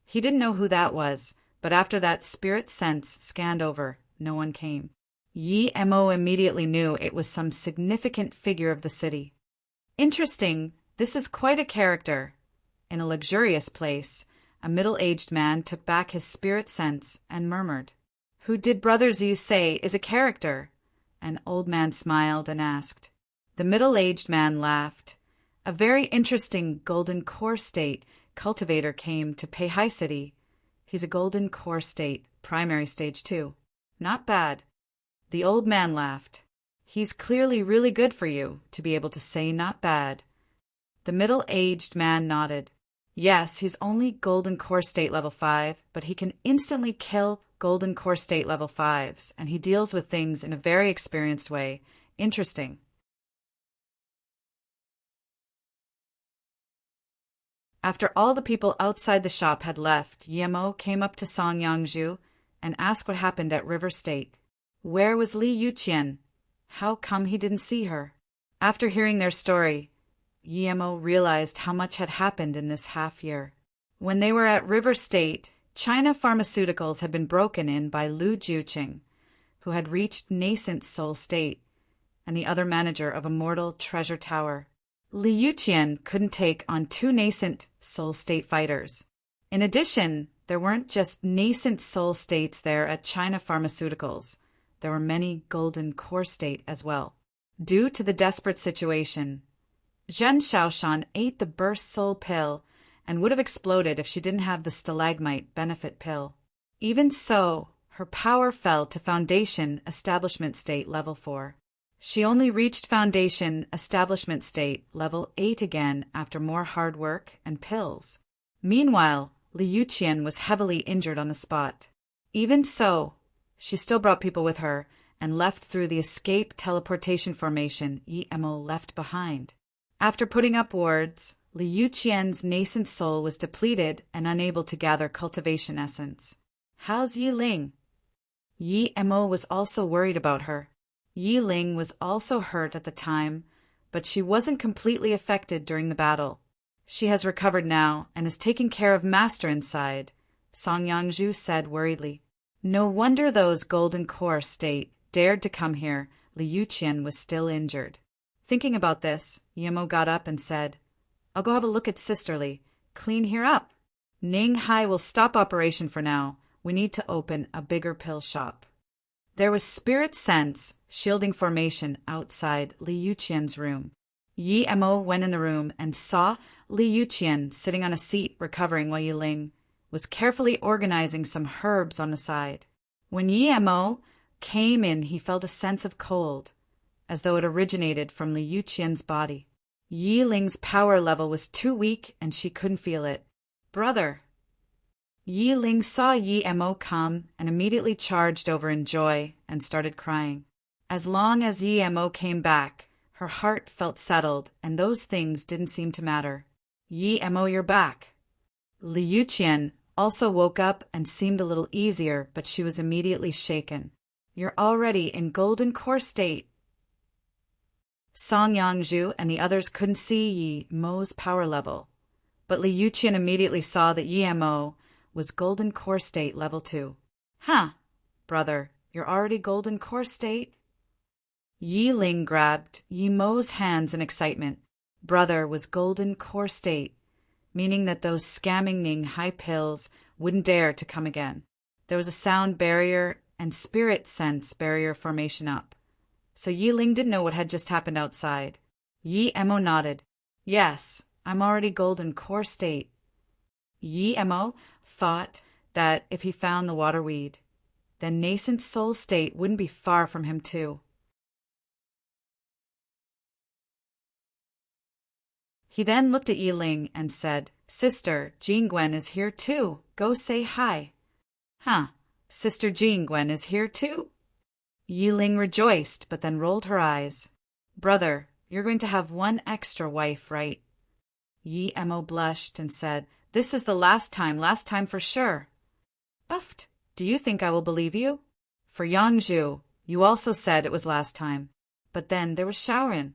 He didn't know who that was, but after that spirit sense scanned over, no one came. Yemo immediately knew it was some significant figure of the city. Interesting, this is quite a character. In a luxurious place, a middle-aged man took back his spirit sense and murmured, who did Brother Zhu say is a character? An old man smiled and asked. The middle-aged man laughed. A very interesting golden core state cultivator came to Peihai City. He's a golden core state, primary stage 2. Not bad. The old man laughed. He's clearly really good for you to be able to say not bad. The middle-aged man nodded. Yes, he's only Golden Core State Level 5, but he can instantly kill Golden Core State Level 5s, and he deals with things in a very experienced way. Interesting. After all the people outside the shop had left, Yemo came up to Song Yangzhu and asked what happened at River State. Where was Li Yuqian? How come he didn't see her? After hearing their story, Yemo realized how much had happened in this half year. When they were at River State, China Pharmaceuticals had been broken in by Lu Juqing, who had reached nascent soul state, and the other manager of Immortal Treasure Tower. Li Yuqian couldn't take on 2 nascent soul state fighters. In addition, there weren't just nascent soul states there at China Pharmaceuticals. There were many golden core state as well. Due to the desperate situation, Zhen Xiaoshan ate the burst soul pill and would have exploded if she didn't have the stalagmite benefit pill. Even so, her power fell to Foundation Establishment State Level 4. She only reached Foundation Establishment State Level 8 again after more hard work and pills. Meanwhile, Li Yuqian was heavily injured on the spot. Even so, she still brought people with her and left through the escape teleportation formation Yemo left behind. After putting up wards, Li Yuqian's nascent soul was depleted and unable to gather cultivation essence. How's Yi Ling? Yemo was also worried about her. Yi Ling was also hurt at the time, but she wasn't completely affected during the battle. She has recovered now and is taking care of Master inside, Song Yangzhu said worriedly. No wonder those Golden Core State dared to come here. Li Yuqian was still injured. Thinking about this, Yemo got up and said, I'll go have a look at Sisterly. Clean here up. Ning Hai will stop operation for now. We need to open a bigger pill shop. There was spirit sense shielding formation outside Li Yuqian's room. Yemo went in the room and saw Li Yuqian sitting on a seat recovering while Yi Ling was carefully organizing some herbs on the side. When Yemo came in, he felt a sense of cold, as though it originated from Li Yuqian's body. Yi Ling's power level was too weak and she couldn't feel it. Brother! Yi Ling saw Yemo come and immediately charged over in joy and started crying. As long as Yemo came back, her heart felt settled and those things didn't seem to matter. Yemo, you're back. Li Yuqian also woke up and seemed a little easier, but she was immediately shaken. You're already in Golden Core State. Song Yangzhu and the others couldn't see Yemo's power level, but Li Yuqian immediately saw that Yemo was Golden Core State Level 2. Huh, brother, you're already Golden Core State? Yi Ling grabbed Yemo's hands in excitement. Brother was Golden Core State, meaning that those scamming Ning Hai pills wouldn't dare to come again. There was a sound barrier and spirit sense barrier formation up. So Yi Ling didn't know what had just happened outside. Yemo nodded. Yes, I'm already Golden Core State. Yemo thought that if he found the water weed, then nascent soul state wouldn't be far from him too. He then looked at Yi Ling and said, Sister, Jingwen is here too. Go say hi. Huh, Sister Jingwen is here too? Yi Ling rejoiced, but then rolled her eyes. Brother, you're going to have one extra wife, right? Yemo blushed and said, This is the last time for sure. Uffed, do you think I will believe you? For Yangzhu, you also said it was last time. But then there was Shaoran.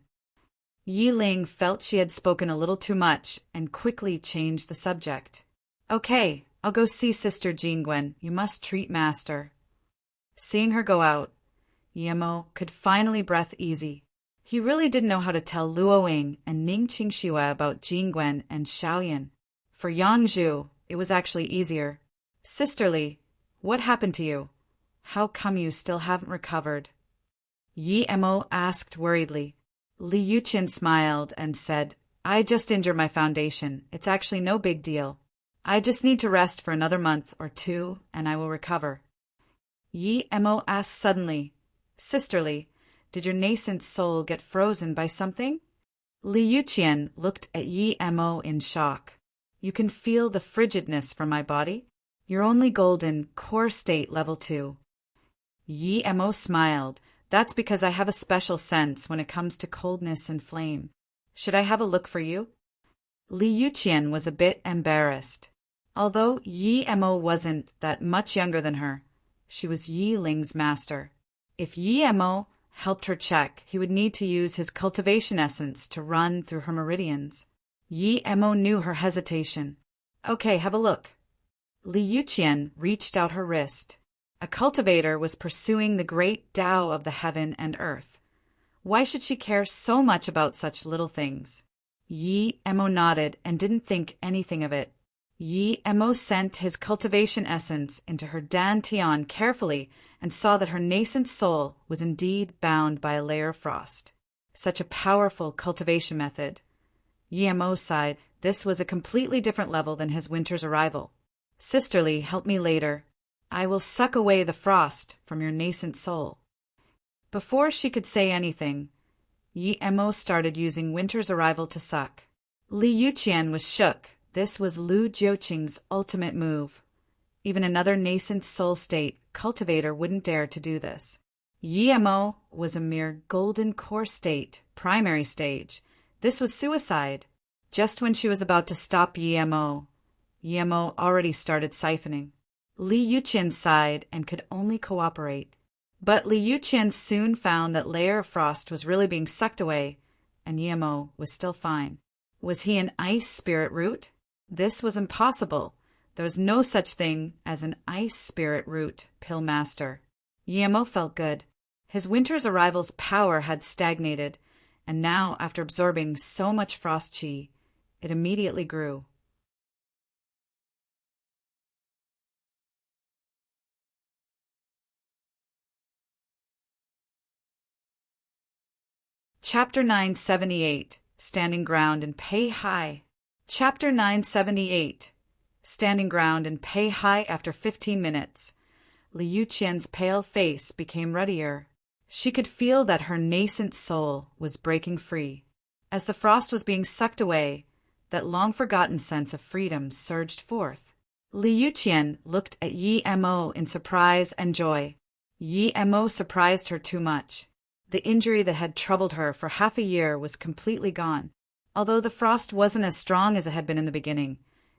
Yi Ling felt she had spoken a little too much and quickly changed the subject. Okay, I'll go see Sister Jingwen. You must treat Master. Seeing her go out, Yemo could finally breathe easy. He really didn't know how to tell Luo Ying and Ning Qingxue about Jingwen and Xiaoyan. For Yangzhu, it was actually easier. Sisterly, what happened to you? How come you still haven't recovered? Yemo asked worriedly. Li Yuqian smiled and said, I just injured my foundation. It's actually no big deal. I just need to rest for another month or 2 and I will recover. Yemo asked suddenly, Sisterly, Did your nascent soul get frozen by something? Li Yuqian looked at Yi Mo in shock. You can feel the frigidness from my body? You're only golden, core state level 2. Yi Mo smiled. That's because I have a special sense when it comes to coldness and flame. Should I have a look for you? Li Yuqian was a bit embarrassed. Although Yi Mo wasn't that much younger than her, she was Yi Ling's master. If Yi Mo helped her check, he would need to use his cultivation essence to run through her meridians. Yi Mo knew her hesitation. Okay, have a look. Li Yuqian reached out her wrist. A cultivator was pursuing the great Tao of the heaven and earth. Why should she care so much about such little things? Yi Mo nodded and didn't think anything of it. Yi Mo sent his cultivation essence into her dantian carefully and saw that her nascent soul was indeed bound by a layer of frost. Such a powerful cultivation method. Yi Mo sighed. This was a completely different level than his winter's arrival. Sisterly, help me later. I will suck away the frost from your nascent soul. Before she could say anything, Yi Mo started using winter's arrival to suck. Li Yuqian was shook. This was Lu Jiuqing's ultimate move. Even another nascent soul state cultivator wouldn't dare to do this. Yi Mo was a mere golden core state, primary stage. This was suicide. Just when she was about to stop Yi Mo already started siphoning. Li Yuqian sighed and could only cooperate. But Li Yuqian soon found that layer of frost was really being sucked away, and Yi Mo was still fine. Was he an ice spirit root? This was impossible. There was no such thing as an ice spirit root pill master. Yi Mo felt good. His winter's arrival's power had stagnated, and now, after absorbing so much frost chi, it immediately grew. Chapter 978, Standing Ground and Pay High. Chapter 978, Standing Ground and Pay High. After 15 minutes, Li Yuqian's pale face became ruddier. She could feel that her nascent soul was breaking free. As the frost was being sucked away, that long-forgotten sense of freedom surged forth. Li Yuqian looked at Yi Mo in surprise and joy. Yi Mo surprised her too much. The injury that had troubled her for half a year was completely gone. Although the frost wasn't as strong as it had been in the beginning,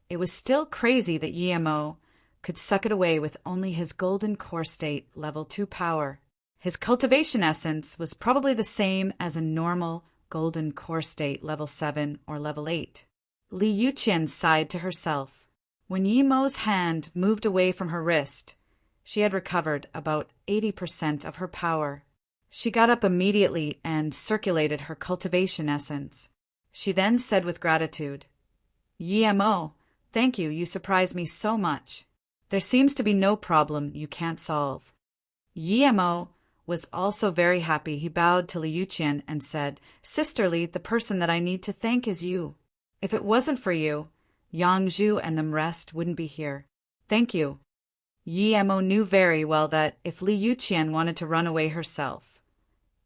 it was still crazy that Yi Mo could suck it away with only his golden core state level 2 power. His cultivation essence was probably the same as a normal golden core state level 7 or level 8. Li Yuqian sighed to herself. When Yi Mo's hand moved away from her wrist, she had recovered about 80% of her power. She got up immediately and circulated her cultivation essence. She then said with gratitude, Yi Mo, thank you, you surprised me so much. There seems to be no problem you can't solve. Yi Mo was also very happy. He bowed to Li Yuqian and said, Sisterly, the person that I need to thank is you. If it wasn't for you, Yang Zhu and the rest wouldn't be here. Thank you. Yi Mo knew very well that if Li Yuqian wanted to run away herself,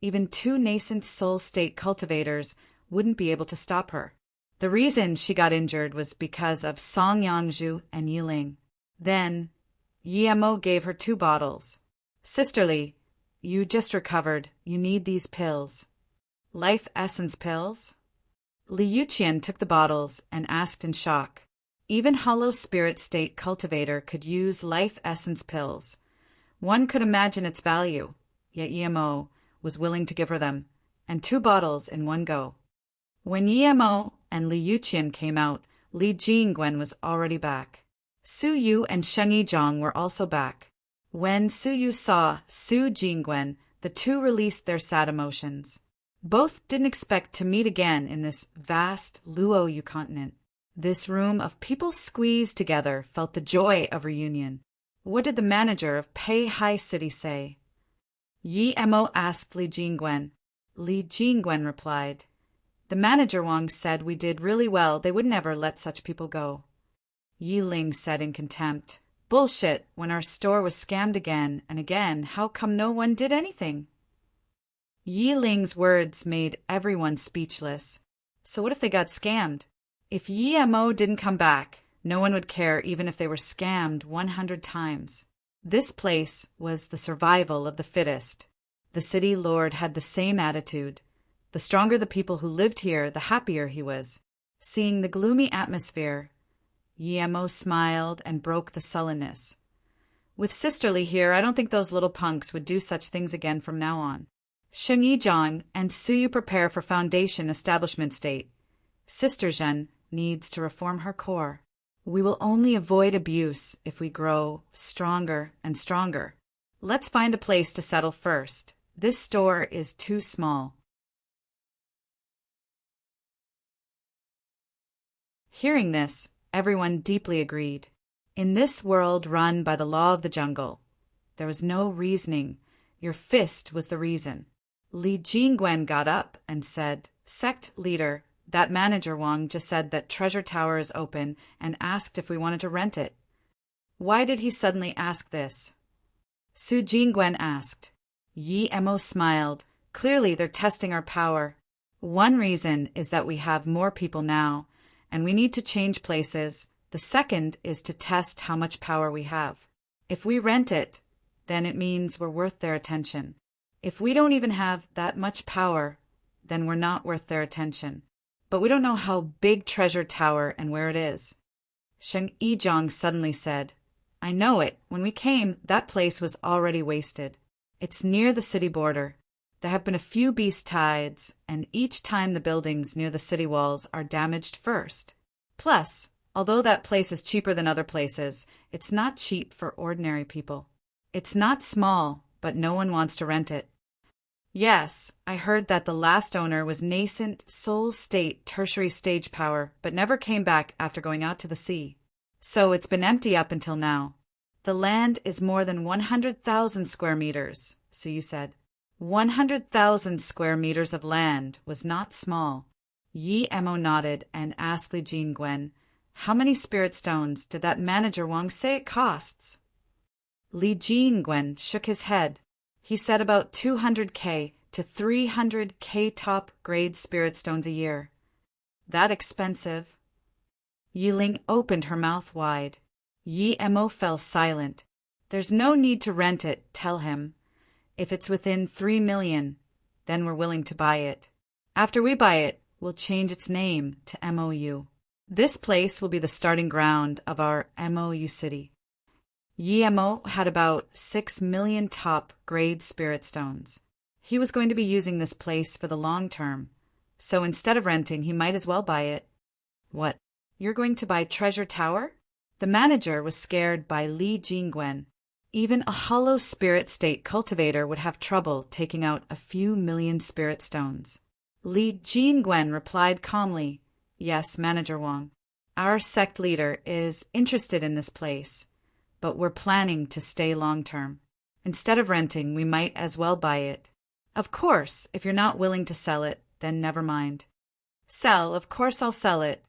even 2 nascent soul state cultivators wouldn't be able to stop her. The reason she got injured was because of Song Yangzhu and Yi Ling. Then, Yi Mo gave her 2 bottles. Sisterly, you just recovered. You need these pills. Life essence pills? Li Yuqian took the bottles and asked in shock. Even hollow spirit state cultivator could use life essence pills. One could imagine its value, yet Yi Mo was willing to give her them, and 2 bottles in one go. When Yi Mo and Li Yuqian came out, Li Jingwen was already back. Su Yu and Sheng Yizhang were also back. When Su Yu saw Su Jingwen, the 2 released their sad emotions. Both didn't expect to meet again in this vast Luo Yu continent. This room of people squeezed together felt the joy of reunion. What did the manager of Pei Hai City say? Yi Mo asked Li Jingwen. Li Jingwen replied, The manager Wang said we did really well. They would never let such people go. Yi Ling said in contempt, Bullshit, when our store was scammed again and again, how come no one did anything? Yi Ling's words made everyone speechless. So what if they got scammed? If Yi Mo didn't come back, no one would care even if they were scammed 100 times. This place was the survival of the fittest. The city lord had the same attitude. The stronger the people who lived here, the happier he was. Seeing the gloomy atmosphere, Yi Mo smiled and broke the sullenness. With Sisterly here, I don't think those little punks would do such things again from now on. Sheng Yizhang and Suyu prepare for foundation establishment state. Sister Zhen needs to reform her core. We will only avoid abuse if we grow stronger and stronger. Let's find a place to settle first. This store is too small. Hearing this, everyone deeply agreed. In this world run by the law of the jungle, there was no reasoning. Your fist was the reason. Li Jingwen got up and said, "Sect leader, that manager Wang just said that Treasure Tower is open and asked if we wanted to rent it." Why did he suddenly ask this? Su Jingwen asked. Yi Mo smiled. Clearly they're testing our power. One reason is that we have more people now, and we need to change places. The second is to test how much power we have. If we rent it, then it means we're worth their attention. If we don't even have that much power, then we're not worth their attention. But we don't know how big Treasure Tower and where it is. Sheng Yizhang suddenly said, "I know it. When we came, that place was already wasted. It's near the city border. There have been a few beast tides, and each time the buildings near the city walls are damaged first. Plus, although that place is cheaper than other places, it's not cheap for ordinary people. It's not small, but no one wants to rent it." Yes, I heard that the last owner was nascent Seoul State tertiary stage power, but never came back after going out to the sea. So it's been empty up until now. The land is more than 100,000 square meters, so you said. 100,000 square meters of land was not small. Yi Mo nodded and asked Li Jingwen, "How many spirit stones did that manager Wang say it costs?" Li Jingwen shook his head. He said about 200K to 300K top-grade spirit stones a year. That expensive? Yi Ling opened her mouth wide. Yi Mo fell silent. "There's no need to rent it, tell him. If it's within 3 million, then we're willing to buy it. After we buy it, we'll change its name to MOU. This place will be the starting ground of our MOU city." Yi Mo had about 6 million top-grade spirit stones. He was going to be using this place for the long term, so instead of renting, he might as well buy it. "What, you're going to buy Treasure Tower?" The manager was scared by Li Jingwen. Even a hollow spirit state cultivator would have trouble taking out a few million spirit stones. Li Jingwen replied calmly, "Yes, Manager Wang. Our sect leader is interested in this place, but we're planning to stay long-term. Instead of renting, we might as well buy it. Of course, if you're not willing to sell it, then never mind." "Sell, of course I'll sell it,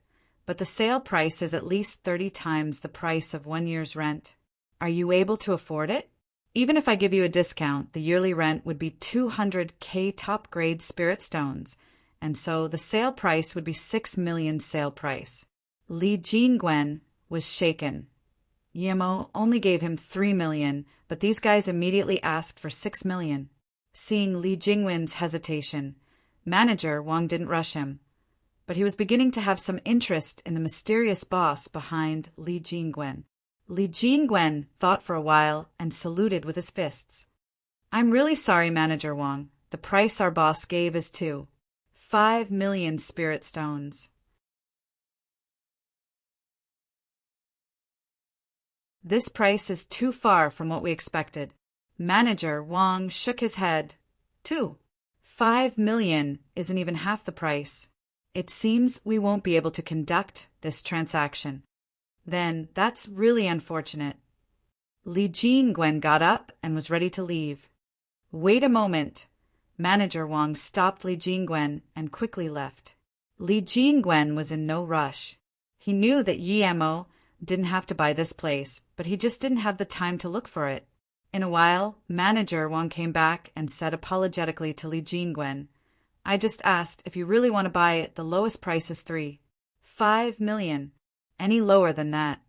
but the sale price is at least 30 times the price of 1 year's rent. Are you able to afford it? Even if I give you a discount, the yearly rent would be 200K top-grade spirit stones, and so the sale price would be 6 million sale price." Li Jingwen was shaken. Yi Mo only gave him 3 million, but these guys immediately asked for 6 million. Seeing Li Jingwen's hesitation, Manager Wang didn't rush him, but he was beginning to have some interest in the mysterious boss behind Li Jingwen. Li Jingwen thought for a while and saluted with his fists. "I'm really sorry, Manager Wang. The price our boss gave is 5 million spirit stones." "This price is too far from what we expected." Manager Wang shook his head. 5 million isn't even half the price. It seems we won't be able to conduct this transaction. Then that's really unfortunate. Li Jingwen got up and was ready to leave. "Wait a moment." Manager Wang stopped Li Jingwen and quickly left. Li Jingwen was in no rush. He knew that Yi Mo didn't have to buy this place, but he just didn't have the time to look for it. In a while, manager Wang came back and said apologetically to Li Jingwen, "I just asked if you really want to buy it. The lowest price is 5 million. Any lower than that?"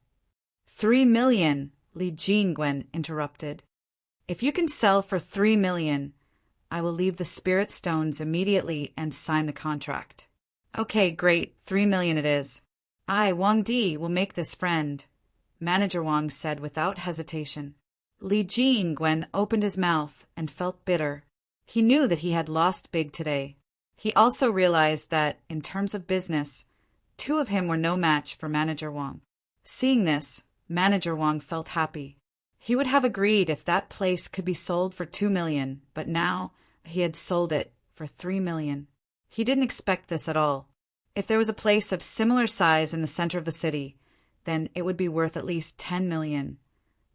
3 million, Li Jingwen interrupted. "If you can sell for 3 million, I will leave the spirit stones immediately and sign the contract." "Okay, great, 3 million it is. I, Wang Di, will make this friend," Manager Wang said without hesitation. Li Jingwen opened his mouth and felt bitter. He knew that he had lost big today. He also realized that, in terms of business, two of him were no match for Manager Wang. Seeing this, Manager Wang felt happy. He would have agreed if that place could be sold for 2 million, but now he had sold it for 3 million. He didn't expect this at all. If there was a place of similar size in the center of the city, then it would be worth at least 10 million.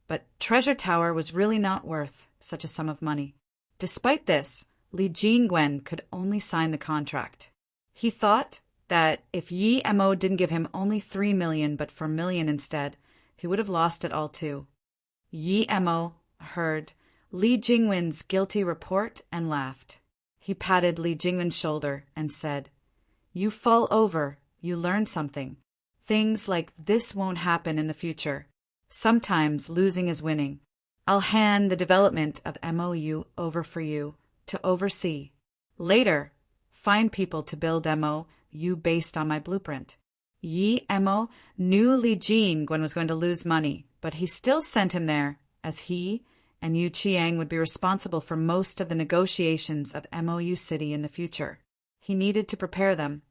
But Treasure Tower was really not worth such a sum of money. Despite this, Li Jingwen could only sign the contract. He thought that if Yi Mo didn't give him only 3 million but 4 million instead, he would have lost it all too. Yi Mo heard Li Jingwen's guilty report and laughed. He patted Li Jingwen's shoulder and said, "You fall over, you learn something. Things like this won't happen in the future. Sometimes losing is winning. I'll hand the development of MOU over for you to oversee. Later, find people to build MOU based on my blueprint." Yi Mo knew Li Jingwen was going to lose money, but he still sent him there, as he and Yu Qiang would be responsible for most of the negotiations of MOU City in the future. He needed to prepare them.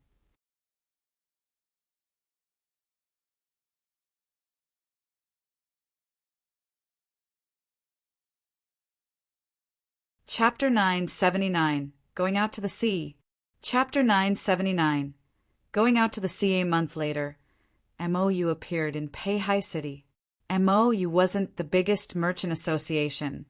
Chapter 979, Going Out to the Sea. Chapter 979, Going Out to the Sea. A month later, MOU appeared in Peihai City. MOU wasn't the biggest merchant association,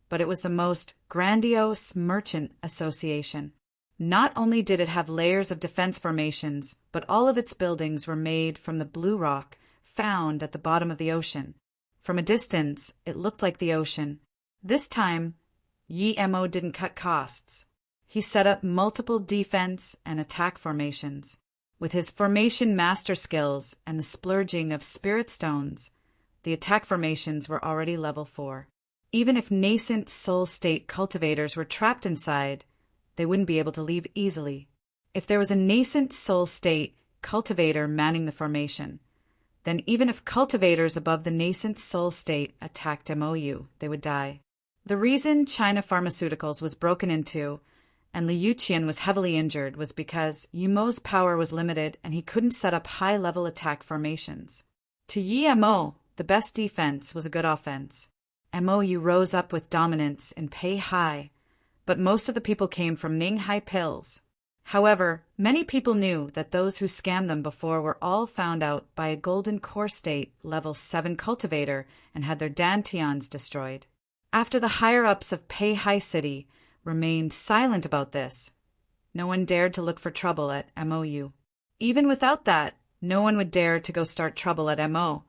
but it was the most grandiose merchant association. Not only did it have layers of defense formations, but all of its buildings were made from the blue rock found at the bottom of the ocean. From a distance, it looked like the ocean. This time, Yi Mo didn't cut costs. He set up multiple defense and attack formations. With his formation master skills and the splurging of spirit stones, the attack formations were already level 4. Even if nascent soul state cultivators were trapped inside, they wouldn't be able to leave easily. If there was a nascent soul state cultivator manning the formation, then even if cultivators above the nascent soul state attacked MOU, they would die. The reason China Pharmaceuticals was broken into and Li Yuqian was heavily injured was because Yumo's power was limited and he couldn't set up high-level attack formations. To Yi Mo, the best defense was a good offense. MOU rose up with dominance in Peihai, but most of the people came from Ninghai Pills. However, many people knew that those who scammed them before were all found out by a golden core state level 7 cultivator and had their dantians destroyed. After the higher-ups of Peihai City remained silent about this, no one dared to look for trouble at MOU. Even without that, no one would dare to go start trouble at MOU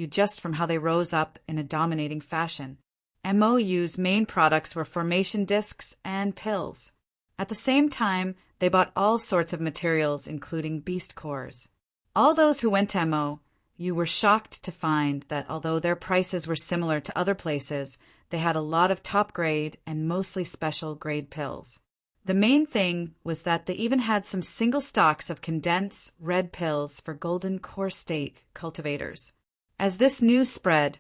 just from how they rose up in a dominating fashion. MOU's main products were formation discs and pills. At the same time, they bought all sorts of materials, including beast cores. All those who went to MOU were shocked to find that although their prices were similar to other places, they had a lot of top-grade and mostly special-grade pills. The main thing was that they even had some single stocks of condensed red pills for golden core state cultivators. As this news spread,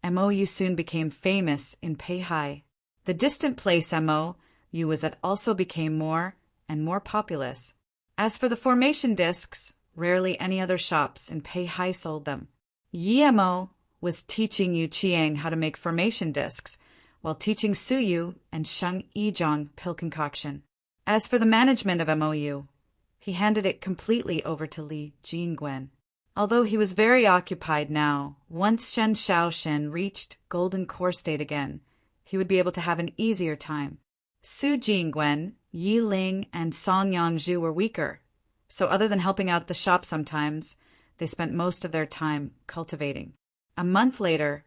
MOU soon became famous in Peihai. The distant place MOU was at also became more and more populous. As for the formation discs, rarely any other shops in Peihai sold them. Yi Mo was teaching Yu Qiang how to make formation discs, while teaching Su Yu and Sheng Yizhong pill concoction. As for the management of MOU, he handed it completely over to Li Jingwen. Although he was very occupied now, once Shen Shaoshen reached golden core state again, he would be able to have an easier time. Su Jingwen, Yi Ling, and Song Yangzhu were weaker, so other than helping out the shop sometimes, they spent most of their time cultivating. A month later,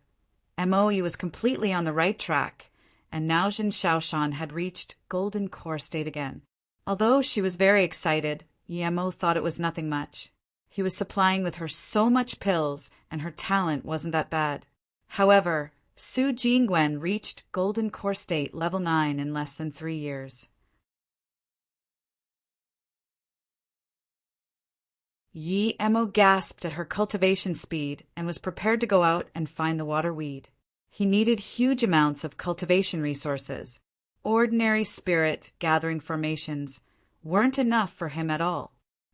MOU was completely on the right track, and now Jin Shaoshan had reached Golden Core State again. Although she was very excited, Yemo thought it was nothing much. He was supplying with her so much pills, and her talent wasn't that bad. However, Su Jingwen reached Golden Core State Level 9 in less than 3 years. Yi Emo gasped at her cultivation speed and was prepared to go out and find the water weed. He needed huge amounts of cultivation resources. Ordinary spirit gathering formations weren't enough for him at all.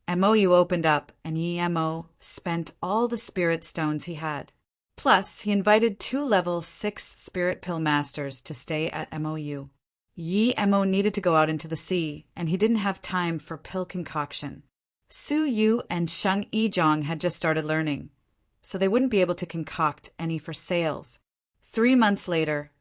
MOU opened up, and Yi Emo spent all the spirit stones he had. Plus, he invited 2 level 6 spirit pill masters to stay at MOU. Yi Emo needed to go out into the sea, and he didn't have time for pill concoction. Su Yu and Sheng Yizhong had just started learning, so they wouldn't be able to concoct any for sales. 3 months later,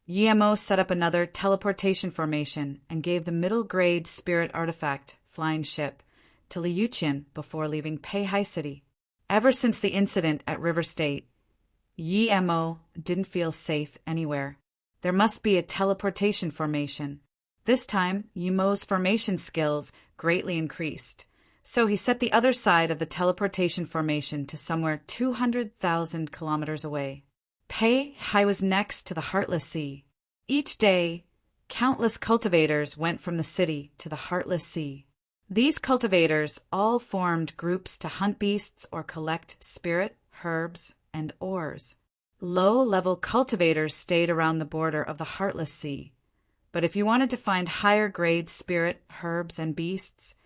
Yi Emo set up another teleportation formation and gave the middle-grade spirit artifact, Flying Ship, to Liu Yuqian before leaving Peihai City. Ever since the incident at River State, Yi Emo didn't feel safe anywhere. There must be a teleportation formation. This time, Yi Mo's formation skills greatly increased, so he set the other side of the teleportation formation to somewhere 200,000 kilometers away. Peihai was next to the Heartless Sea. Each day, countless cultivators went from the city to the Heartless Sea. These cultivators all formed groups to hunt beasts or collect spirit, herbs, and ores. Low-level cultivators stayed around the border of the Heartless Sea, but if you wanted to find higher-grade spirit, herbs, and beasts,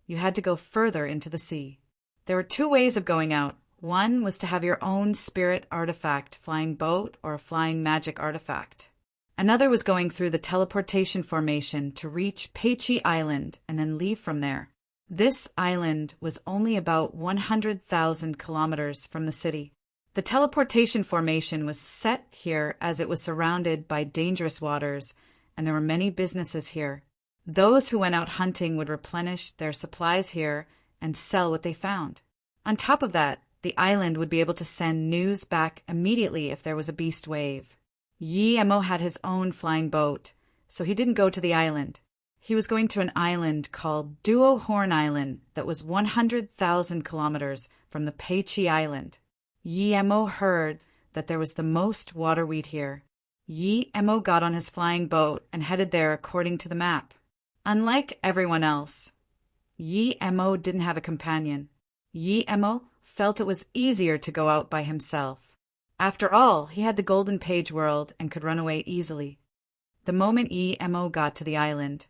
you had to go further into the sea. There were 2 ways of going out. One was to have your own spirit artifact, flying boat, or a flying magic artifact. Another was going through the teleportation formation to reach Peiqi Island and then leave from there. This island was only about 100,000 kilometers from the city. The teleportation formation was set here as it was surrounded by dangerous waters, and there were many businesses here. Those who went out hunting would replenish their supplies here and sell what they found. On top of that, the island would be able to send news back immediately if there was a beast wave. Yi Emo had his own flying boat, so he didn't go to the island. He was going to an island called Duo Horn Island that was 100,000 kilometers from the Peiqi Island. Yi Emo heard that there was the most waterweed here. Yi Emo got on his flying boat and headed there according to the map. Unlike everyone else, Yi Emo didn't have a companion. Yi Emo felt it was easier to go out by himself. After all, he had the Golden Page World and could run away easily. The moment Yi Emo got to the island,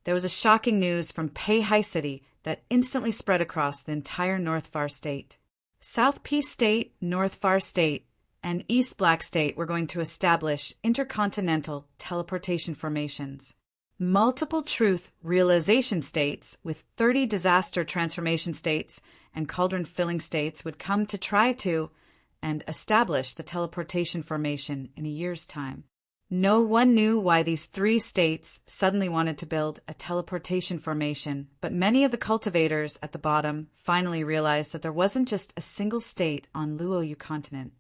there was a shocking news from Peihai City that instantly spread across the entire North Far State. South Peace State, North Far State, and East Black State were going to establish intercontinental teleportation formations. Multiple truth realization states with 30 disaster transformation states and cauldron filling states would come to try to and establish the teleportation formation in a year's time. No one knew why these 3 states suddenly wanted to build a teleportation formation, but many of the cultivators at the bottom finally realized that there wasn't just a single state on Luoyu continent.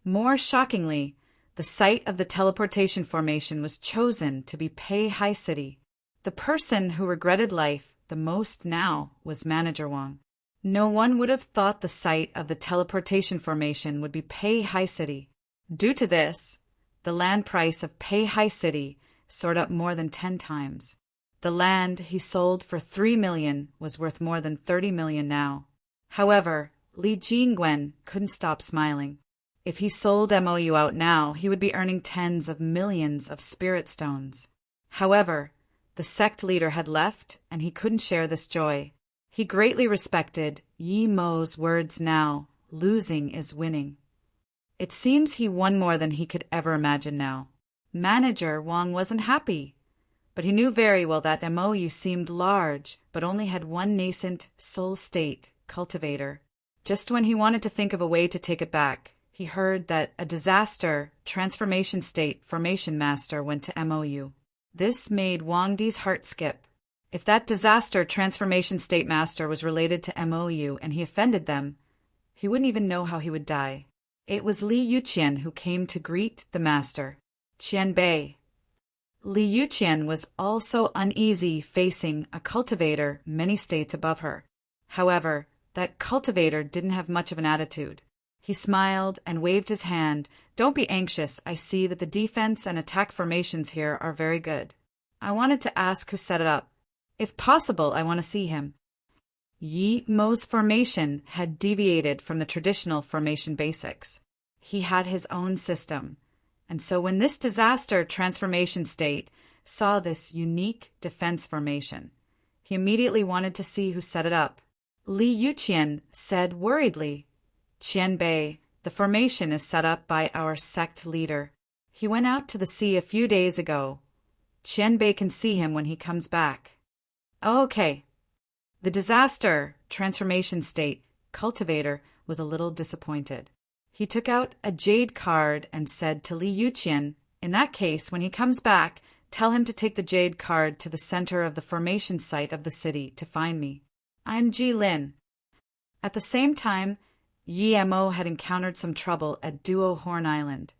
More shockingly, the site of the teleportation formation was chosen to be Peihai City. The person who regretted life the most now was Manager Wang. No one would have thought the site of the teleportation formation would be Peihai City. Due to this, the land price of Peihai City soared up more than 10 times. The land he sold for 3 million was worth more than 30 million now. However, Li Jingwen couldn't stop smiling. If he sold MOU out now, he would be earning tens of millions of spirit stones. However, the sect leader had left, and he couldn't share this joy. He greatly respected Yi Mo's words now, losing is winning. It seems he won more than he could ever imagine now. Manager Wang wasn't happy, but he knew very well that MOU seemed large, but only had one nascent soul state cultivator. Just when he wanted to think of a way to take it back, he heard that a disaster transformation state formation master went to MOU. This made Wang Di's heart skip. If that disaster transformation state master was related to MOU and he offended them, he wouldn't even know how he would die. It was Li Yuqian who came to greet the master. Qianbei. Li Yuqian was also uneasy facing a cultivator many states above her. However, that cultivator didn't have much of an attitude. He smiled and waved his hand. Don't be anxious, I see that the defense and attack formations here are very good. I wanted to ask who set it up. If possible, I want to see him. Yi Mo's formation had deviated from the traditional formation basics. He had his own system. And so when this disaster transformation state saw this unique defense formation, he immediately wanted to see who set it up. Li Yuqian said worriedly, Qianbei, the formation is set up by our sect leader. He went out to the sea a few days ago. Qianbei can see him when he comes back. Oh, okay. The disaster transformation state cultivator was a little disappointed. He took out a jade card and said to Li Yuqian, in that case, when he comes back, tell him to take the jade card to the center of the formation site of the city to find me. I'm Ji Lin. At the same time, Yi Mo had encountered some trouble at Duo Horn Island.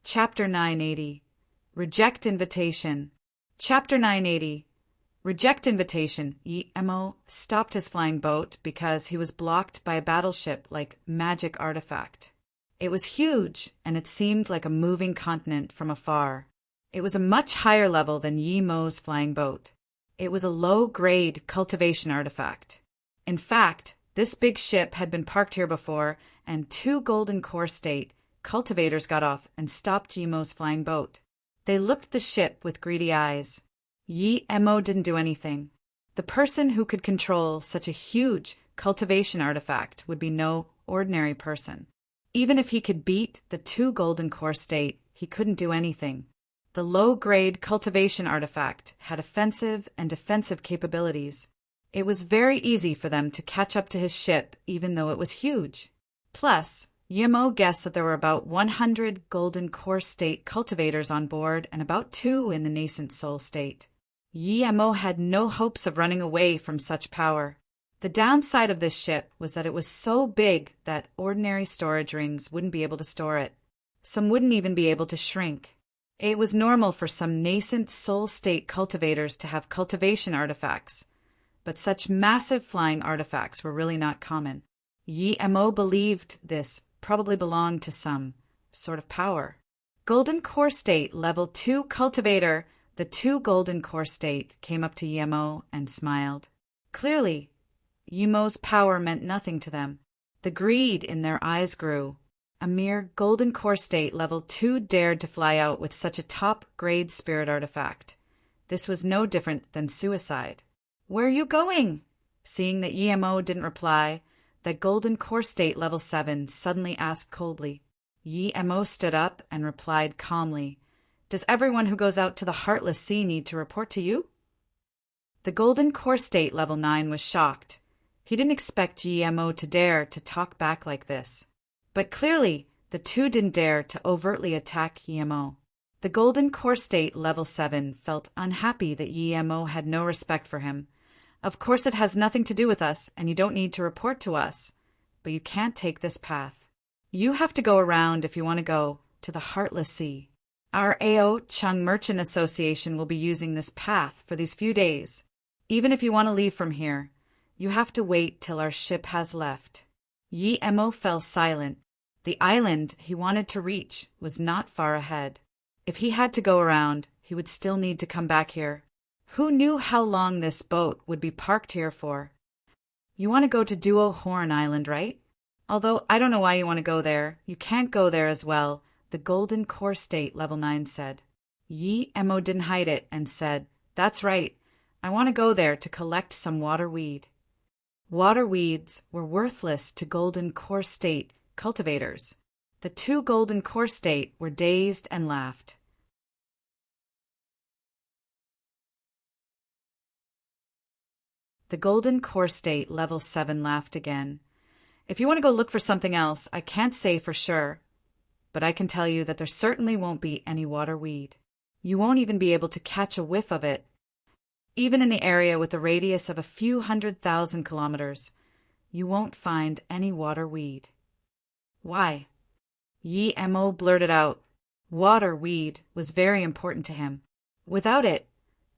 Chapter 980. Reject Invitation. Chapter 980. Reject Invitation. Yi Mo stopped his flying boat because he was blocked by a battleship like magic artifact. It was huge, and it seemed like a moving continent from afar. It was a much higher level than Yi Mo's flying boat. It was a low-grade cultivation artifact. In fact, this big ship had been parked here before, and 2 Golden Core State cultivators got off and stopped Yi Mo's flying boat. They looked at the ship with greedy eyes. Yi Mo didn't do anything. The person who could control such a huge cultivation artifact would be no ordinary person. Even if he could beat the 2 Golden Core State, he couldn't do anything. The low-grade cultivation artifact had offensive and defensive capabilities. It was very easy for them to catch up to his ship, even though it was huge. Plus, Yi Mo guessed that there were about 100 Golden Core State cultivators on board and about 2 in the nascent Soul State. Yi Mo had no hopes of running away from such power. The downside of this ship was that it was so big that ordinary storage rings wouldn't be able to store it. Some wouldn't even be able to shrink. It was normal for some nascent Soul State cultivators to have cultivation artifacts, but such massive flying artifacts were really not common. Yi Mo believed this probably belonged to some sort of power. Golden Core State Level 2 Cultivator. The 2 Golden Core State came up to Yi Mo and smiled. Clearly, Yi Mo's power meant nothing to them. The greed in their eyes grew. A mere Golden Core State Level 2 dared to fly out with such a top-grade spirit artifact. This was no different than suicide. Where are you going? Seeing that Yi Mo didn't reply, that Golden Core State Level 7 suddenly asked coldly. Yi Mo stood up and replied calmly, Does everyone who goes out to the Heartless Sea need to report to you? The Golden Core State Level 9 was shocked. He didn't expect Yi Mo to dare to talk back like this. But clearly, the 2 didn't dare to overtly attack Yi Mo. The Golden Core State Level 7 felt unhappy that Yi Mo had no respect for him. Of course it has nothing to do with us, and you don't need to report to us. But you can't take this path. You have to go around if you want to go to the Heartless Sea. Our Ao Chung Merchant Association will be using this path for these few days. Even if you want to leave from here, you have to wait till our ship has left. Yi Mo fell silent. The island he wanted to reach was not far ahead. If he had to go around, he would still need to come back here. Who knew how long this boat would be parked here for? You want to go to Duo Horn Island, right? Although I don't know why you want to go there. You can't go there as well, the Golden Core State Level 9 said. Yi Mo didn't hide it and said, That's right. I want to go there to collect some water weed. Water weeds were worthless to Golden Core State cultivators. The 2 Golden Core State were dazed and laughed. The Golden Core State Level 7 laughed again. If you want to go look for something else, I can't say for sure, but I can tell you that there certainly won't be any water weed. You won't even be able to catch a whiff of it. Even in the area with a radius of a few 100,000 kilometers, you won't find any water weed. Why? Yi Mo blurted out. Water weed was very important to him. Without it,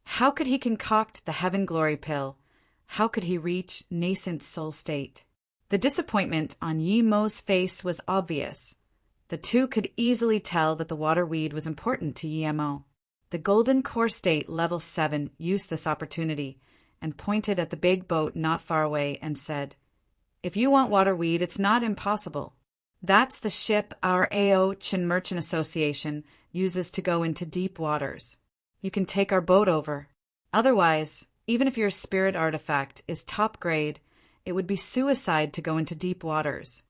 how could he concoct the Heaven Glory pill? How could he reach nascent soul state? The disappointment on Yi Mo's face was obvious. The two could easily tell that the water weed was important to Yi Mo. The Golden Core State Level 7 used this opportunity and pointed at the big boat not far away and said, "If you want water weed, it's not impossible. That's the ship our AO Chin Merchant Association uses to go into deep waters. You can take our boat over. Otherwise, even if your spirit artifact is top grade, it would be suicide to go into deep waters."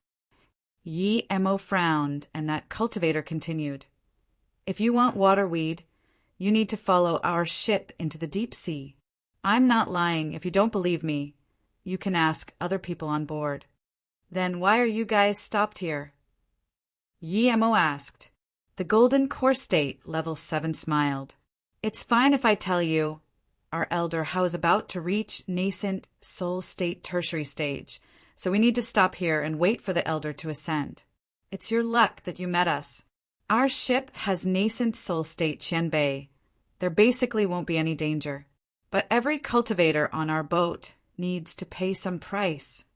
Yi Mo frowned, and that cultivator continued. "If you want water weed, you need to follow our ship into the deep sea. I'm not lying. If you don't believe me, you can ask other people on board." "Then why are you guys stopped here?" Yi Mo asked. The Golden Core State Level 7 smiled. "It's fine if I tell you. Our elder Hao is about to reach nascent soul state tertiary stage, so we need to stop here and wait for the elder to ascend. It's your luck that you met us. Our ship has nascent soul state Qianbei. There basically won't be any danger. But every cultivator on our boat needs to pay some price."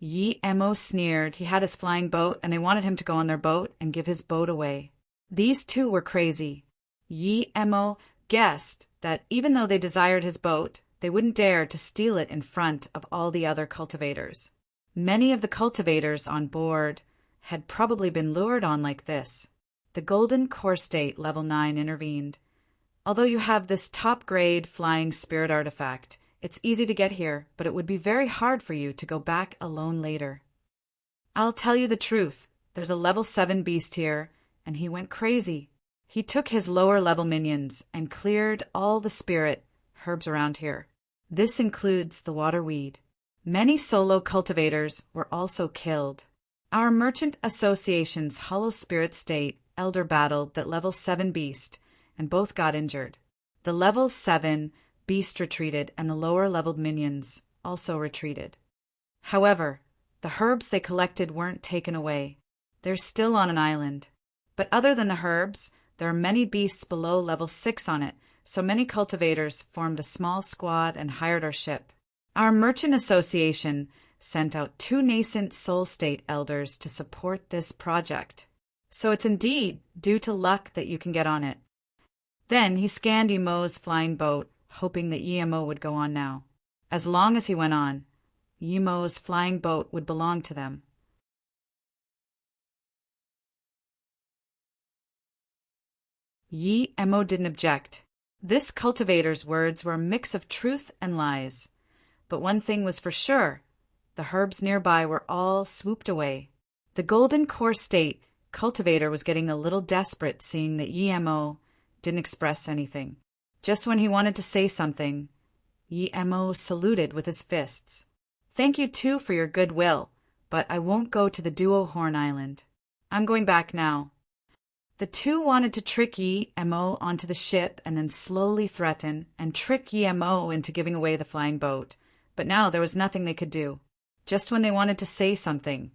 Yi Mo sneered. He had his flying boat, and they wanted him to go on their boat and give his boat away. These two were crazy. Yi Mo guessed that even though they desired his boat, they wouldn't dare to steal it in front of all the other cultivators. Many of the cultivators on board had probably been lured on like this. The Golden Core State Level 9 intervened. "Although you have this top-grade flying spirit artifact, it's easy to get here, but it would be very hard for you to go back alone later. I'll tell you the truth. There's a Level 7 beast here, and he went crazy. He took his lower-level minions and cleared all the spirit herbs around here. This includes the water weed. Many solo cultivators were also killed. Our Merchant Association's Hollow Spirit State Elder battled that Level 7 beast, and both got injured. The Level 7 beast retreated, and the lower-leveled minions also retreated. However, the herbs they collected weren't taken away. They're still on an island. But other than the herbs, there are many beasts below Level 6 on it, so many cultivators formed a small squad and hired our ship. Our Merchant Association sent out 2 nascent soul state elders to support this project. So it's indeed due to luck that you can get on it." Then he scanned Yi Mo's flying boat, hoping that Yi Mo would go on now. As long as he went on, Yi Mo's flying boat would belong to them. Yi Mo didn't object. This cultivator's words were a mix of truth and lies. But one thing was for sure. The herbs nearby were all swooped away. The Golden Core State cultivator was getting a little desperate seeing that Yi Mo didn't express anything. Just when he wanted to say something, Yi Mo saluted with his fists. "Thank you too for your goodwill, but I won't go to the Duo Horn Island. I'm going back now." The two wanted to trick Yi Mo onto the ship and then slowly threaten and trick Yi Mo into giving away the flying boat, but now there was nothing they could do. Just when they wanted to say something,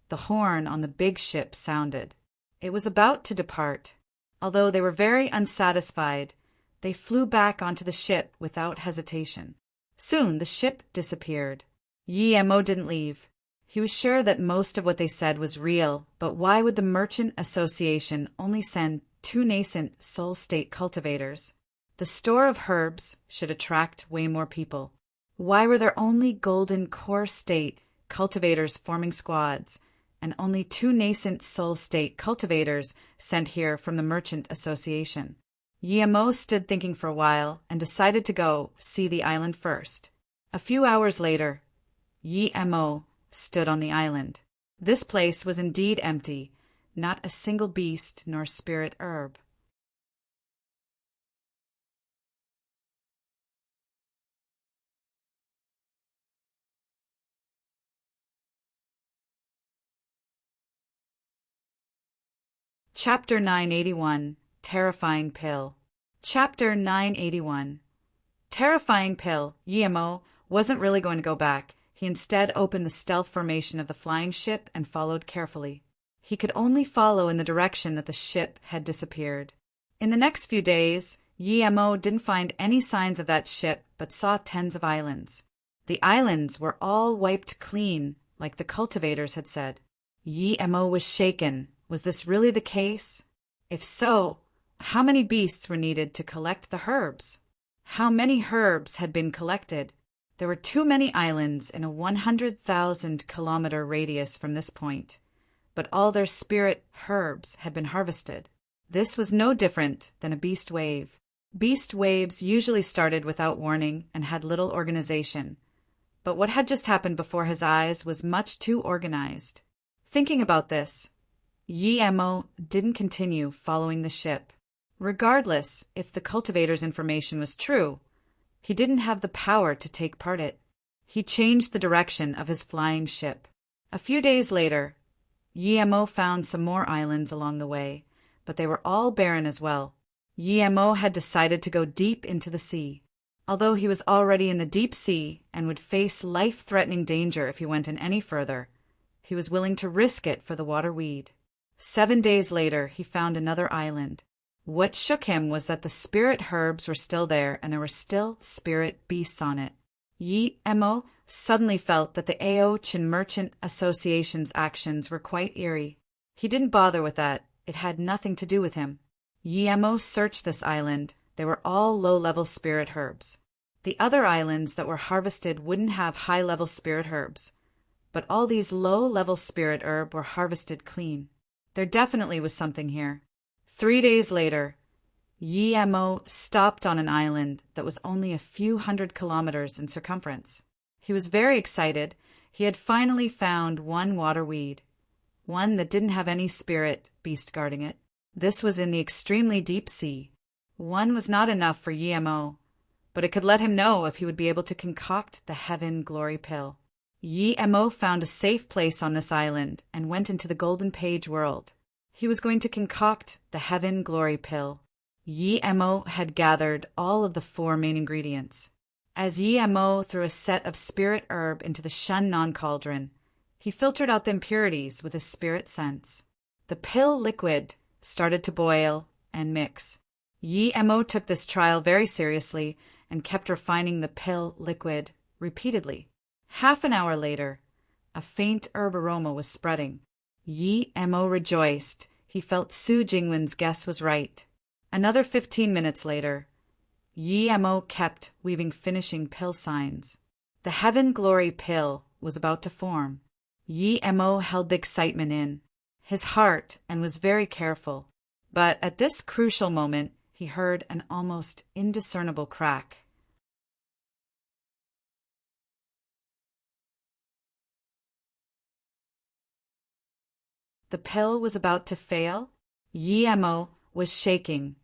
the horn on the big ship sounded. It was about to depart. Although they were very unsatisfied, they flew back onto the ship without hesitation. Soon the ship disappeared. Yi Mo didn't leave. He was sure that most of what they said was real, but why would the Merchant Association only send 2 nascent soul state cultivators? The store of herbs should attract way more people. Why were there only Golden Core State cultivators forming squads, and only 2 nascent soul state cultivators sent here from the Merchant Association? Yi Mo stood thinking for a while and decided to go see the island first. A few hours later, Yi Mo stood on the island. This place was indeed empty, not a single beast nor spirit herb. Chapter 981, Terrifying Pill. Chapter 981. Terrifying Pill. Guillermo wasn't really going to go back. He instead opened the stealth formation of the flying ship and followed carefully. He could only follow in the direction that the ship had disappeared. In the next few days, Guillermo didn't find any signs of that ship but saw tens of islands. The islands were all wiped clean, like the cultivators had said. Guillermo was shaken. Was this really the case? If so, how many beasts were needed to collect the herbs? How many herbs had been collected? There were too many islands in a 100,000-kilometer radius from this point, but all their spirit herbs had been harvested. This was no different than a beast wave. Beast waves usually started without warning and had little organization, but what had just happened before his eyes was much too organized. Thinking about this, Guillermo didn't continue following the ship. Regardless if the cultivator's information was true, he didn't have the power to take part in it. He changed the direction of his flying ship. A few days later, Guillermo found some more islands along the way, but they were all barren as well. Guillermo had decided to go deep into the sea. Although he was already in the deep sea and would face life-threatening danger if he went in any further, he was willing to risk it for the water weed. 7 days later, he found another island. What shook him was that the spirit herbs were still there and there were still spirit beasts on it. Guillermo suddenly felt that the Chin Merchant Association's actions were quite eerie. He didn't bother with that. It had nothing to do with him. Guillermo searched this island. They were all low-level spirit herbs. The other islands that were harvested wouldn't have high-level spirit herbs, but all these low-level spirit herb were harvested clean. There definitely was something here. 3 days later, Guillermo stopped on an island that was only a few hundred kilometers in circumference. He was very excited. He had finally found one water weed, one that didn't have any spirit beast guarding it. This was in the extremely deep sea. One was not enough for Guillermo, but it could let him know if he would be able to concoct the Heaven Glory Pill. Guillermo found a safe place on this island and went into the Golden Page world. He was going to concoct the Heaven Glory Pill. Guillermo had gathered all of the 4 main ingredients. As Guillermo threw a set of spirit herb into the Shun-Non cauldron, he filtered out the impurities with his spirit sense. The pill liquid started to boil and mix. Guillermo took this trial very seriously and kept refining the pill liquid repeatedly. Half an hour later, a faint herb aroma was spreading. Guillermo rejoiced. He felt Su Jingwen's guess was right. Another 15 minutes later, Guillermo kept weaving finishing pill signs. The Heaven Glory Pill was about to form. Guillermo held the excitement in his heart and was very careful. But at this crucial moment, he heard an almost indiscernible crack. The pill was about to fail. Guillermo was shaking.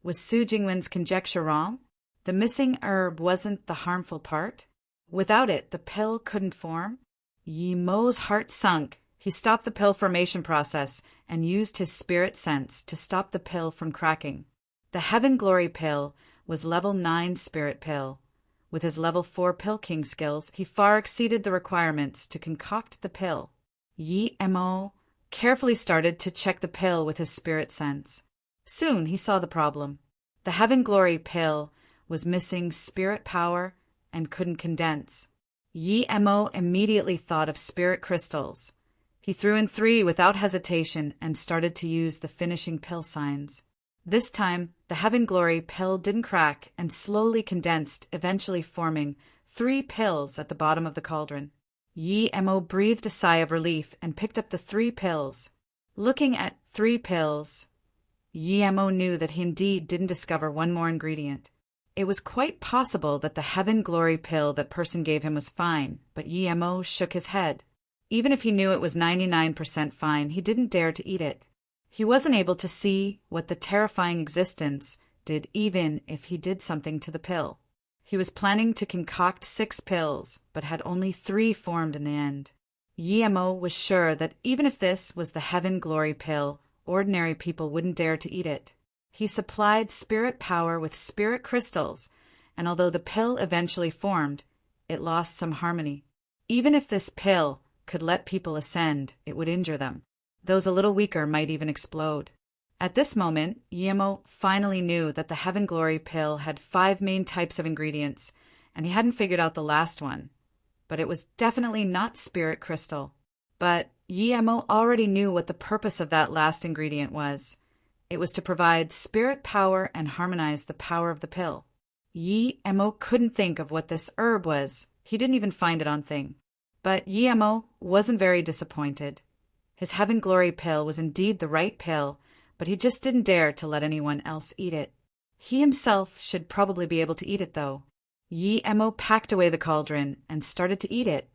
Was Su Jingwen's conjecture wrong? The missing herb wasn't the harmful part? Without it, the pill couldn't form? Guillermo's heart sunk. He stopped the pill formation process and used his spirit sense to stop the pill from cracking. The Heaven Glory Pill was level 9 spirit pill. With his level 4 pill king skills, he far exceeded the requirements to concoct the pill. Guillermo carefully started to check the pill with his spirit sense. Soon he saw the problem. The Heaven Glory Pill was missing spirit power and couldn't condense. Guillermo immediately thought of spirit crystals. He threw in 3 without hesitation and started to use the finishing pill signs. This time, the Heaven Glory Pill didn't crack and slowly condensed, eventually forming 3 pills at the bottom of the cauldron. Guillermo breathed a sigh of relief and picked up the 3 pills. Looking at 3 pills, Guillermo knew that he indeed didn't discover one more ingredient. It was quite possible that the Heaven Glory Pill that person gave him was fine, but Guillermo shook his head. Even if he knew it was 99% fine, he didn't dare to eat it. He wasn't able to see what the terrifying existence did even if he did something to the pill. He was planning to concoct 6 pills, but had only 3 formed in the end. Guillermo was sure that even if this was the Heaven Glory Pill ordinary people wouldn't dare to eat it. He supplied spirit power with spirit crystals, and although the pill eventually formed, it lost some harmony. Even if this pill could let people ascend, it would injure them. Those a little weaker might even explode. At this moment, Guillermo finally knew that the Heaven Glory pill had 5 main types of ingredients, and he hadn't figured out the last one. But it was definitely not spirit crystal. But Guillermo already knew what the purpose of that last ingredient was. It was to provide spirit power and harmonize the power of the pill. Guillermo couldn't think of what this herb was. He didn't even find it on Thing. But Guillermo wasn't very disappointed. His Heaven Glory pill was indeed the right pill, but he just didn't dare to let anyone else eat it. He himself should probably be able to eat it, though. Guillermo packed away the cauldron and started to eat it.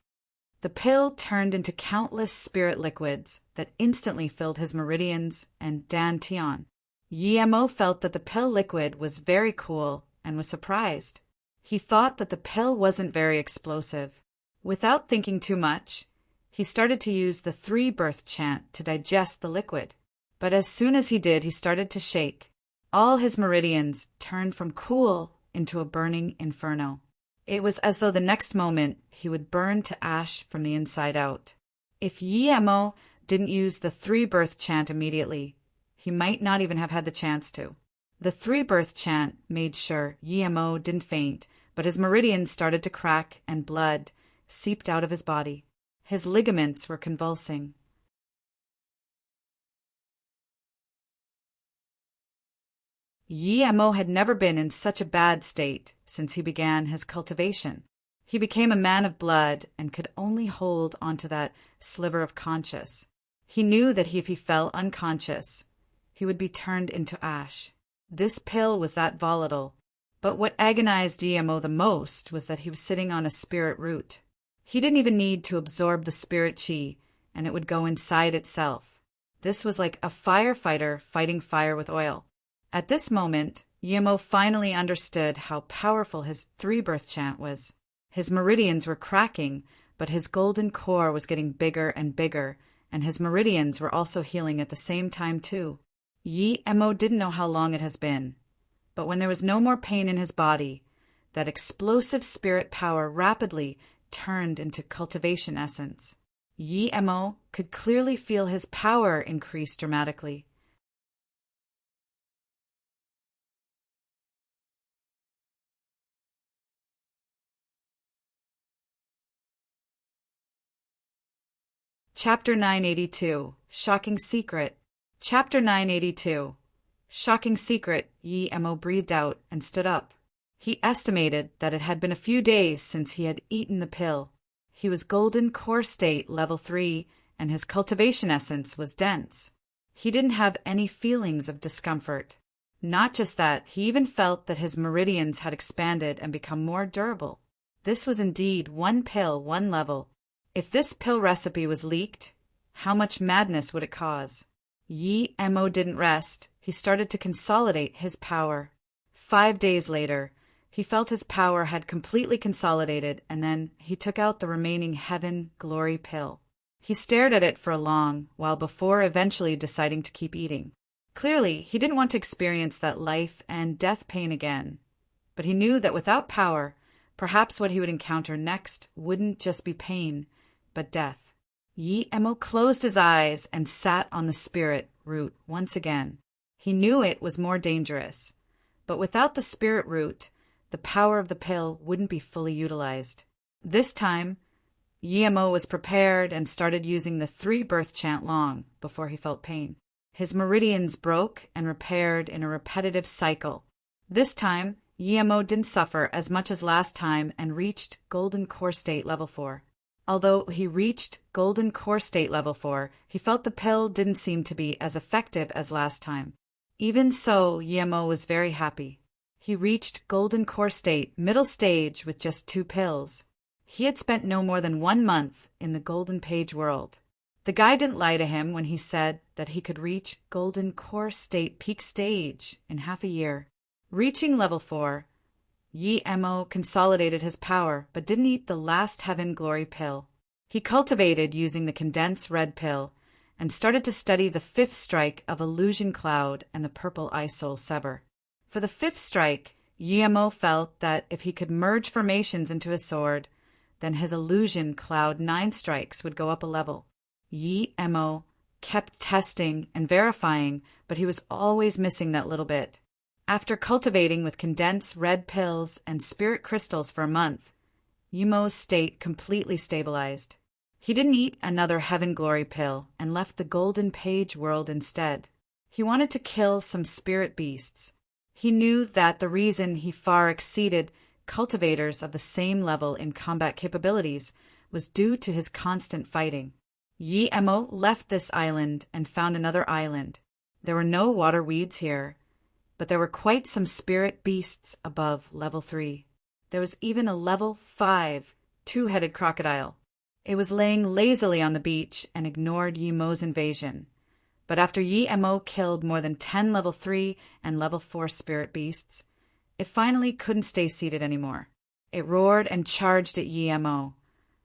The pill turned into countless spirit liquids that instantly filled his meridians and dantian. Guillermo felt that the pill liquid was very cool and was surprised. He thought that the pill wasn't very explosive. Without thinking too much, he started to use the 3-birth chant to digest the liquid. But as soon as he did, he started to shake. All his meridians turned from cool into a burning inferno. It was as though the next moment he would burn to ash from the inside out. If Guillermo didn't use the 3-birth chant immediately, he might not even have had the chance to. The 3-birth chant made sure Guillermo didn't faint, but his meridians started to crack and blood seeped out of his body. His ligaments were convulsing. Guillermo had never been in such a bad state since he began his cultivation. He became a man of blood and could only hold onto that sliver of conscience. He knew that if he fell unconscious, he would be turned into ash. This pill was that volatile. But what agonized Guillermo the most was that he was sitting on a spirit root. He didn't even need to absorb the spirit chi, and it would go inside itself. This was like a firefighter fighting fire with oil. At this moment, Guillermo finally understood how powerful his 3-birth chant was. His meridians were cracking, but his golden core was getting bigger and bigger, and his meridians were also healing at the same time too. Guillermo didn't know how long it has been, but when there was no more pain in his body, that explosive spirit power rapidly turned into cultivation essence. Guillermo could clearly feel his power increase dramatically. Chapter 982, Shocking Secret. Chapter 982, Shocking Secret. Guillermo breathed out and stood up. He estimated that it had been a few days since he had eaten the pill. He was golden core state level 3, and his cultivation essence was dense. He didn't have any feelings of discomfort. Not just that, he even felt that his meridians had expanded and become more durable. This was indeed one pill, one level. If this pill recipe was leaked, how much madness would it cause? Guillermo didn't rest. He started to consolidate his power. 5 days later, he felt his power had completely consolidated, and then he took out the remaining Heaven Glory pill. He stared at it for a long while before eventually deciding to keep eating. Clearly, he didn't want to experience that life and death pain again. But he knew that without power, perhaps what he would encounter next wouldn't just be pain, but death. Guillermo closed his eyes and sat on the spirit root once again. He knew it was more dangerous, but without the spirit root, the power of the pill wouldn't be fully utilized. This time, Guillermo was prepared and started using the 3-birth chant long before he felt pain. His meridians broke and repaired in a repetitive cycle. This time, Guillermo didn't suffer as much as last time and reached Golden Core State Level 4. Although he reached Golden Core State Level 4, he felt the pill didn't seem to be as effective as last time. Even so, Guillermo was very happy. He reached Golden Core State, middle stage, with just 2 pills. He had spent no more than 1 month in the Golden Page world. The guy didn't lie to him when he said that he could reach Golden Core State peak stage in half a year. Reaching level 4, Guillermo consolidated his power but didn't eat the last Heaven Glory pill. He cultivated using the condensed red pill, and started to study the fifth strike of Illusion Cloud and the Purple Eye Soul Sever. For the fifth strike, Yemo felt that if he could merge formations into a sword, then his Illusion Cloud 9 strikes would go up a level. Yemo kept testing and verifying, but he was always missing that little bit. After cultivating with condensed red pills and spirit crystals for a month, Yemo's state completely stabilized. He didn't eat another Heaven Glory pill and left the Golden Page world instead. He wanted to kill some spirit beasts. He knew that the reason he far exceeded cultivators of the same level in combat capabilities was due to his constant fighting. Yemo left this island and found another island. There were no water weeds here, but there were quite some spirit beasts above level 3. There was even a level 5 two-headed crocodile. It was laying lazily on the beach and ignored Yemo's invasion. But after Yemo killed more than 10 level 3 and level 4 spirit beasts, it finally couldn't stay seated anymore. It roared and charged at Yemo,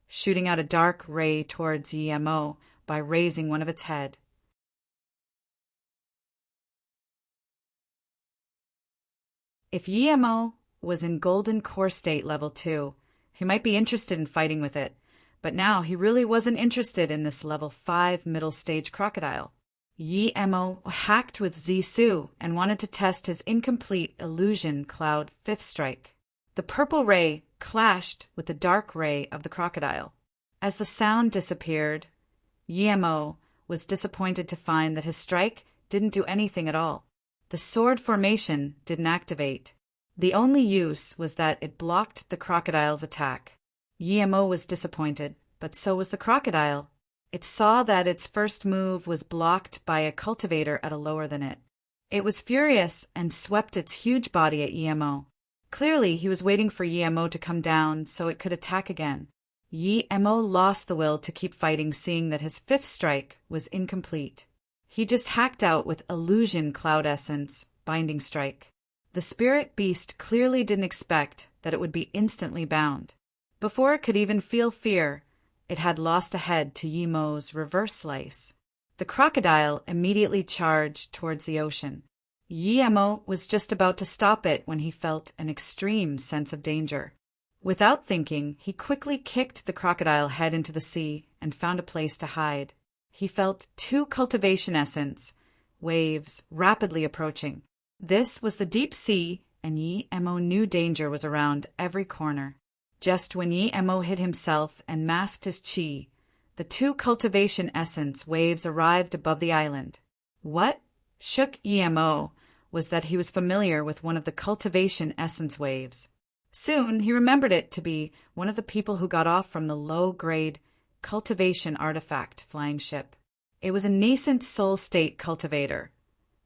shooting out a dark ray towards Yemo by raising one of its head. If Yemo was in Golden Core State level 2, he might be interested in fighting with it, but now he really wasn't interested in this level 5 middle stage crocodile. Yemo hacked with Zisu and wanted to test his incomplete Illusion Cloud 5th strike. The purple ray clashed with the dark ray of the crocodile. As the sound disappeared, Yemo was disappointed to find that his strike didn't do anything at all. The sword formation didn't activate. The only use was that it blocked the crocodile's attack. Yemo was disappointed, but so was the crocodile. It saw that its first move was blocked by a cultivator at a lower than it. It was furious and swept its huge body at Yemo. Clearly, he was waiting for Yemo to come down so it could attack again. Yemo lost the will to keep fighting, seeing that his 5th strike was incomplete. He just hacked out with Illusion Cloud Essence, Binding Strike. The spirit beast clearly didn't expect that it would be instantly bound. Before it could even feel fear, it had lost a head to Yemo's reverse slice. The crocodile immediately charged towards the ocean. Yemo was just about to stop it when he felt an extreme sense of danger. Without thinking, he quickly kicked the crocodile head into the sea and found a place to hide. He felt 2 cultivation essence waves rapidly approaching. This was the deep sea, and Yemo knew danger was around every corner. Just when Yemo hid himself and masked his chi, the 2 cultivation essence waves arrived above the island. What shook Yemo was that he was familiar with one of the cultivation essence waves. Soon he remembered it to be one of the people who got off from the low-grade cultivation artifact flying ship. It was a nascent soul state cultivator.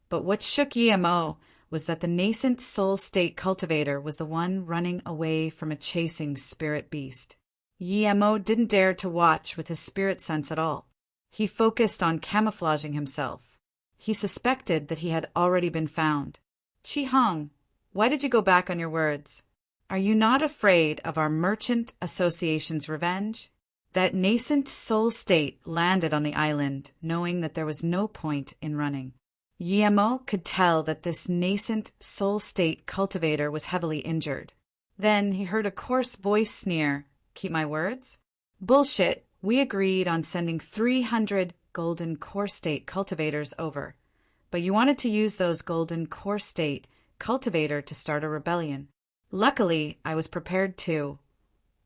But what shook Yemo was that the nascent soul state cultivator was the one running away from a chasing spirit beast. Yemo didn't dare to watch with his spirit sense at all. He focused on camouflaging himself. He suspected that he had already been found. Chi-Hong, why did you go back on your words? Are you not afraid of our Merchant Association's revenge? That nascent soul state landed on the island, knowing that there was no point in running. Yemo could tell that this nascent soul state cultivator was heavily injured. Then he heard a coarse voice sneer, "Keep my words?" "Bullshit, we agreed on sending 300 golden core state cultivators over, but you wanted to use those golden core state cultivator to start a rebellion. Luckily, I was prepared too,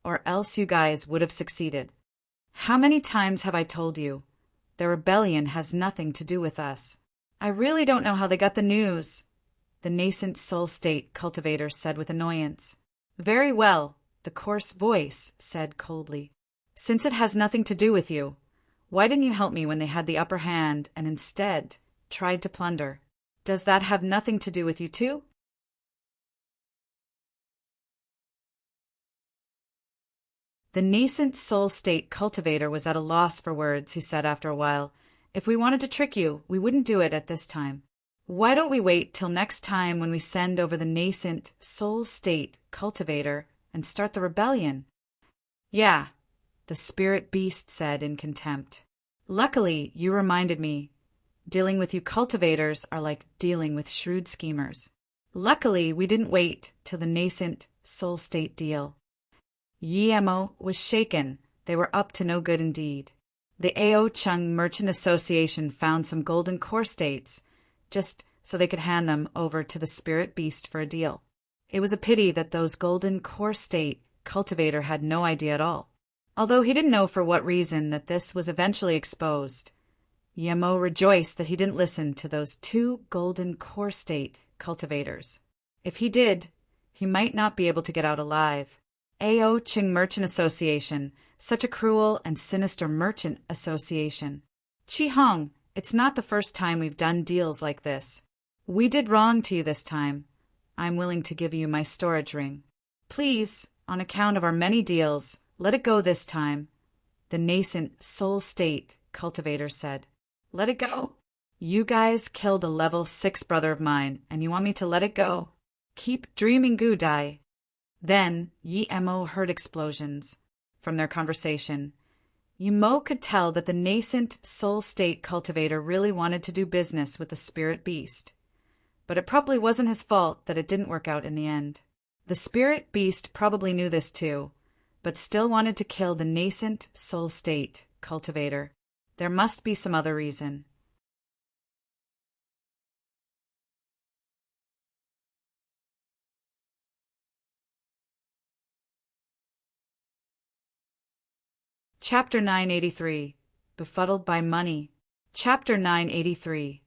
or else you guys would have succeeded. How many times have I told you? The rebellion has nothing to do with us." "I really don't know how they got the news," the nascent soul state cultivator said with annoyance. "Very well," the coarse voice said coldly. "Since it has nothing to do with you, why didn't you help me when they had the upper hand and instead tried to plunder? Does that have nothing to do with you too?" The nascent soul state cultivator was at a loss for words. He said after a while, "If we wanted to trick you, we wouldn't do it at this time. Why don't we wait till next time when we send over the nascent soul state cultivator and start the rebellion?" "Yeah," the spirit beast said in contempt. Luckily, you reminded me. Dealing with you cultivators are like dealing with shrewd schemers. Luckily, we didn't wait till the nascent soul state deal. Yemo was shaken. They were up to no good indeed. The Ao Chung Merchant Association found some golden core states, just so they could hand them over to the spirit beast for a deal. It was a pity that those golden core state cultivator had no idea at all. Although he didn't know for what reason that this was eventually exposed, Yemo rejoiced that he didn't listen to those two golden core state cultivators. If he did, he might not be able to get out alive. Ao Chung Merchant Association, such a cruel and sinister merchant association. Chi Hong, it's not the first time we've done deals like this. We did wrong to you this time. I'm willing to give you my storage ring. Please, on account of our many deals, let it go this time, the nascent soul state cultivator said. Let it go. You guys killed a level 6 brother of mine, and you want me to let it go? Keep dreaming, Gudai. Then Yemo heard explosions from their conversation. Yemo could tell that the nascent soul state cultivator really wanted to do business with the spirit beast. But it probably wasn't his fault that it didn't work out in the end. The spirit beast probably knew this too, but still wanted to kill the nascent soul state cultivator. There must be some other reason. Chapter 983. Befuddled by Money. Chapter 983.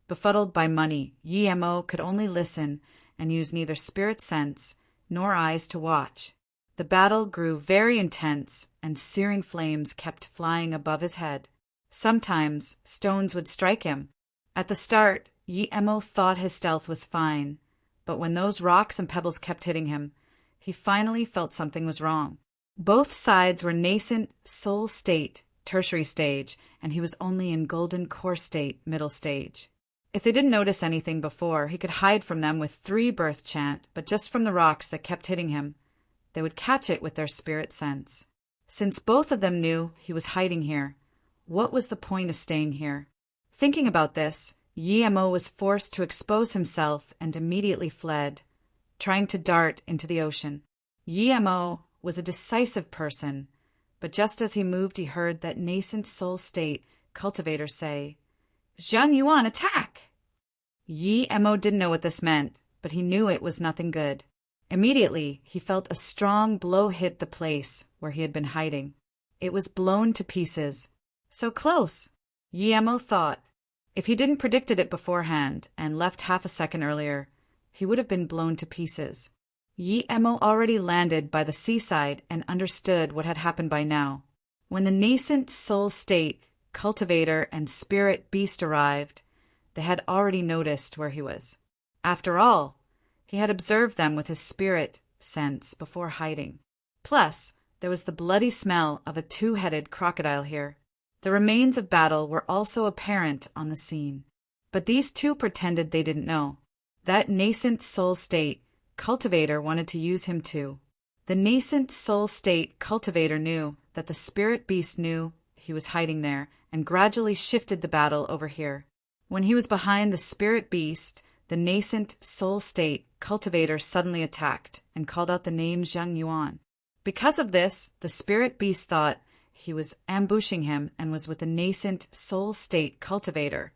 Befuddled by money, Yemo could only listen and use neither spirit sense nor eyes to watch. The battle grew very intense, and searing flames kept flying above his head. Sometimes stones would strike him. At the start, Yemo thought his stealth was fine, but when those rocks and pebbles kept hitting him, he finally felt something was wrong. Both sides were nascent soul state, tertiary stage, and he was only in golden core state, middle stage. If they didn't notice anything before, he could hide from them with 3 birth chant, but just from the rocks that kept hitting him, they would catch it with their spirit sense. Since both of them knew he was hiding here, what was the point of staying here? Thinking about this, Yemo was forced to expose himself and immediately fled, trying to dart into the ocean. Yemo was a decisive person, but just as he moved, he heard that nascent soul state cultivator say, Zhang Yuan, attack! Yemo didn't know what this meant, but he knew it was nothing good. Immediately, he felt a strong blow hit the place where he had been hiding. It was blown to pieces. So close, Yemo thought. If he didn't predicted it beforehand and left half a second earlier, he would have been blown to pieces. Yemo already landed by the seaside and understood what had happened by now. When the nascent soul state cultivator and spirit beast arrived, they had already noticed where he was. After all, he had observed them with his spirit sense before hiding. Plus, there was the bloody smell of a 2-headed crocodile here. The remains of battle were also apparent on the scene. But these two pretended they didn't know. That nascent soul state cultivator wanted to use him too. The nascent soul state cultivator knew that the spirit beast knew he was hiding there and gradually shifted the battle over here. When he was behind the spirit beast, the nascent soul state cultivator suddenly attacked and called out the name Zhang Yuan. Because of this, the spirit beast thought he was ambushing him and was with the nascent soul state cultivator,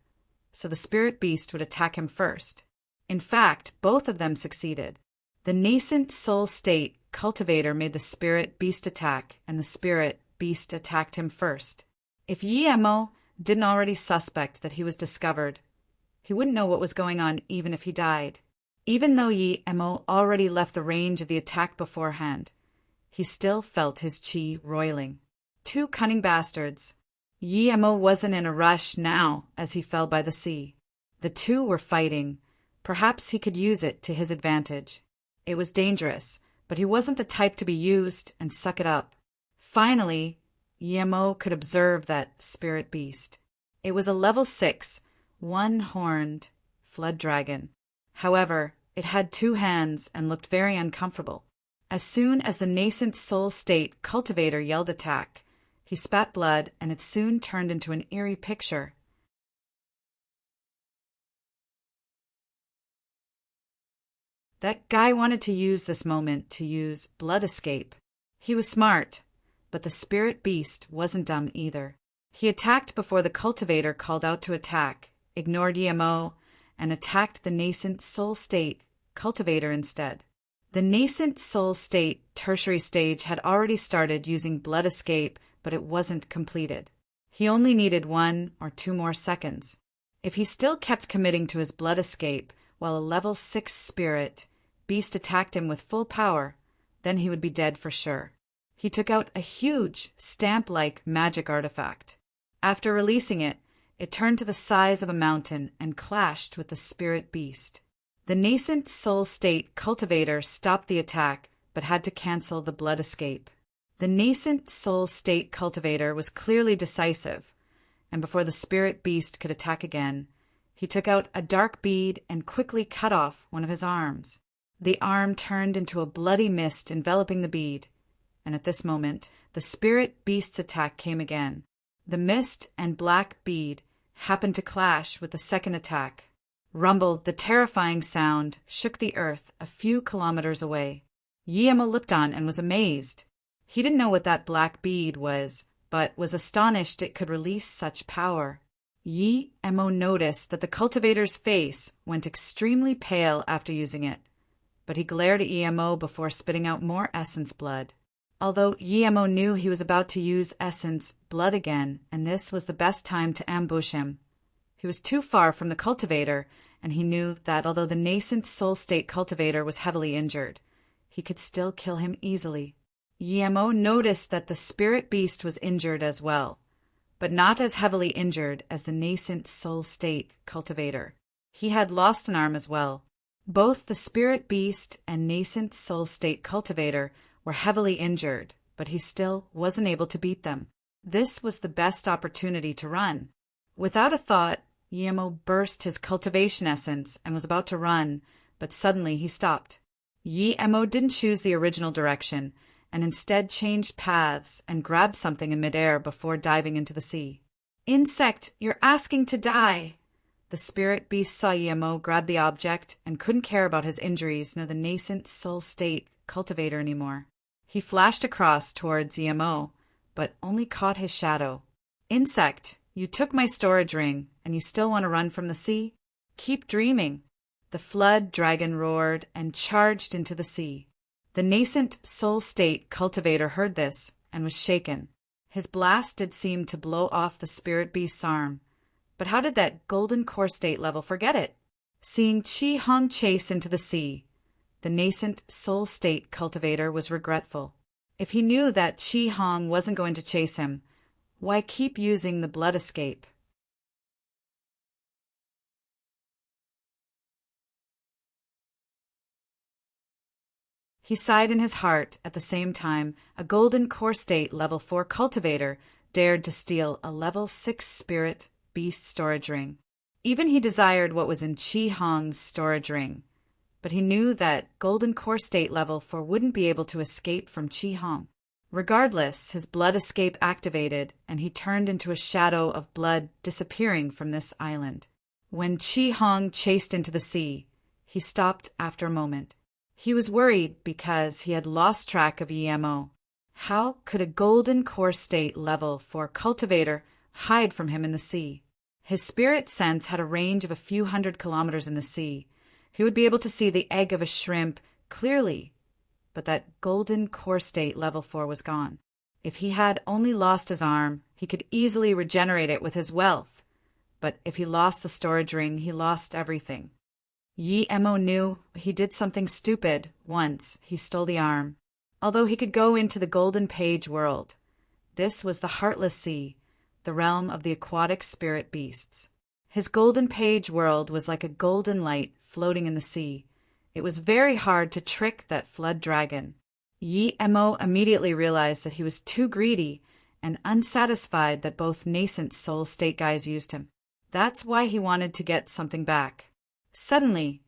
so the spirit beast would attack him first. In fact, both of them succeeded. The nascent soul state cultivator made the spirit beast attack, and the spirit beast attacked him first. If Yemo didn't already suspect that he was discovered, he wouldn't know what was going on even if he died. Even though Yemo already left the range of the attack beforehand, he still felt his chi roiling. Two cunning bastards. Yemo wasn't in a rush now as he fell by the sea. The two were fighting. Perhaps he could use it to his advantage. It was dangerous, but he wasn't the type to be used and suck it up. Finally, Yemo could observe that spirit beast. It was a level 6, one-horned flood dragon. However, it had 2 hands and looked very uncomfortable. As soon as the nascent soul state cultivator yelled attack, He spat blood, and it soon turned into an eerie picture. That guy wanted to use this moment to use blood escape. He was smart, but the spirit beast wasn't dumb either. He attacked before the cultivator called out to attack, ignored EMO, and attacked the nascent soul state cultivator instead. The nascent soul state tertiary stage had already started using blood escape, but it wasn't completed. He only needed 1 or 2 more seconds. If he still kept committing to his blood escape while a level 6 spirit beast attacked him with full power, then he would be dead for sure. He took out a huge stamp-like magic artifact. After releasing it, it turned to the size of a mountain and clashed with the spirit beast. The nascent soul state cultivator stopped the attack, but had to cancel the blood escape. The nascent soul state cultivator was clearly decisive, and before the spirit beast could attack again, he took out a dark bead and quickly cut off one of his arms. The arm turned into a bloody mist enveloping the bead, and at this moment, the spirit beast's attack came again. The mist and black bead happened to clash with the second attack. Rumbled, the terrifying sound shook the earth a few kilometers away. Yiemo looked on and was amazed. He didn't know what that black bead was, but was astonished it could release such power. Yiemo noticed that the cultivator's face went extremely pale after using it, but he glared at Yiemo before spitting out more essence blood. Although Yiemo knew he was about to use essence blood again, and this was the best time to ambush him. He was too far from the cultivator, and he knew that although the nascent soul state cultivator was heavily injured, he could still kill him easily. Yiemo noticed that the spirit beast was injured as well, but not as heavily injured as the nascent soul state cultivator. He had lost an arm as well. Both the spirit beast and nascent soul state cultivator were heavily injured, but he still wasn't able to beat them. This was the best opportunity to run. Without a thought, Yiemo burst his cultivation essence and was about to run, but suddenly he stopped. Yiemo didn't choose the original direction, and instead changed paths and grabbed something in midair before diving into the sea. "Insect, you're asking to die!" The spirit beast saw Yiemo grab the object and couldn't care about his injuries nor the nascent soul state cultivator anymore. He flashed across towards Yiemo, but only caught his shadow. "Insect, you took my storage ring, and you still want to run from the sea? Keep dreaming." The flood dragon roared and charged into the sea. The nascent soul state cultivator heard this and was shaken. His blast did seem to blow off the spirit beast's arm, but how did that golden core state level forget it? Seeing Chi Hong chase into the sea, the nascent soul state cultivator was regretful. If he knew that Chi Hong wasn't going to chase him, why keep using the blood escape? He sighed in his heart. At the same time, a golden core state level 4 cultivator dared to steal a level 6 spirit beast storage ring. Even he desired what was in Chi Hong's storage ring, but he knew that golden core state level 4 wouldn't be able to escape from Chi Hong. Regardless, his blood escape activated, and he turned into a shadow of blood disappearing from this island. When Chi Hong chased into the sea, he stopped after a moment. He was worried because he had lost track of Yiemo. How could a golden core state level 4 cultivator hide from him in the sea? His spirit sense had a range of a few hundred kilometers in the sea. He would be able to see the egg of a shrimp clearly, but that golden core state level 4 was gone. If he had only lost his arm, he could easily regenerate it with his wealth, but if he lost the storage ring, he lost everything. Yiemo knew he did something stupid once. He stole the arm. Although he could go into the Golden Page world, this was the Heartless Sea, the realm of the aquatic spirit beasts. His Golden Page world was like a golden light floating in the sea. It was very hard to trick that flood dragon. Yiemo immediately realized that he was too greedy and unsatisfied that both nascent soul state guys used him. That's why he wanted to get something back. Suddenly,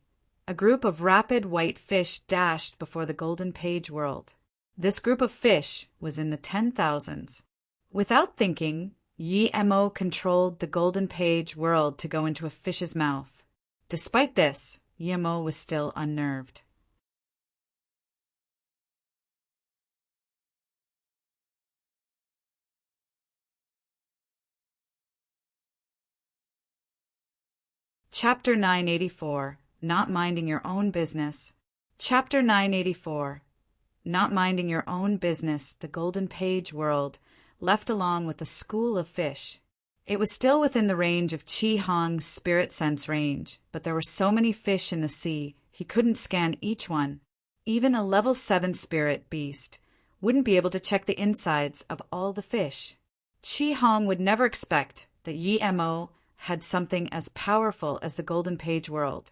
a group of rapid white fish dashed before the Golden Page world. This group of fish was in the 10,000s. Without thinking, Yi-Mo controlled the golden page world to go into a fish's mouth. Despite this, Yi-Mo was still unnerved. Chapter 984, Not Minding Your Own Business. Chapter 984, Not Minding Your Own Business, the Golden Page World, left along with the school of fish. It was still within the range of Chi Hong's spirit sense range, but there were so many fish in the sea, he couldn't scan each one. Even a level 7 spirit beast wouldn't be able to check the insides of all the fish. Chi Hong would never expect that Yi-Mo had something as powerful as the Golden Page World.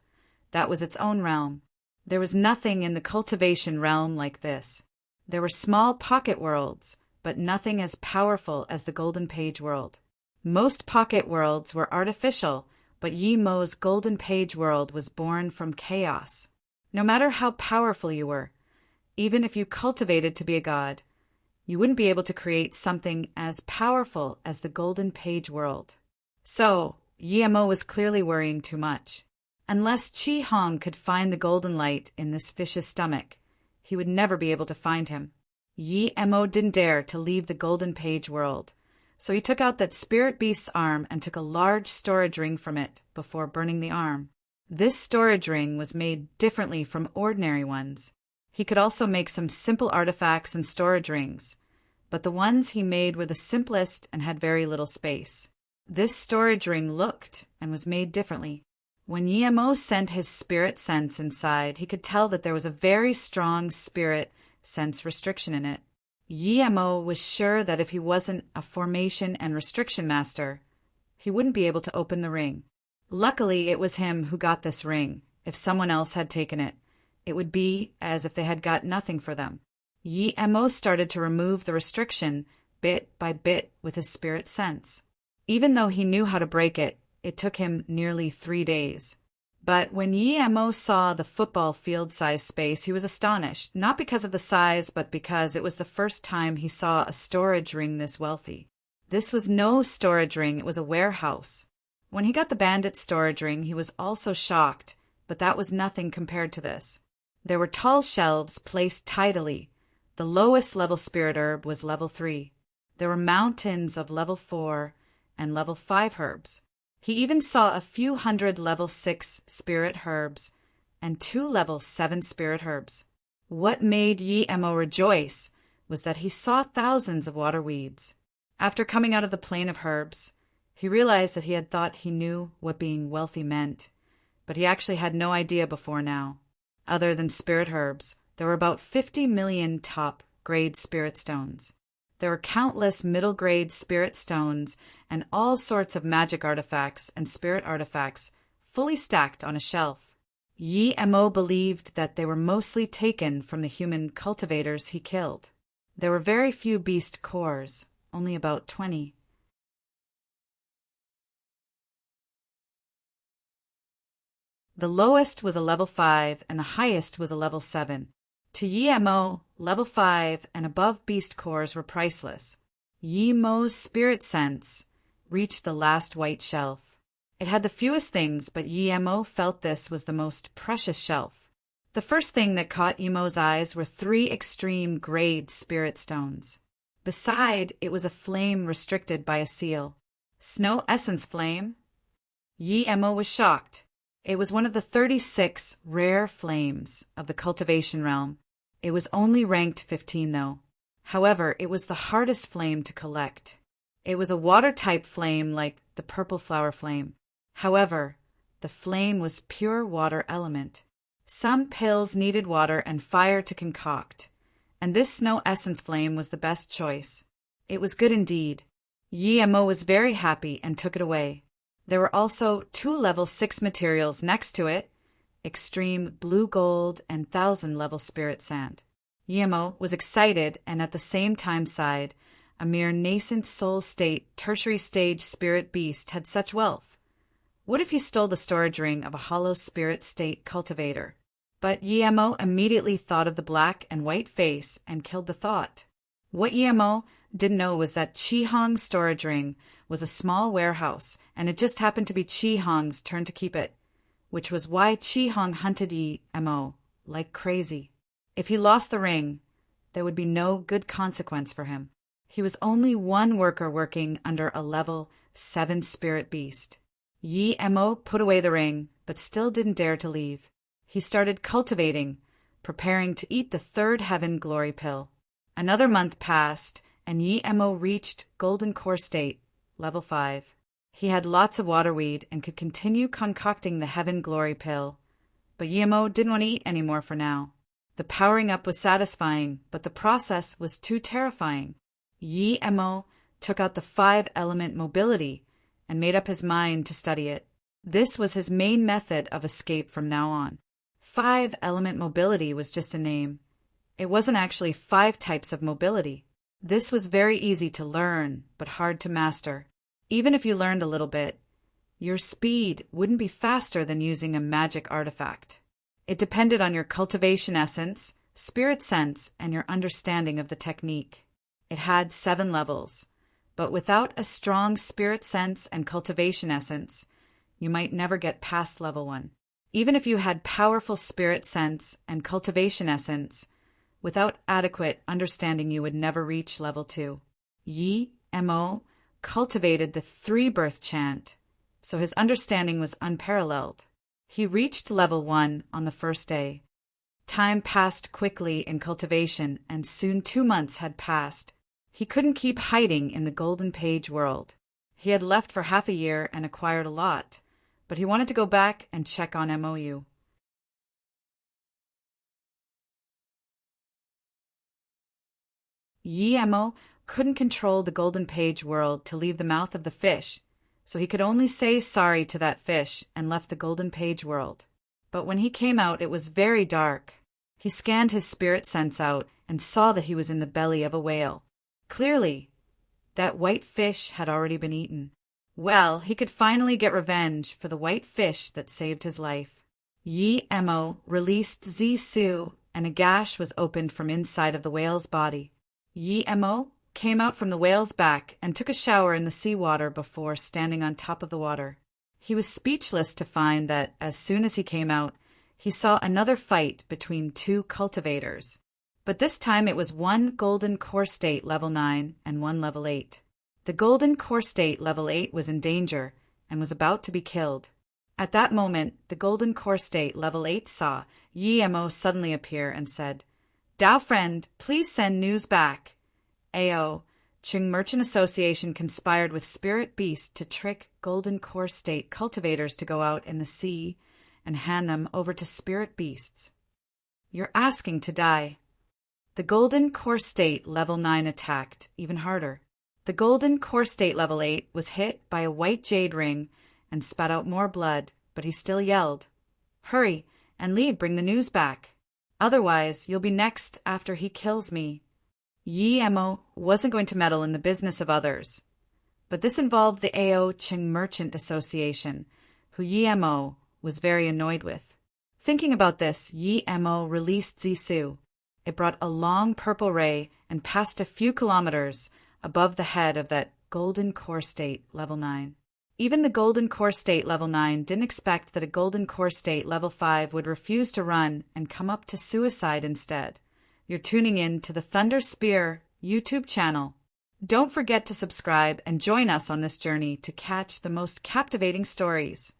That was its own realm. There was nothing in the cultivation realm like this. There were small pocket worlds, but nothing as powerful as the Golden Page World. Most pocket worlds were artificial, but Yi-Mo's Golden Page World was born from chaos. No matter how powerful you were, even if you cultivated to be a god, you wouldn't be able to create something as powerful as the Golden Page World. So, Yi-Mo was clearly worrying too much. Unless Chi Hong could find the golden light in this fish's stomach, he would never be able to find him. Yi-Mo didn't dare to leave the Golden Page World, so he took out that spirit beast's arm and took a large storage ring from it before burning the arm. This storage ring was made differently from ordinary ones. He could also make some simple artifacts and storage rings, but the ones he made were the simplest and had very little space. This storage ring looked and was made differently. When Yi-Mo sent his spirit sense inside, he could tell that there was a very strong spirit sense restriction in it. Yi-Mo was sure that if he wasn't a formation and restriction master, he wouldn't be able to open the ring. Luckily, it was him who got this ring. If someone else had taken it, it would be as if they had got nothing for them. Yi-Mo started to remove the restriction bit by bit with his spirit sense. Even though he knew how to break it, it took him nearly 3 days. But when Yi-Mo saw the football field-sized space, he was astonished, not because of the size, but because it was the first time he saw a storage ring this wealthy. This was no storage ring, it was a warehouse. When he got the bandit storage ring, he was also shocked, but that was nothing compared to this. There were tall shelves placed tidily. The lowest level spirit herb was level 3. There were mountains of level 4 and level 5 herbs. He even saw a few hundred level 6 spirit herbs and 2 level 7 spirit herbs. What made Yi-Mo rejoice was that he saw thousands of water weeds. After coming out of the plain of herbs, he realized that he had thought he knew what being wealthy meant, but he actually had no idea before now. Other than spirit herbs, there were about 50 million top-grade spirit stones. There were countless middle-grade spirit stones and all sorts of magic artifacts and spirit artifacts fully stacked on a shelf. Yi-Mo believed that they were mostly taken from the human cultivators he killed. There were very few beast cores, only about 20. The lowest was a level 5 and the highest was a level 7. To Yi-Mo, level 5 and above beast cores were priceless. Yi-Mo's spirit sense reached the last white shelf. It had the fewest things, but Yi-Mo felt this was the most precious shelf. The first thing that caught Yi-Mo's eyes were 3 extreme grade spirit stones. Beside, it was a flame restricted by a seal. Snow essence flame? Yi-Mo was shocked. It was one of the 36 rare flames of the cultivation realm. It was only ranked 15 though. However, it was the hardest flame to collect. It was a water-type flame like the purple flower flame. However, the flame was pure water element. Some pills needed water and fire to concoct, and this snow essence flame was the best choice. It was good indeed. Yi-Mo was very happy and took it away. There were also 2 level 6 materials next to it, extreme blue gold and 1000 level spirit sand. Yi-Mo was excited and at the same time sighed. A mere nascent soul state, tertiary stage spirit beast had such wealth. What if he stole the storage ring of a hollow spirit state cultivator? But Yi-Mo immediately thought of the black and white face and killed the thought. What Yi-Mo didn't know was that Chi Hong's storage ring was a small warehouse, and it just happened to be Chi Hong's turn to keep it, which was why Chi Hong hunted Yi Mo like crazy. If he lost the ring, there would be no good consequence for him. He was only one worker working under a level 7 spirit beast. Yi Mo put away the ring, but still didn't dare to leave. He started cultivating, preparing to eat the third heaven glory pill. Another month passed, and Yi Mo reached Golden Core State, level 5. He had lots of waterweed and could continue concocting the heaven glory pill. But Yi Mo didn't want to eat anymore for now. The powering up was satisfying, but the process was too terrifying. Yi Mo took out the 5-element mobility and made up his mind to study it. This was his main method of escape from now on. 5-element mobility was just a name. It wasn't actually 5 types of mobility. This was very easy to learn, but hard to master. Even if you learned a little bit, your speed wouldn't be faster than using a magic artifact. It depended on your cultivation essence, spirit sense, and your understanding of the technique. It had 7 levels, but without a strong spirit sense and cultivation essence, you might never get past level 1. Even if you had powerful spirit sense and cultivation essence, without adequate understanding you would never reach level 2. Yi Mo cultivated the 3-birth chant, so his understanding was unparalleled. He reached level 1 on the first day. Time passed quickly in cultivation, and soon 2 months had passed. He couldn't keep hiding in the Golden Page world. He had left for half a year and acquired a lot, but he wanted to go back and check on MOU. Yi Mo couldn't control the Golden Page world to leave the mouth of the fish, so he could only say sorry to that fish and left the Golden Page world. But when he came out, it was very dark. He scanned his spirit sense out and saw that he was in the belly of a whale. Clearly, that white fish had already been eaten. Well, he could finally get revenge for the white fish that saved his life. Yi Mo released Zisu, and a gash was opened from inside of the whale's body. Yi Mo came out from the whale's back and took a shower in the seawater before standing on top of the water. He was speechless to find that as soon as he came out, he saw another fight between 2 cultivators. But this time it was 1 Golden Core State level 9 and 1 level 8. The Golden Core State level 8 was in danger and was about to be killed. At that moment, the Golden Core State level 8 saw Yi Mo suddenly appear and said, "Dao friend, please send news back. AO, Qing Merchant Association conspired with Spirit Beast to trick Golden Core State cultivators to go out in the sea and hand them over to Spirit Beasts. You're asking to die." The Golden Core State level 9 attacked even harder. The Golden Core State level 8 was hit by a white jade ring and spat out more blood, but he still yelled, "Hurry and leave, bring the news back. Otherwise, you'll be next after he kills me." Yi Mo wasn't going to meddle in the business of others, but this involved the AO Qing Merchant Association, who Yi Mo was very annoyed with. Thinking about this, Yi Mo released Zisu. It brought a long purple ray and passed a few kilometers above the head of that Golden Core State level 9. Even the Golden Core State level 9 didn't expect that a Golden Core State level 5 would refuse to run and come up to suicide instead. You're tuning in to the Thunder Spear YouTube channel. Don't forget to subscribe and join us on this journey to catch the most captivating stories.